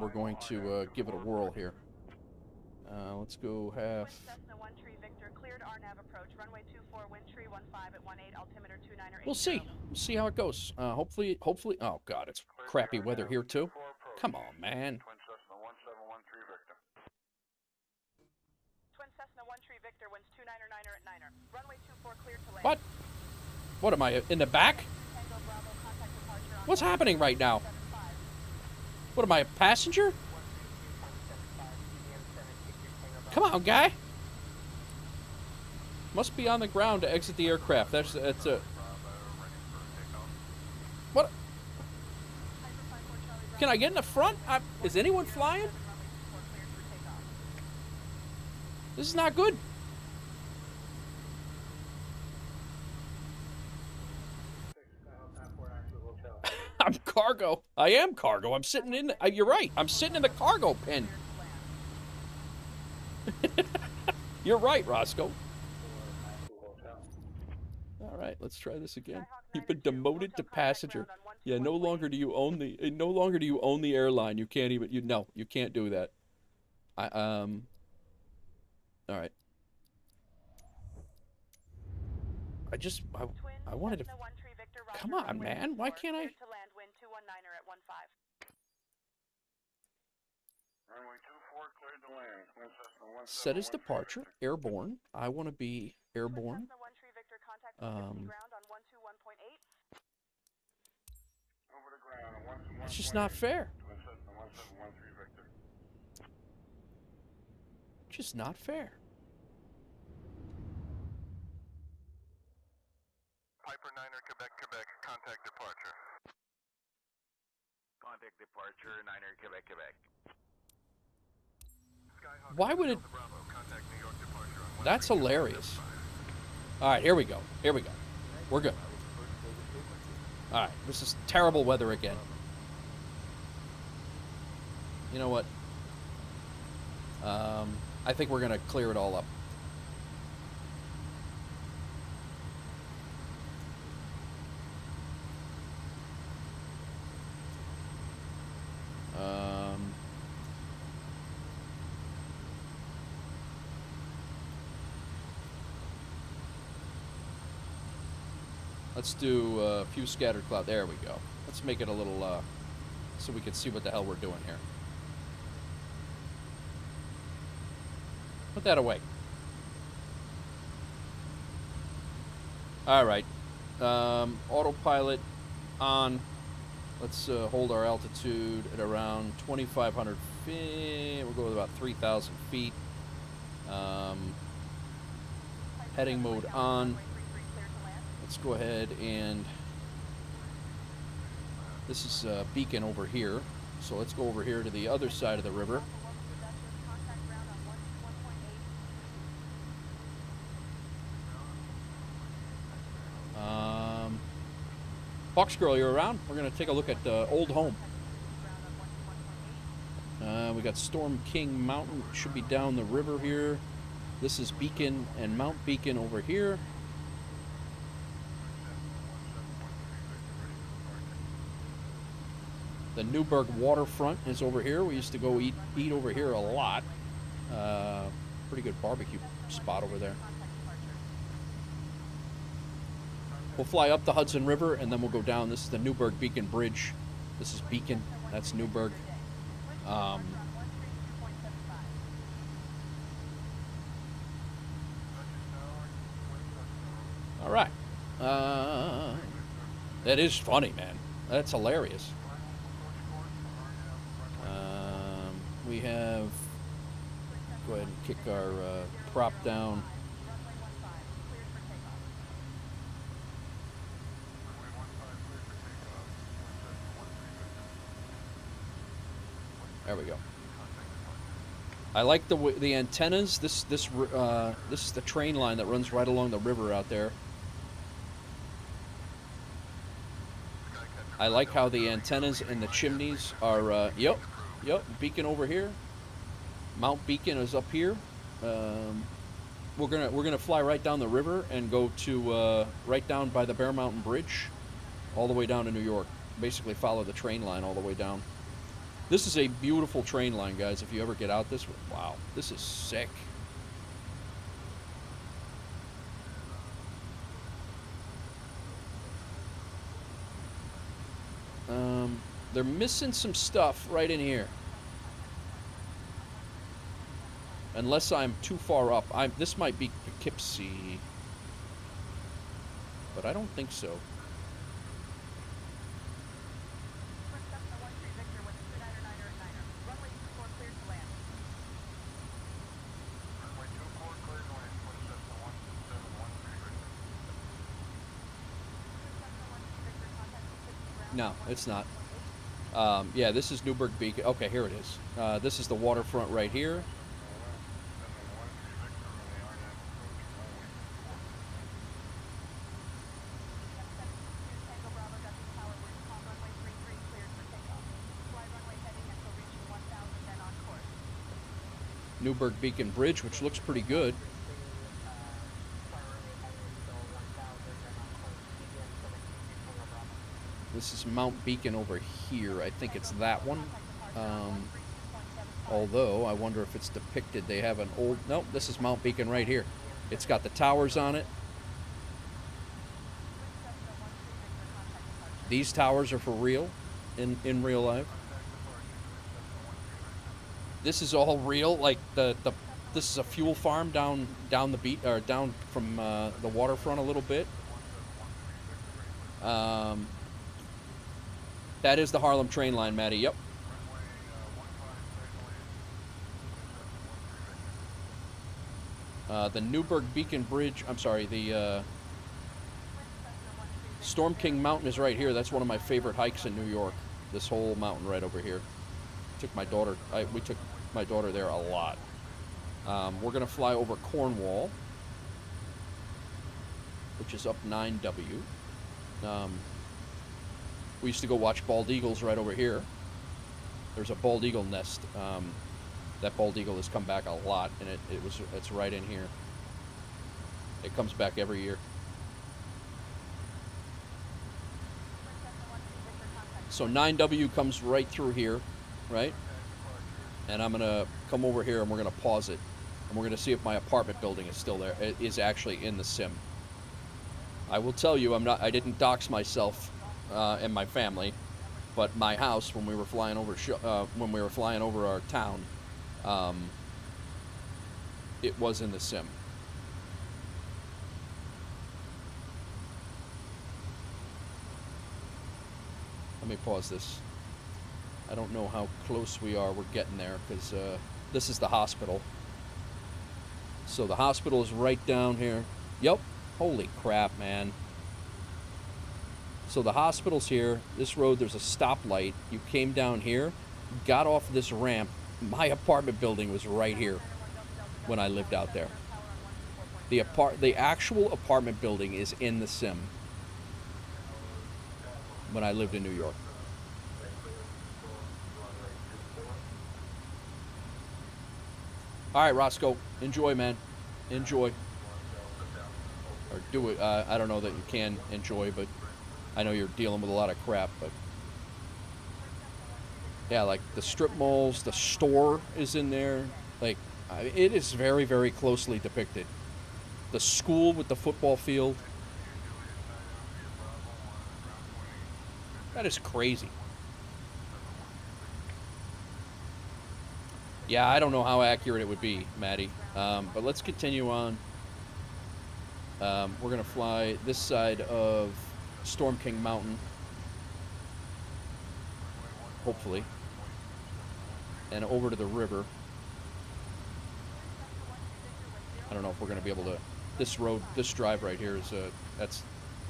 we're going to give it a whirl here. Let's go half. We'll see. We'll see how it goes. Hopefully. Oh God, it's crappy weather here too. Come on, man. What? What am I in the back? What's happening right now? What am I, a passenger? Come on, guy. Must be on the ground to exit the aircraft. That's a. What? Can I get in the front? Is anyone flying? This is not good. I'm cargo. I am cargo. I'm sitting in. You're right. I'm sitting in the cargo pen. You're right, Roscoe. All right, let's try this again. You've been demoted to passenger. Yeah, no longer do you own the airline. You can't even no, you can't do that. All right. I wanted to. Come on, man. Why can't I? Set as departure, airborne. I want to be airborne. It's just not fair. Just not fair. Piper Niner, Quebec, Quebec, contact departure. Contact departure, Niner, Quebec, Quebec. Why would it? That's hilarious. All right, here we go. Here we go. We're good. All right, this is terrible weather again. You know what? I think we're gonna clear it all up. Let's do a few scattered cloud. There we go. Let's make it a little, so we can see what the hell we're doing here. Put that away. All right. Autopilot on. Let's hold our altitude at around 2,500 feet. We'll go with about 3,000 feet. Heading mode on. Let's go ahead and this is Beacon over here. So let's go over here to the other side of the river. Fox Girl, you're around? We're going to take a look at Old Home. We got Storm King Mountain. Should be down the river here. This is Beacon and Mount Beacon over here. The Newburgh waterfront is over here. We used to go eat over here a lot. Pretty good barbecue spot over there. We'll fly up the Hudson River and then we'll go down. This is the Newburgh Beacon Bridge. This is Beacon. That's Newburgh. All right. That is funny, man. That's hilarious. We have, go ahead and kick our prop down. There we go. I like the antennas. This is the train line that runs right along the river out there. I like how the antennas and the chimneys are. Yep. Beacon over here. Mount Beacon is up here. We're gonna fly right down the river and go to right down by the Bear Mountain Bridge, all the way down to New York. Basically, follow the train line all the way down. This is a beautiful train line, guys. If you ever get out this way, wow, this is sick. They're missing some stuff right in here. Unless I'm too far up. This might be Poughkeepsie. But I don't think so. No, it's not. Yeah, this is Newburgh Beacon. Okay, here it is. This is the waterfront right here. Newburgh Beacon Bridge, which looks pretty good. This is Mount Beacon over here. I think it's that one. Although, I wonder if it's depicted. They have an old... Nope, this is Mount Beacon right here. It's got the towers on it. These towers are for real, in real life. This is all real. Like, this is a fuel farm down the beach, or down from the waterfront a little bit. That is the Harlem train line, Maddie. Yep. The Newburgh Beacon Bridge, I'm sorry, the Storm King Mountain is right here. That's one of my favorite hikes in New York. This whole mountain right over here. Took my daughter, we took my daughter there a lot. We're going to fly over Cornwall, which is up 9W. We used to go watch bald eagles right over here. There's a bald eagle nest. That bald eagle has come back a lot, and it's right in here. It comes back every year. So 9W comes right through here, right? And I'm gonna come over here and we're gonna pause it, and we're gonna see if my apartment building is still there. It is actually in the sim. I will tell you, I didn't dox myself and my family, but my house when we were flying over our town. It was in the sim. Let me pause this. I don't know how close we are. We're getting there because this is the hospital. So the hospital is right down here. Yep. Holy crap, man. So the hospital's here. This road, there's a stoplight. You came down here, got off this ramp. My apartment building was right here when I lived out there. The actual apartment building is in the sim when I lived in New York. All right, Roscoe, enjoy, man. Enjoy. Or do it. I don't know that you can enjoy, but I know you're dealing with a lot of crap, but yeah, like the strip malls, the store is in there. Like, it is very, very closely depicted. The school with the football field. That is crazy. Yeah, I don't know how accurate it would be, Maddie. But let's continue on. We're going to fly this side of Storm King Mountain. Hopefully. And over to the river. I don't know if we're going to be able to... This road, this drive right here is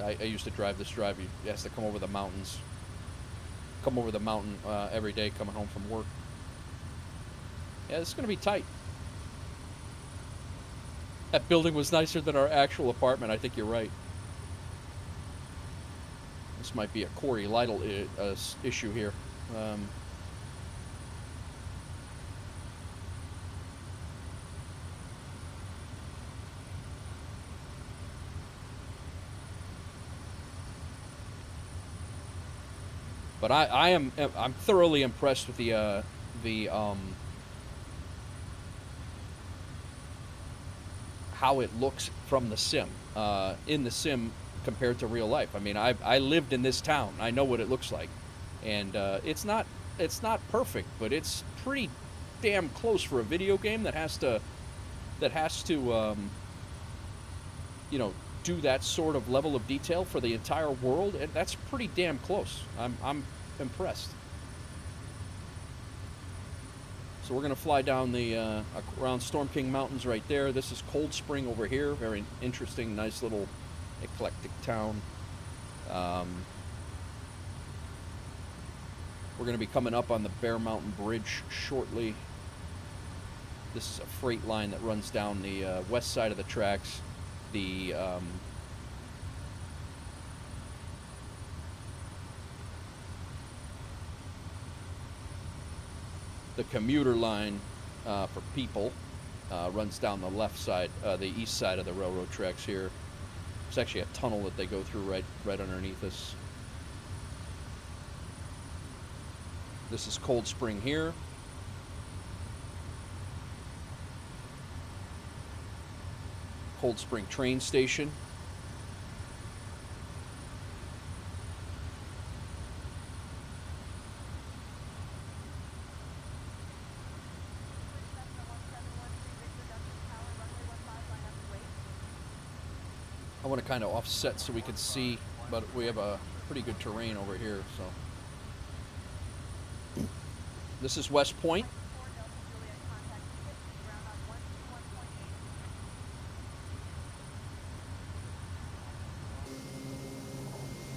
I used to drive this drive. You has to come over the mountains. Come over the mountain every day coming home from work. Yeah, this is going to be tight. That building was nicer than our actual apartment. I think you're right. This might be a Corey Lytle issue here. But I'm thoroughly impressed with the how it looks from the sim, in the sim compared to real life. I mean, I lived in this town. I know what it looks like, and it's not perfect, but it's pretty damn close for a video game that has to you know, do that sort of level of detail for the entire world. And that's pretty damn close. I'm impressed. So we're going to fly down the around Storm King Mountains right there. This is Cold Spring over here. Very interesting, nice little eclectic town. We're going to be coming up on the Bear Mountain Bridge shortly. This is a freight line that runs down the west side of the tracks. The commuter line for people runs down the left side, the east side of the railroad tracks here. There's actually a tunnel that they go through right underneath us. This is Cold Spring here. Cold Spring train station. I want to kind of offset so we can see, but we have a pretty good terrain over here, so. This is West Point.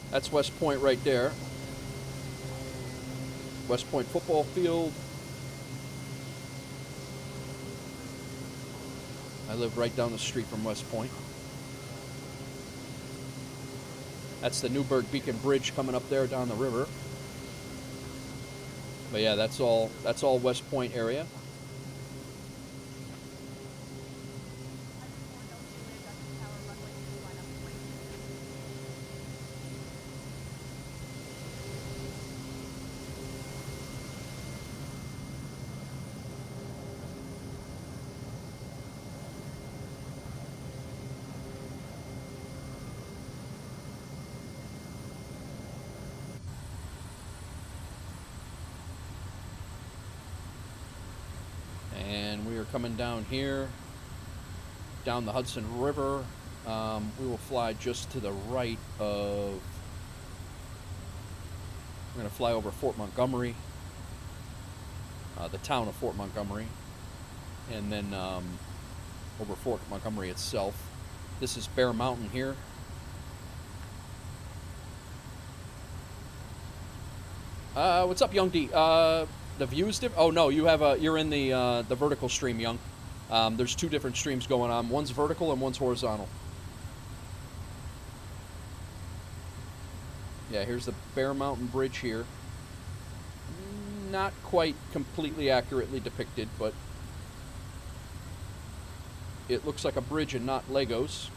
That's West Point right there. West Point football field. I live right down the street from West Point. That's the Newburgh Beacon Bridge coming up there down the river. But yeah, that's all West Point area. And we are coming down here, down the Hudson River. We will fly just to the right of, we're going to fly over Fort Montgomery, the town of Fort Montgomery, and then over Fort Montgomery itself. This is Bear Mountain here. What's up, Young D? The view is different. Oh no, you're in the vertical stream, Young. There's two different streams going on. One's vertical and one's horizontal. Yeah, here's the Bear Mountain Bridge here. Not quite completely accurately depicted, but it looks like a bridge and not Legos.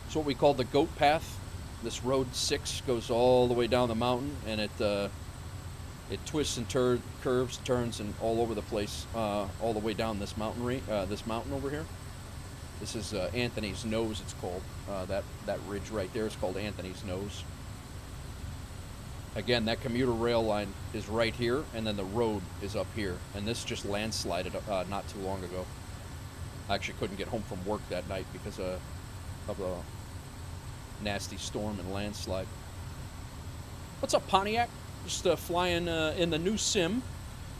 It's what we call the goat path. This road 6 goes all the way down the mountain, and it twists and curves, turns, and all over the place, all the way down this mountain over here. This is Anthony's Nose. It's called that ridge right there is called Anthony's Nose. Again, that commuter rail line is right here, and then the road is up here. And this just landslided not too long ago. I actually couldn't get home from work that night because of a nasty storm and landslide. What's up, Pontiac? Just flying in the new sim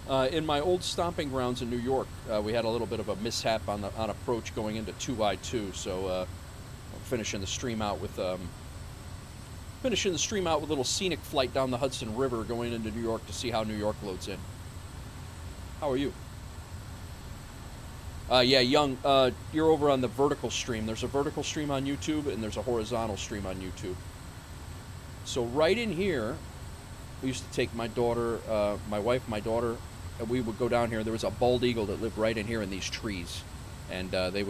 in my old stomping grounds in New York. We had a little bit of a mishap on approach going into 2I2, so I'm finishing the stream out with a little scenic flight down the Hudson River going into New York to see how New York loads in. How are you? Yeah, Young, you're over on the vertical stream. There's a vertical stream on YouTube, and there's a horizontal stream on YouTube. So right in here, we used to take my daughter, my wife, my daughter, and we would go down here. There was a bald eagle that lived right in here in these trees, and they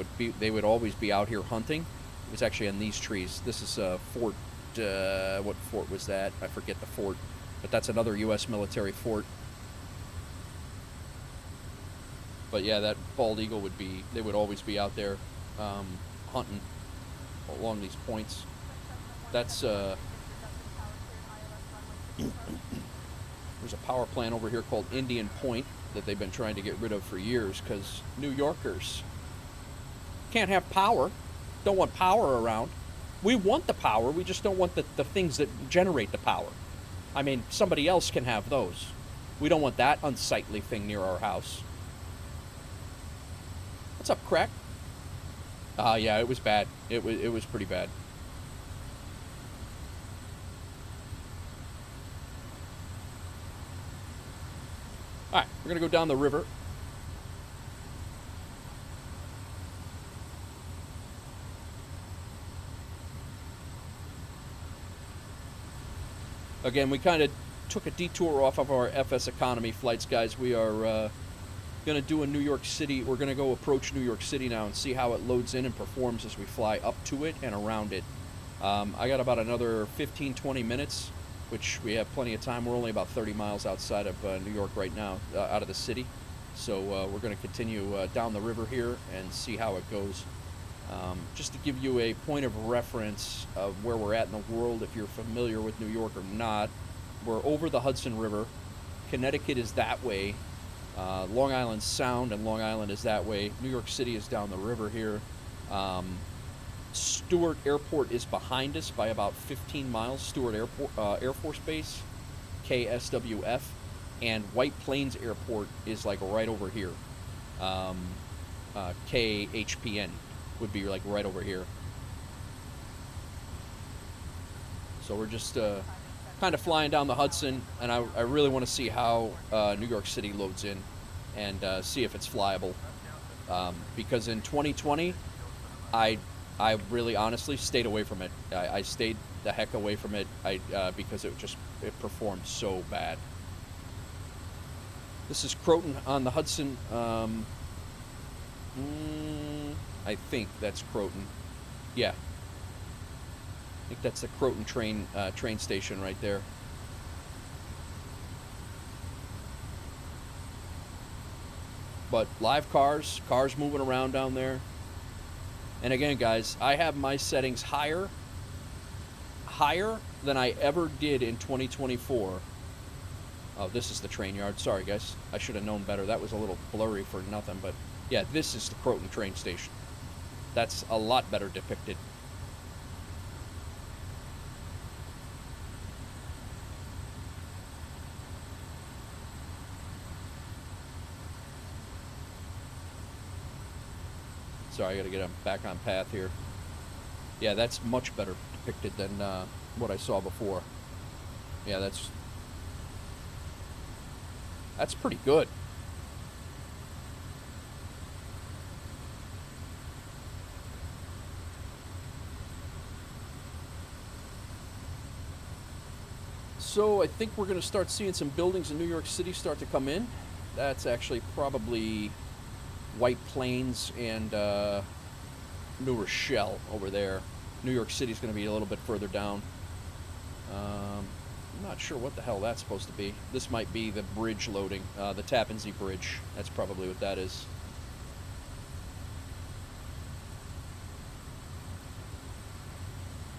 would always be out here hunting. It was actually in these trees. This is Fort, what fort was that? I forget the fort, but that's another U.S. military fort. But yeah, that bald eagle they would always be out there hunting along these points. That's, there's a power plant over here called Indian Point that they've been trying to get rid of for years because New Yorkers can't have power, don't want power around. We want the power, we just don't want the things that generate the power. I mean, somebody else can have those. We don't want that unsightly thing near our house. What's up, Crack? Yeah, it was bad. It was pretty bad. All right, we're gonna go down the river. Again, we kind of took a detour off of our FSEconomy flights, guys. We are going Gonna do a New York City. We're gonna go approach New York City now and see how it loads in and performs as we fly up to it and around it. I got about another 15-20 minutes, which we have plenty of time. We're only about 30 miles outside of New York right now, out of the city. So we're going to continue down the river here and see how it goes. Just to give you a point of reference of where we're at in the world, if you're familiar with New York or not, we're over the Hudson River. Connecticut is that way. Long Island Sound and Long Island is that way. New York City is down the river here. Stewart Airport is behind us by about 15 miles. Stewart Airport, Air Force Base, KSWF, and White Plains Airport is like right over here. KHPN would be like right over here. So we're just kind of flying down the Hudson, and I really want to see how New York City loads in and see if it's flyable. Because in 2020, I really honestly stayed away from it. I stayed the heck away from it because it performed so bad. This is Croton on the Hudson. I think that's Croton. Yeah. I think that's the Croton train station right there. But live cars moving around down there. And again, guys, I have my settings higher than I ever did in 2024. Oh, this is the train yard. Sorry, guys. I should have known better. That was a little blurry for nothing. But, yeah, this is the Croton train station. That's a lot better depicted. Sorry, I got to get back on path here. Yeah, that's much better depicted than what I saw before. Yeah, that's pretty good. So I think we're going to start seeing some buildings in New York City start to come in. That's actually probably White Plains and New Rochelle over there. New York City's going to be a little bit further down. I'm not sure what the hell that's supposed to be. This might be the bridge loading, the Tappan Zee Bridge. That's probably what that is.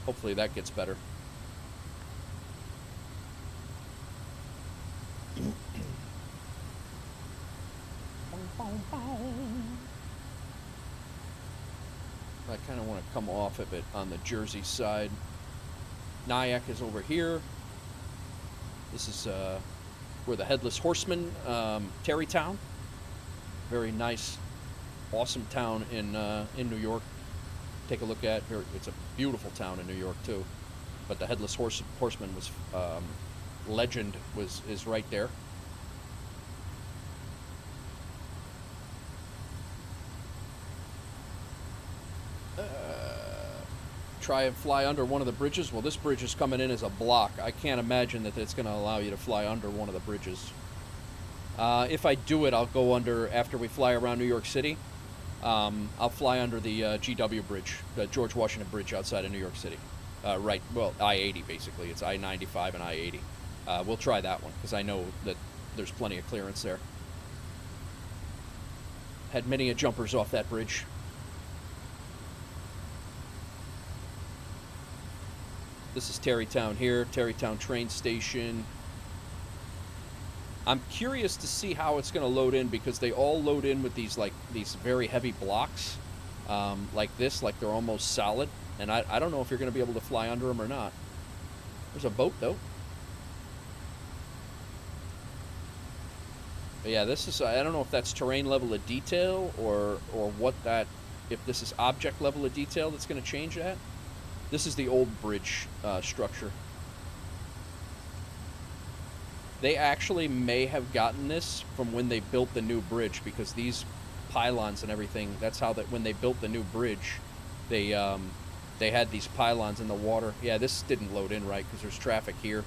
Hopefully that gets better. I kind of want to come off of it on the Jersey side. Nyack is over here. This is where the Headless Horseman, Tarrytown. Very nice, awesome town in New York. Take a look at here. It's a beautiful town in New York too. But the Headless Horseman was legend is right there. Try and fly under one of the bridges. Well, this bridge is coming in as a block. I can't imagine that it's going to allow you to fly under one of the bridges. If I do it, I'll go under after we fly around New York City. I'll fly under the GW Bridge, the George Washington Bridge outside of New York City. Right, well, I-80 basically. It's I-95 and I-80. We'll try that one because I know that there's plenty of clearance there. Had many jumpers off that bridge. This is Tarrytown here, Tarrytown train station. I'm curious to see how it's going to load in because they all load in with these very heavy blocks like this, like they're almost solid. And I don't know if you're going to be able to fly under them or not. There's a boat though. But yeah, this is, I don't know if that's terrain level of detail or what that, if this is object level of detail that's going to change that. This is the old bridge structure. They actually may have gotten this from when they built the new bridge because these pylons and everything, that's how that when they built the new bridge, they had these pylons in the water. Yeah, this didn't load in right because there's traffic here.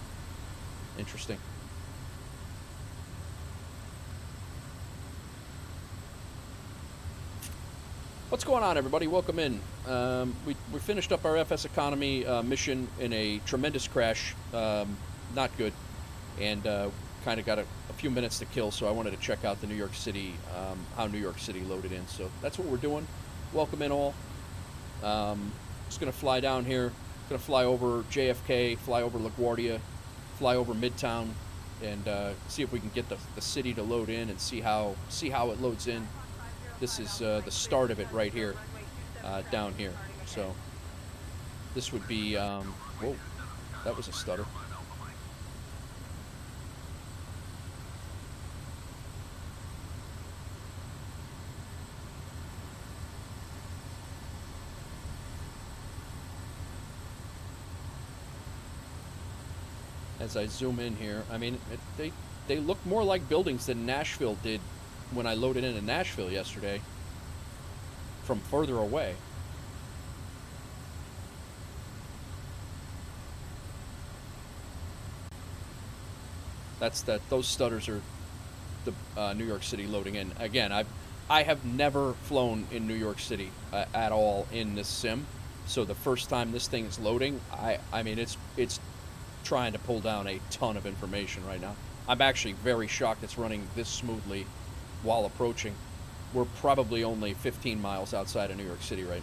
Interesting. What's going on, everybody? Welcome in. We finished up our FSEconomy mission in a tremendous crash. Not good. And kind of got a few minutes to kill, so I wanted to check out the New York City, how New York City loaded in. So that's what we're doing. Welcome in all. Just going to fly down here. Going to fly over JFK, fly over LaGuardia, fly over Midtown, and see if we can get the city to load in and see how it loads in. This is the start of it right here, down here. So this would be, whoa, that was a stutter. As I zoom in here, I mean, they look more like buildings than Nashville did when I loaded into Nashville yesterday from further away. Those stutters are the New York City loading in. Again, I have never flown in New York City at all in this sim, so the first time this thing is loading, I mean it's trying to pull down a ton of information right now. I'm actually very shocked it's running this smoothly while approaching. We're probably only 15 miles outside of New York City right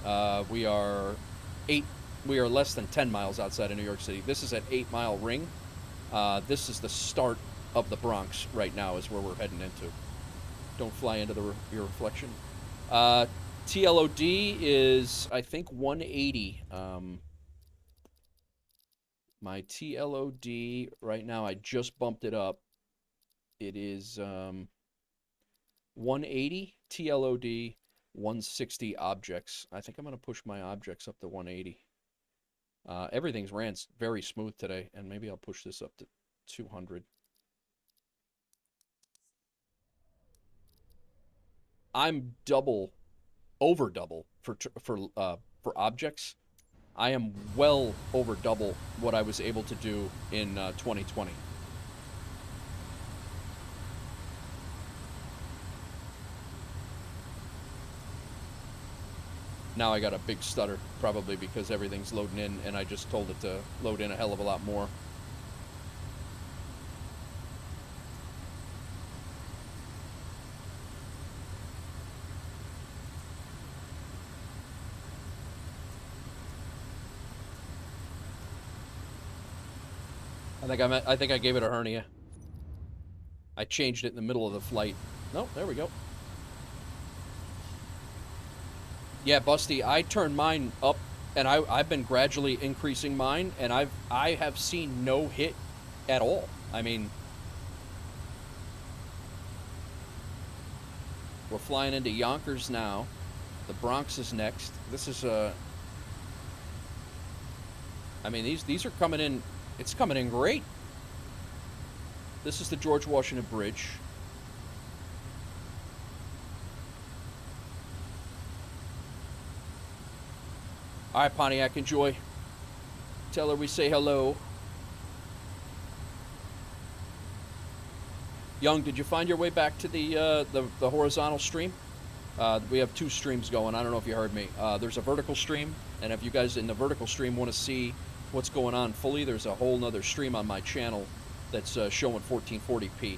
now. We are less than 10 miles outside of New York City. This is an 8-mile ring. This is the start of the Bronx right now is where we're heading into. Don't fly into your reflection. TLOD is, I think, 180. My TLOD right now, I just bumped it up. It is 180 TLOD, 160 objects. I think I'm going to push my objects up to 180. Everything's ran very smooth today, and maybe I'll push this up to 200. I'm over double for objects. I am well over double what I was able to do in 2020. Now I got a big stutter, probably because everything's loading in, and I just told it to load in a hell of a lot more. I think I gave it a hernia. I changed it in the middle of the flight. Nope, there we go. Yeah, Busty, I turned mine up, and I've been gradually increasing mine, and I have seen no hit at all. I mean, we're flying into Yonkers now. The Bronx is next. This is I mean, these are coming in. It's coming in great. This is the George Washington Bridge. All right, Pontiac, enjoy. Tell her we say hello. Young, did you find your way back to the horizontal stream? We have two streams going. I don't know if you heard me. There's a vertical stream, and if you guys in the vertical stream want to see what's going on fully, there's a whole nother stream on my channel that's showing 1440p.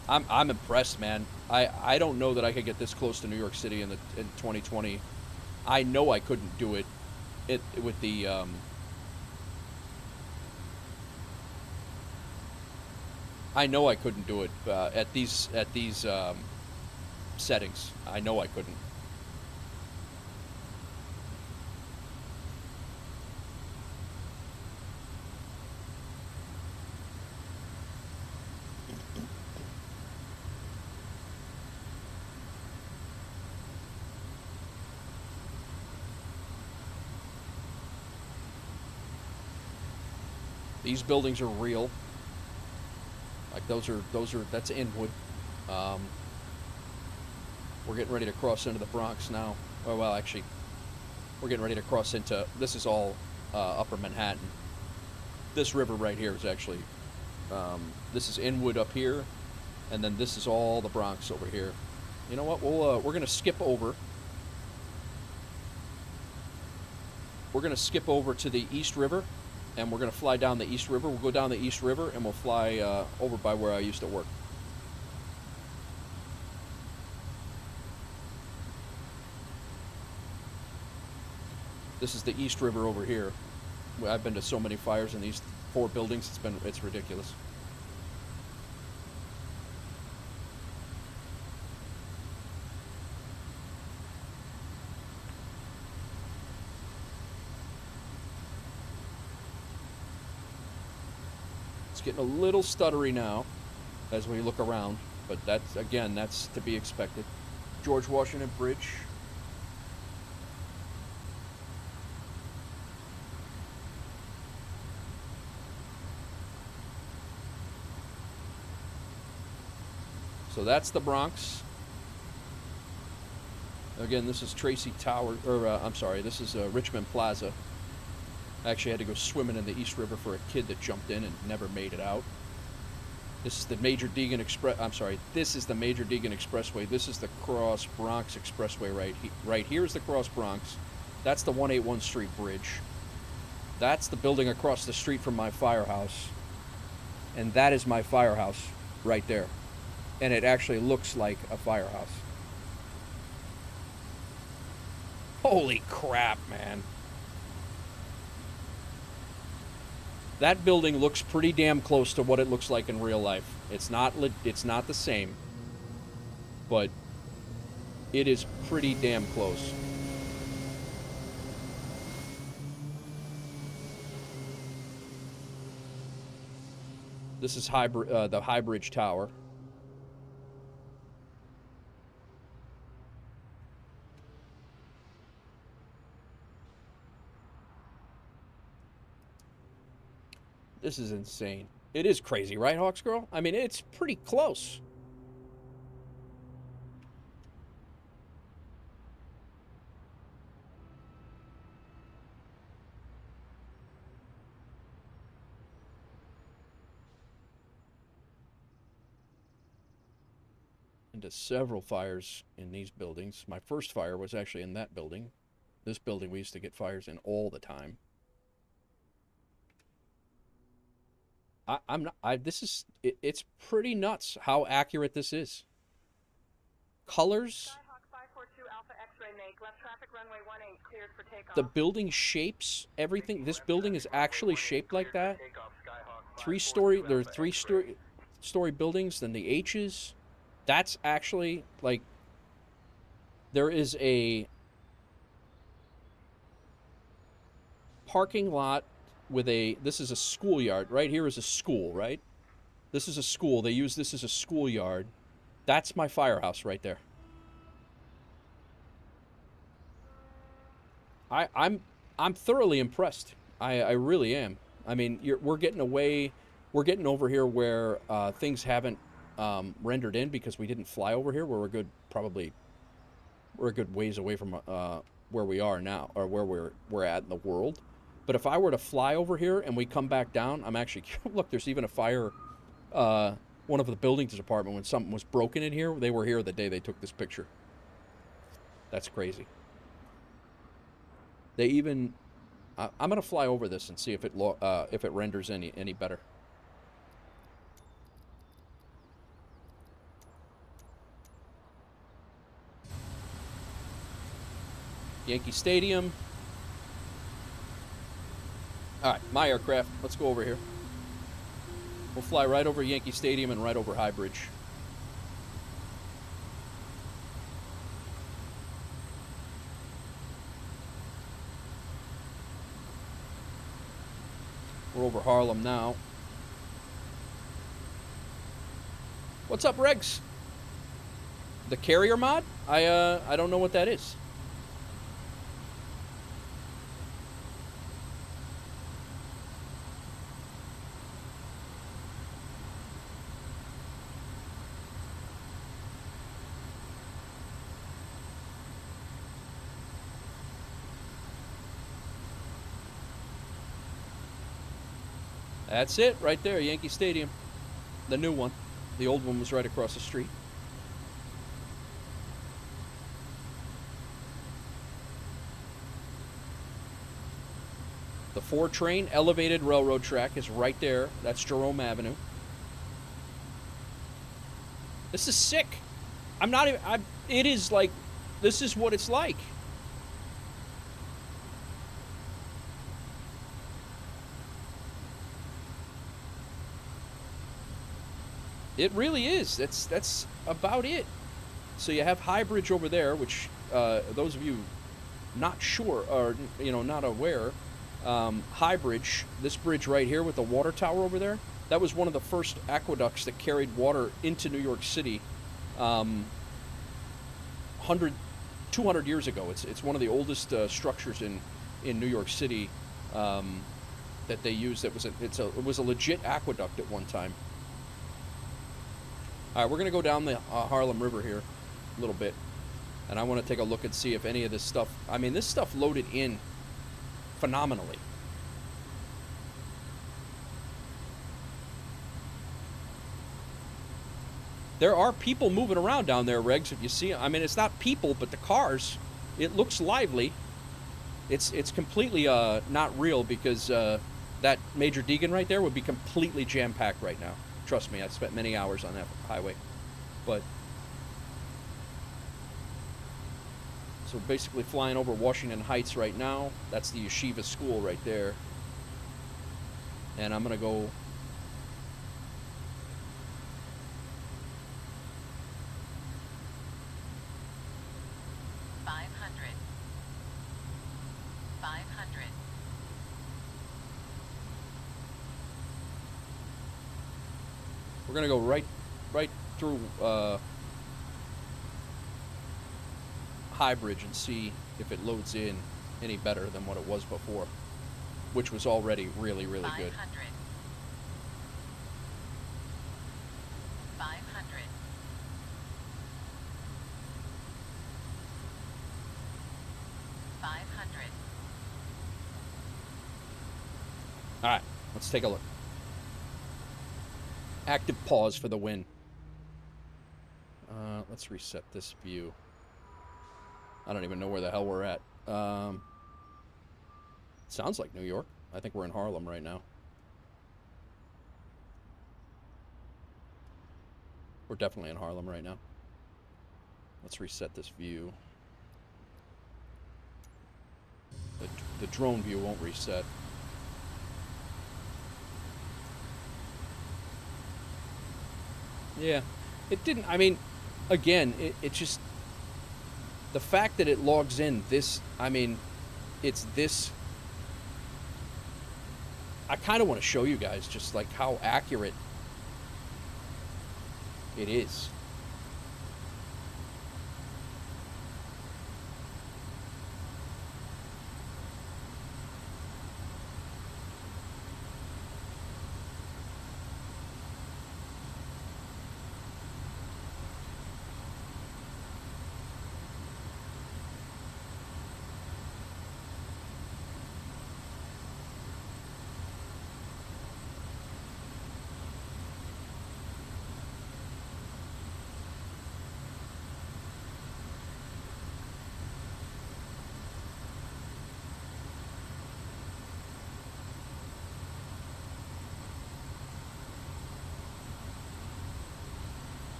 I'm impressed, man. I don't know that I could get this close to New York City in 2020. I know I couldn't do it with the I know I couldn't do it at these settings. I know I couldn't. These buildings are real. Like that's Inwood. We're getting ready to cross into the Bronx now. Oh, well, actually, we're getting ready to cross into, this is all Upper Manhattan. This river right here is actually, this is Inwood up here, And then this is all the Bronx over here. You know what? We're gonna skip over. We're gonna skip over to the East River, and we're gonna fly down the East River. We'll go down the East River, and we'll fly over by where I used to work. This is the East River over here. I've been to so many fires in these 4 buildings. It's ridiculous. It's getting a little stuttery now as we look around, but that's to be expected. George Washington Bridge. So that's the Bronx. Again, this is Tracy Tower, or I'm sorry, this is Richmond Plaza. I actually had to go swimming in the East River for a kid that jumped in and never made it out. This is the Major Deegan Express. I'm sorry, this is the Major Deegan Expressway. This is the Cross Bronx Expressway right here is the Cross Bronx. That's the 181st Street Bridge. That's the building across the street from my firehouse. And that is my firehouse right there. And it actually looks like a firehouse. Holy crap, man. That building looks pretty damn close to what it looks like in real life. It's not the same, but it is pretty damn close. This is the High Bridge Tower. This is insane. It is crazy, right, Hawks Girl? I mean, it's pretty close. Into several fires in these buildings. My first fire was actually in that building. This building we used to get fires in all the time. It's pretty nuts how accurate this is. Colors. Skyhawk 542 Alpha X-ray make left traffic runway 18 cleared for takeoff. The building shapes, everything. This building is actually shaped like that. There are three-story buildings, then the H's. That's actually, like, there is a parking lot with this is a schoolyard. Right here is a school, right? This is a school. They use this as a schoolyard. That's my firehouse right there. I'm thoroughly impressed. I really am. I mean, we're getting over here where things haven't rendered in because we didn't fly over here. We're a good ways away from where we are now, or where we're at in the world. But if I were to fly over here and we come back down, I'm actually look. There's even a fire. One of the buildings department, when something was broken in here, they were here the day they took this picture. That's crazy. They even. I'm gonna fly over this and see if it renders any better. Yankee Stadium. All right, my aircraft. Let's go over here. We'll fly right over Yankee Stadium and right over High Bridge. We're over Harlem now. What's up, Regs? The carrier mod? I don't know what that is. That's it right there, Yankee Stadium. The new one. The old one was right across the street. The 4-train elevated railroad track is right there. That's Jerome Avenue. This is sick. I'm not even... it is like... This is what it's like. It really is. That's about it. So you have High Bridge over there, which those of you not sure or not aware, High Bridge, this bridge right here with the water tower over there, that was one of the first aqueducts that carried water into New York City 200 years ago. It's one of the oldest structures in New York City that they used. It was a legit aqueduct at one time. All right, we're going to go down the Harlem River here a little bit, and I want to take a look and see if any of this stuff... I mean, this stuff loaded in phenomenally. There are people moving around down there, Regs, if you see... I mean, it's not people, but the cars. It looks lively. It's completely not real because that Major Deegan right there would be completely jam-packed right now. Trust me, I've spent many hours on that highway. But so basically flying over Washington Heights right now. That's the Yeshiva School right there. And I'm going to go... We're going to go right through High Bridge and see if it loads in any better than what it was before, which was already really, really good. 500. All right, let's take a look. Active pause for the win. Let's reset this view. I don't even know where the hell we're at. Sounds like New York. I think we're in Harlem right now. We're definitely in Harlem right now. Let's reset this view. The drone view won't reset. Yeah, it didn't. I mean, again, it just... The fact that it logs in this... I mean, it's this... I kind of want to show you guys just like how accurate it is.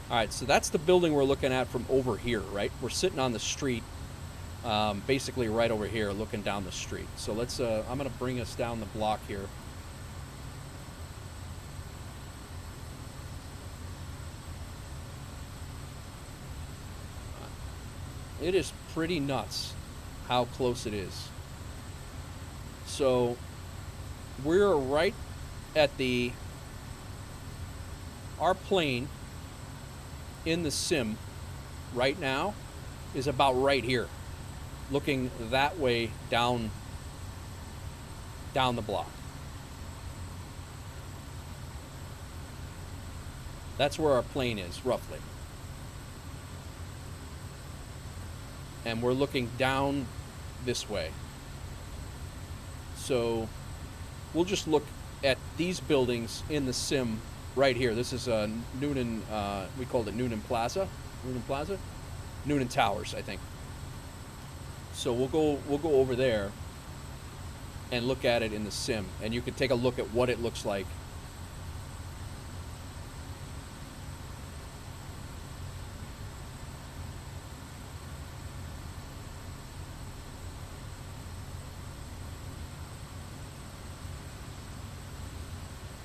All right, so that's the building we're looking at from over here, right? We're sitting on the street, basically right over here, looking down the street. So let's, I'm going to bring us down the block here. It is pretty nuts how close it is. So we're right at our plane in the sim right now is about right here, looking that way down the block. That's where our plane is, roughly. And we're looking down this way. So we'll just look at these buildings in the sim right here. This is Noonan. We called it Noonan Plaza. Noonan Towers, I think. So we'll go over there and look at it in the sim, and you can take a look at what it looks like.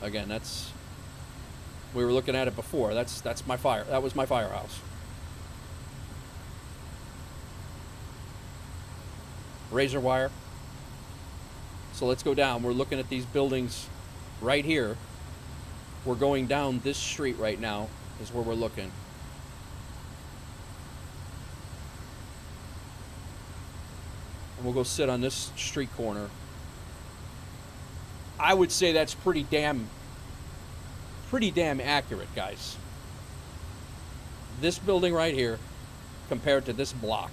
Again, we were looking at it before. That was my firehouse. Razor wire. So let's go down. We're looking at these buildings right here. We're going down this street right now is where we're looking. And we'll go sit on this street corner. I would say that's pretty damn accurate, guys. This building right here compared to this block.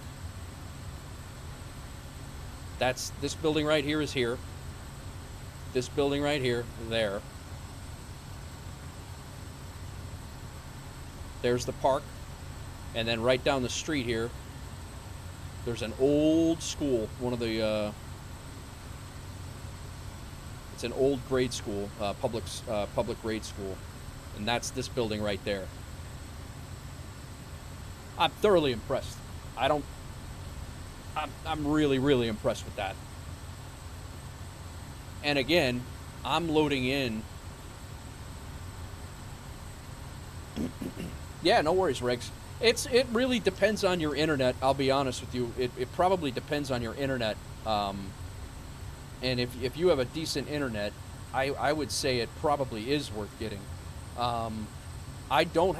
This building right here is here. This building right here, there. There's the park. And then right down the street here, there's an old school, it's an old grade school, public grade school. And that's this building right there. I'm thoroughly impressed. I'm really, really impressed with that. And again, I'm loading in. Yeah, no worries, Riggs. It really depends on your internet, I'll be honest with you. It probably depends on your internet. And if you have a decent internet, I would say it probably is worth getting. I do not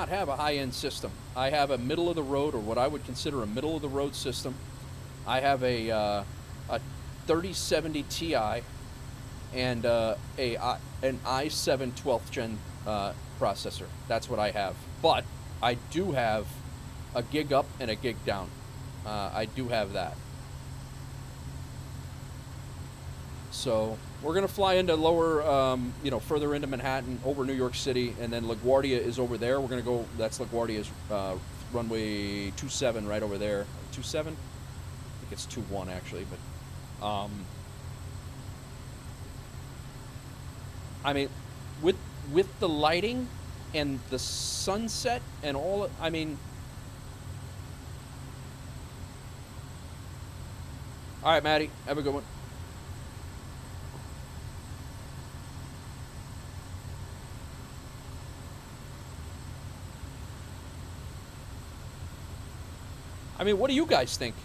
have a high-end system. I have a middle-of-the-road, or what I would consider a middle-of-the-road system. I have a 3070 Ti and an i7 12th gen processor. That's what I have. But I do have a gig up and a gig down. I do have that. So we're going to fly into lower, further into Manhattan, over New York City, and then LaGuardia is over there. We're going to go, that's LaGuardia's runway 27 right over there. 27? I think it's 21 actually, but, I mean, with the lighting and the sunset and all, I mean, all right, Maddie, have a good one. I mean, what do you guys think?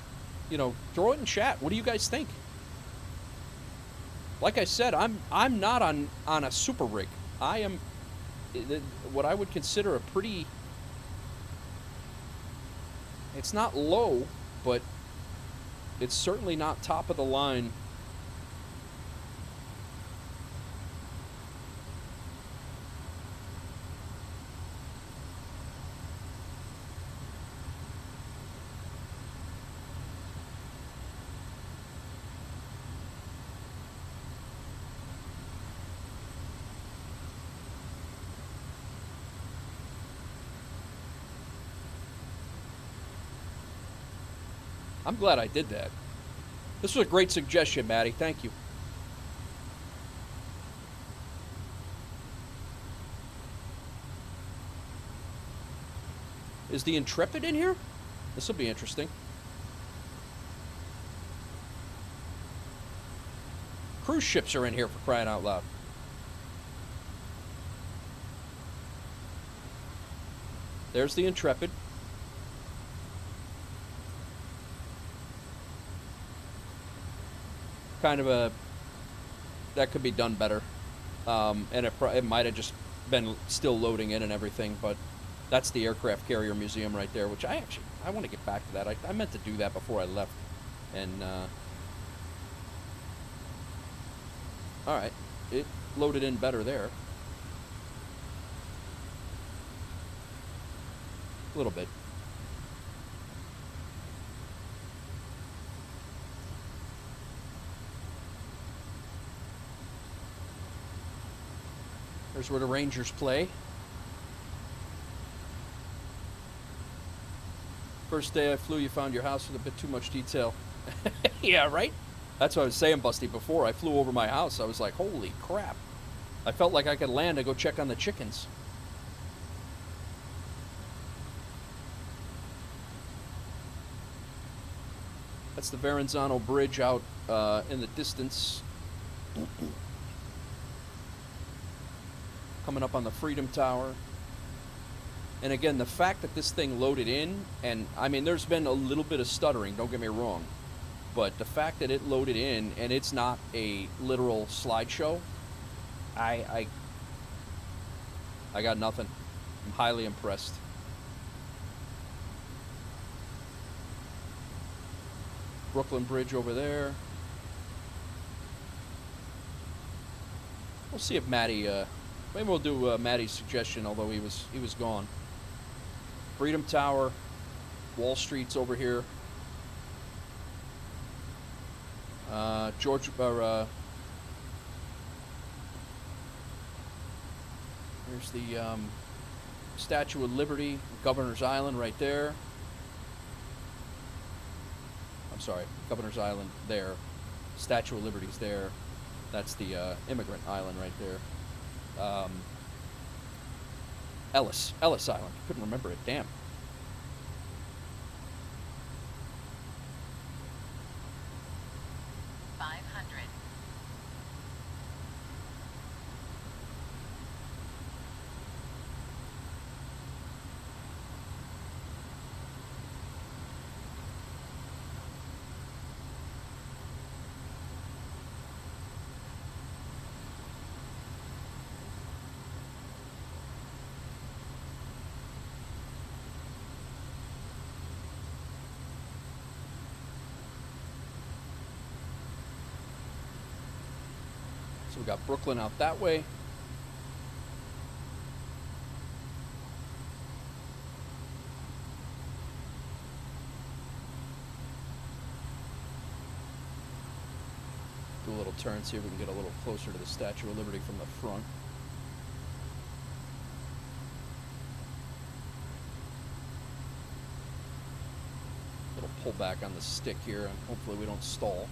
Throw it in chat. What do you guys think? Like I said, I'm not on a super rig. I am what I would consider a pretty. It's not low, but it's certainly not top of the line. I'm glad I did that. This was a great suggestion, Maddie. Thank you. Is the Intrepid in here? This will be interesting. Cruise ships are in here, for crying out loud. There's the Intrepid. Kind of that could be done better, and it might have just been still loading in and everything, but that's the aircraft carrier museum right there, which I want to get back to that. I meant to do that before I left, and all right, it loaded in better there, a little bit. There's where the Rangers play. First day I flew, you found your house with a bit too much detail. Yeah, right? That's what I was saying, Busty, before. I flew over my house. I was like, holy crap. I felt like I could land and go check on the chickens. That's the Verrazano Bridge out in the distance. Coming up on the Freedom Tower. And again, the fact that this thing loaded in, and I mean, there's been a little bit of stuttering, don't get me wrong, but the fact that it loaded in and it's not a literal slideshow, I got nothing. I'm highly impressed. Brooklyn Bridge over there. We'll see if Matty, maybe we'll do Matty's suggestion, although he was gone. Freedom Tower, Wall Street's over here. Here's the Statue of Liberty, Governor's Island right there. I'm sorry, Governor's Island there. Statue of Liberty's there. That's the Immigrant Island right there. Ellis Island. Couldn't remember it. Damn. So we got Brooklyn out that way. Do a little turn, see if we can get a little closer to the Statue of Liberty from the front. Little pullback on the stick here, and hopefully we don't stall.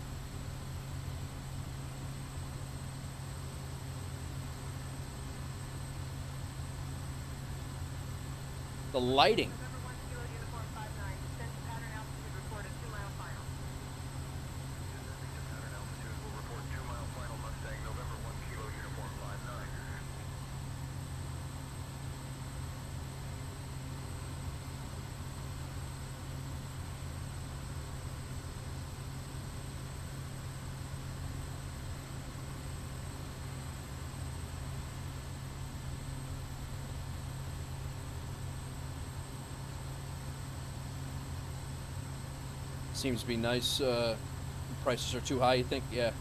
The lighting. November 1 Kilo Uniform 59. Descent to pattern altitude reported 2 mile final. Descending to pattern altitude will report 2 mile final Mustang, November 1 Kilo Uniform 59. Seems to be nice. Prices are too high, you think? Yeah.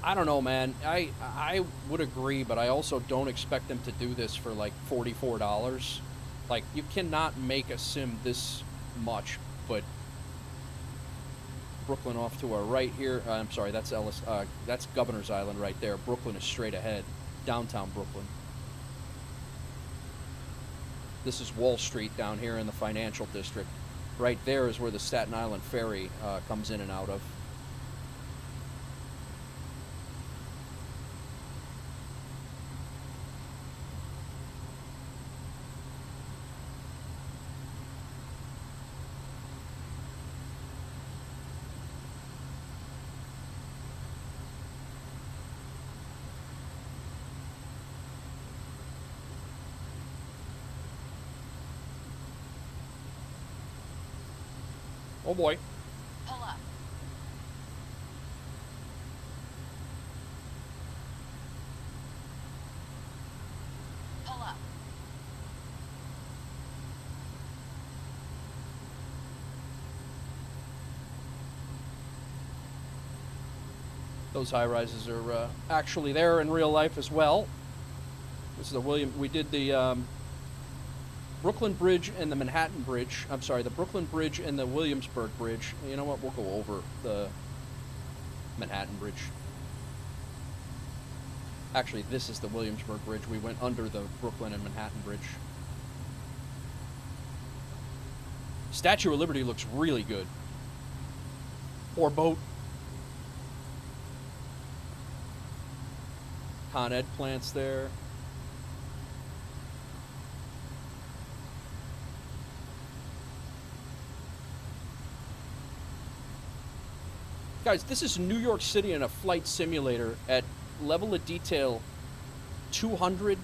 I don't know, man. I would agree, but I also don't expect them to do this for like $44. Like, you cannot make a sim this much, but Brooklyn off to our right here. I'm sorry, that's Ellis. That's Governor's Island right there. Brooklyn is straight ahead. Downtown Brooklyn. This is Wall Street down here in the financial district. Right there is where the Staten Island ferry comes in and out of. Oh boy. Pull up. Pull up. Those high rises are actually there in real life as well. This is the we did the Brooklyn Bridge and the Manhattan Bridge. I'm sorry, the Brooklyn Bridge and the Williamsburg Bridge. You know what? We'll go over the Manhattan Bridge. Actually, this is the Williamsburg Bridge. We went under the Brooklyn and Manhattan Bridge. Statue of Liberty looks really good. Or boat. Con Ed plants there. Guys, this is New York City in a flight simulator at level of detail 200.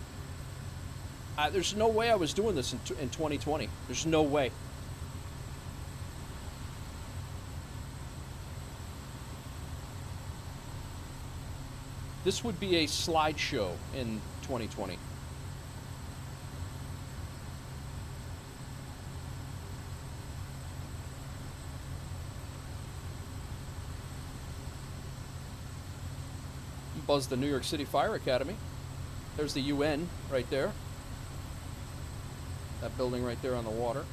There's no way I was doing this in 2020. There's no way. This would be a slideshow in 2020. Buzz the New York City Fire Academy. There's the UN right there. That building right there on the water.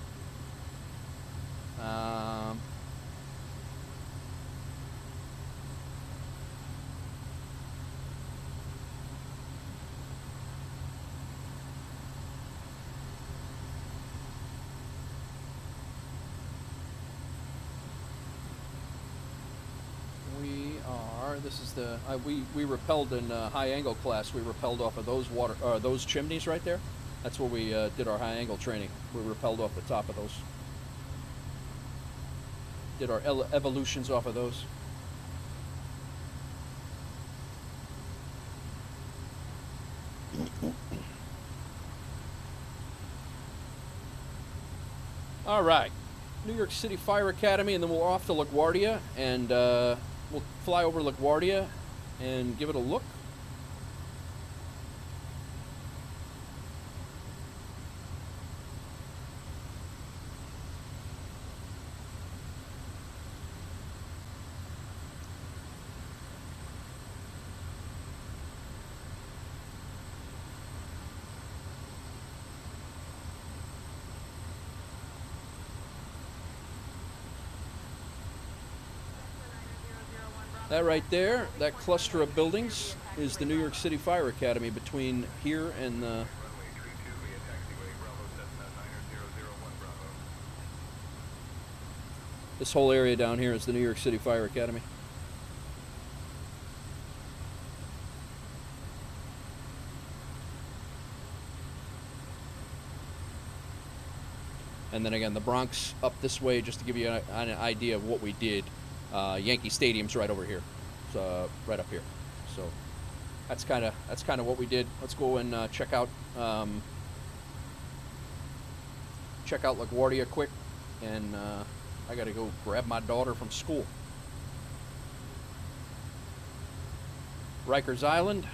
This is the we repelled in high angle class. We repelled off of those those chimneys right there. That's where we did our high angle training. We repelled off the top of those. Did our evolutions off of those. All right, New York City Fire Academy, and then we're off to LaGuardia, and we'll fly over LaGuardia and give it a look. That right there, that cluster of buildings, is the New York City Fire Academy between here and the... This whole area down here is the New York City Fire Academy. And then again, the Bronx up this way, just to give you an idea of what we did. Yankee Stadium's right over here, so right up here. So that's kind of what we did. Let's go and check out LaGuardia quick, and I got to go grab my daughter from school. Rikers Island.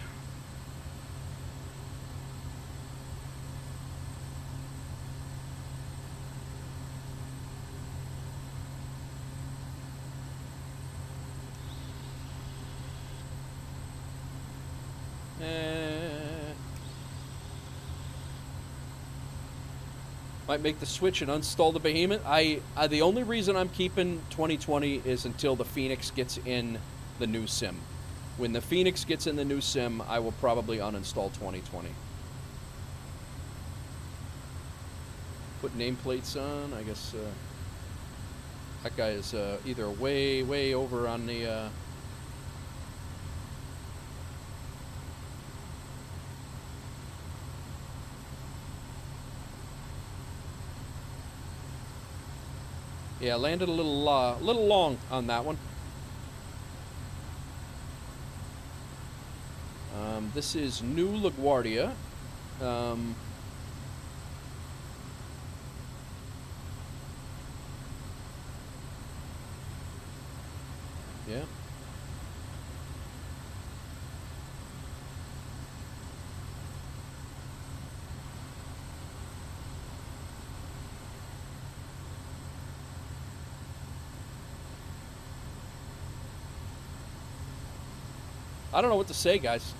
Might make the switch and install the Behemoth. The only reason I'm keeping 2020 is until the Phoenix gets in the new sim. When the Phoenix gets in the new sim, I will probably uninstall 2020. Put nameplates on. I guess that guy is either way over on the... Yeah, landed a little long on that one. This is New LaGuardia. Yeah. I don't know what to say, guys.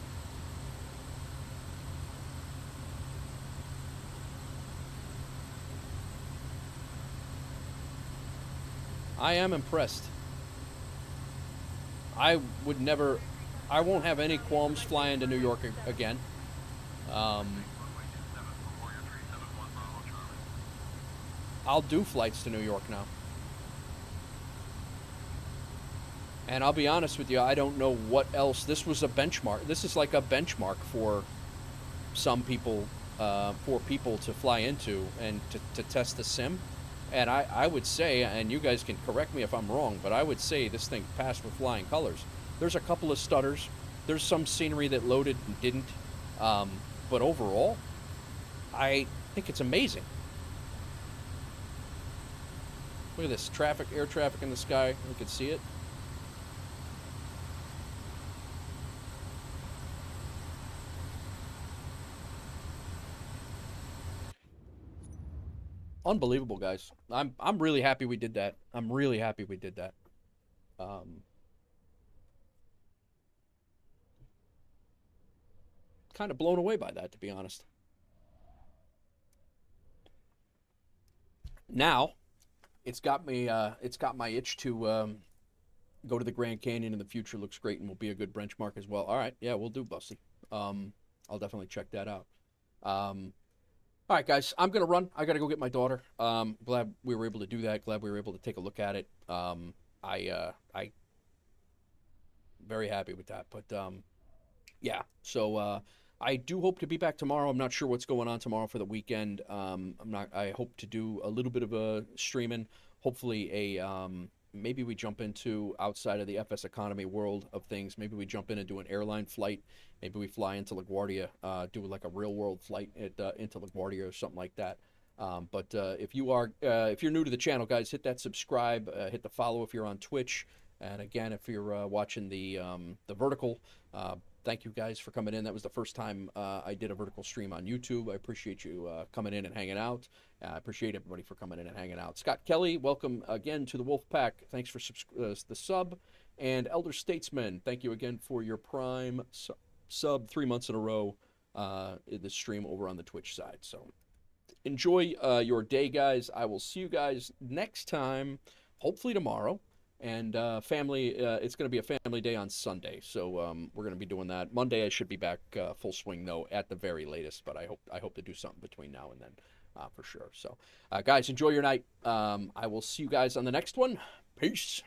I am impressed. I would never... I won't have any qualms flying to New York again. I'll do flights to New York now. And I'll be honest with you, I don't know what else. This was a benchmark. This is like a benchmark for some people, for people to fly into and to test the sim. And I would say, and you guys can correct me if I'm wrong, but I would say this thing passed with flying colors. There's a couple of stutters. There's some scenery that loaded and didn't. But overall, I think it's amazing. Look at this traffic, air traffic in the sky. You can see it. Unbelievable, guys. I'm really happy we did that. I'm really happy we did that. Kind of blown away by that, to be honest. Now, it's got my itch to go to the Grand Canyon in the future. Looks great and will be a good benchmark as well. All right, yeah, we'll do, Bussy. I'll definitely check that out. All right, guys, I'm going to run. I got to go get my daughter. Glad we were able to do that. Glad we were able to take a look at it. I very happy with that. But, yeah, so I do hope to be back tomorrow. I'm not sure what's going on tomorrow for the weekend. I hope to do a little bit of a streaming. Hopefully maybe we jump into outside of the FSEconomy world of things. Maybe we jump in and do an airline flight. Maybe we fly into LaGuardia, do like a real world flight into LaGuardia or something like that. But if you're new to the channel, guys, hit that subscribe, hit the follow if you're on Twitch. And again, if you're watching the vertical, thank you guys for coming in. That was the first time I did a vertical stream on YouTube. I appreciate you coming in and hanging out. I appreciate everybody for coming in and hanging out. Scott Kelly, welcome again to the Wolf Pack. Thanks for the sub. And Elder Statesman, thank you again for your Prime sub 3 months in a row in the stream over on the Twitch side. So enjoy your day, guys. I will see you guys next time, hopefully tomorrow. And family, it's going to be a family day on Sunday, so we're going to be doing that. Monday I should be back full swing, though, at the very latest, but I hope to do something between now and then for sure. So, guys, enjoy your night. I will see you guys on the next one. Peace.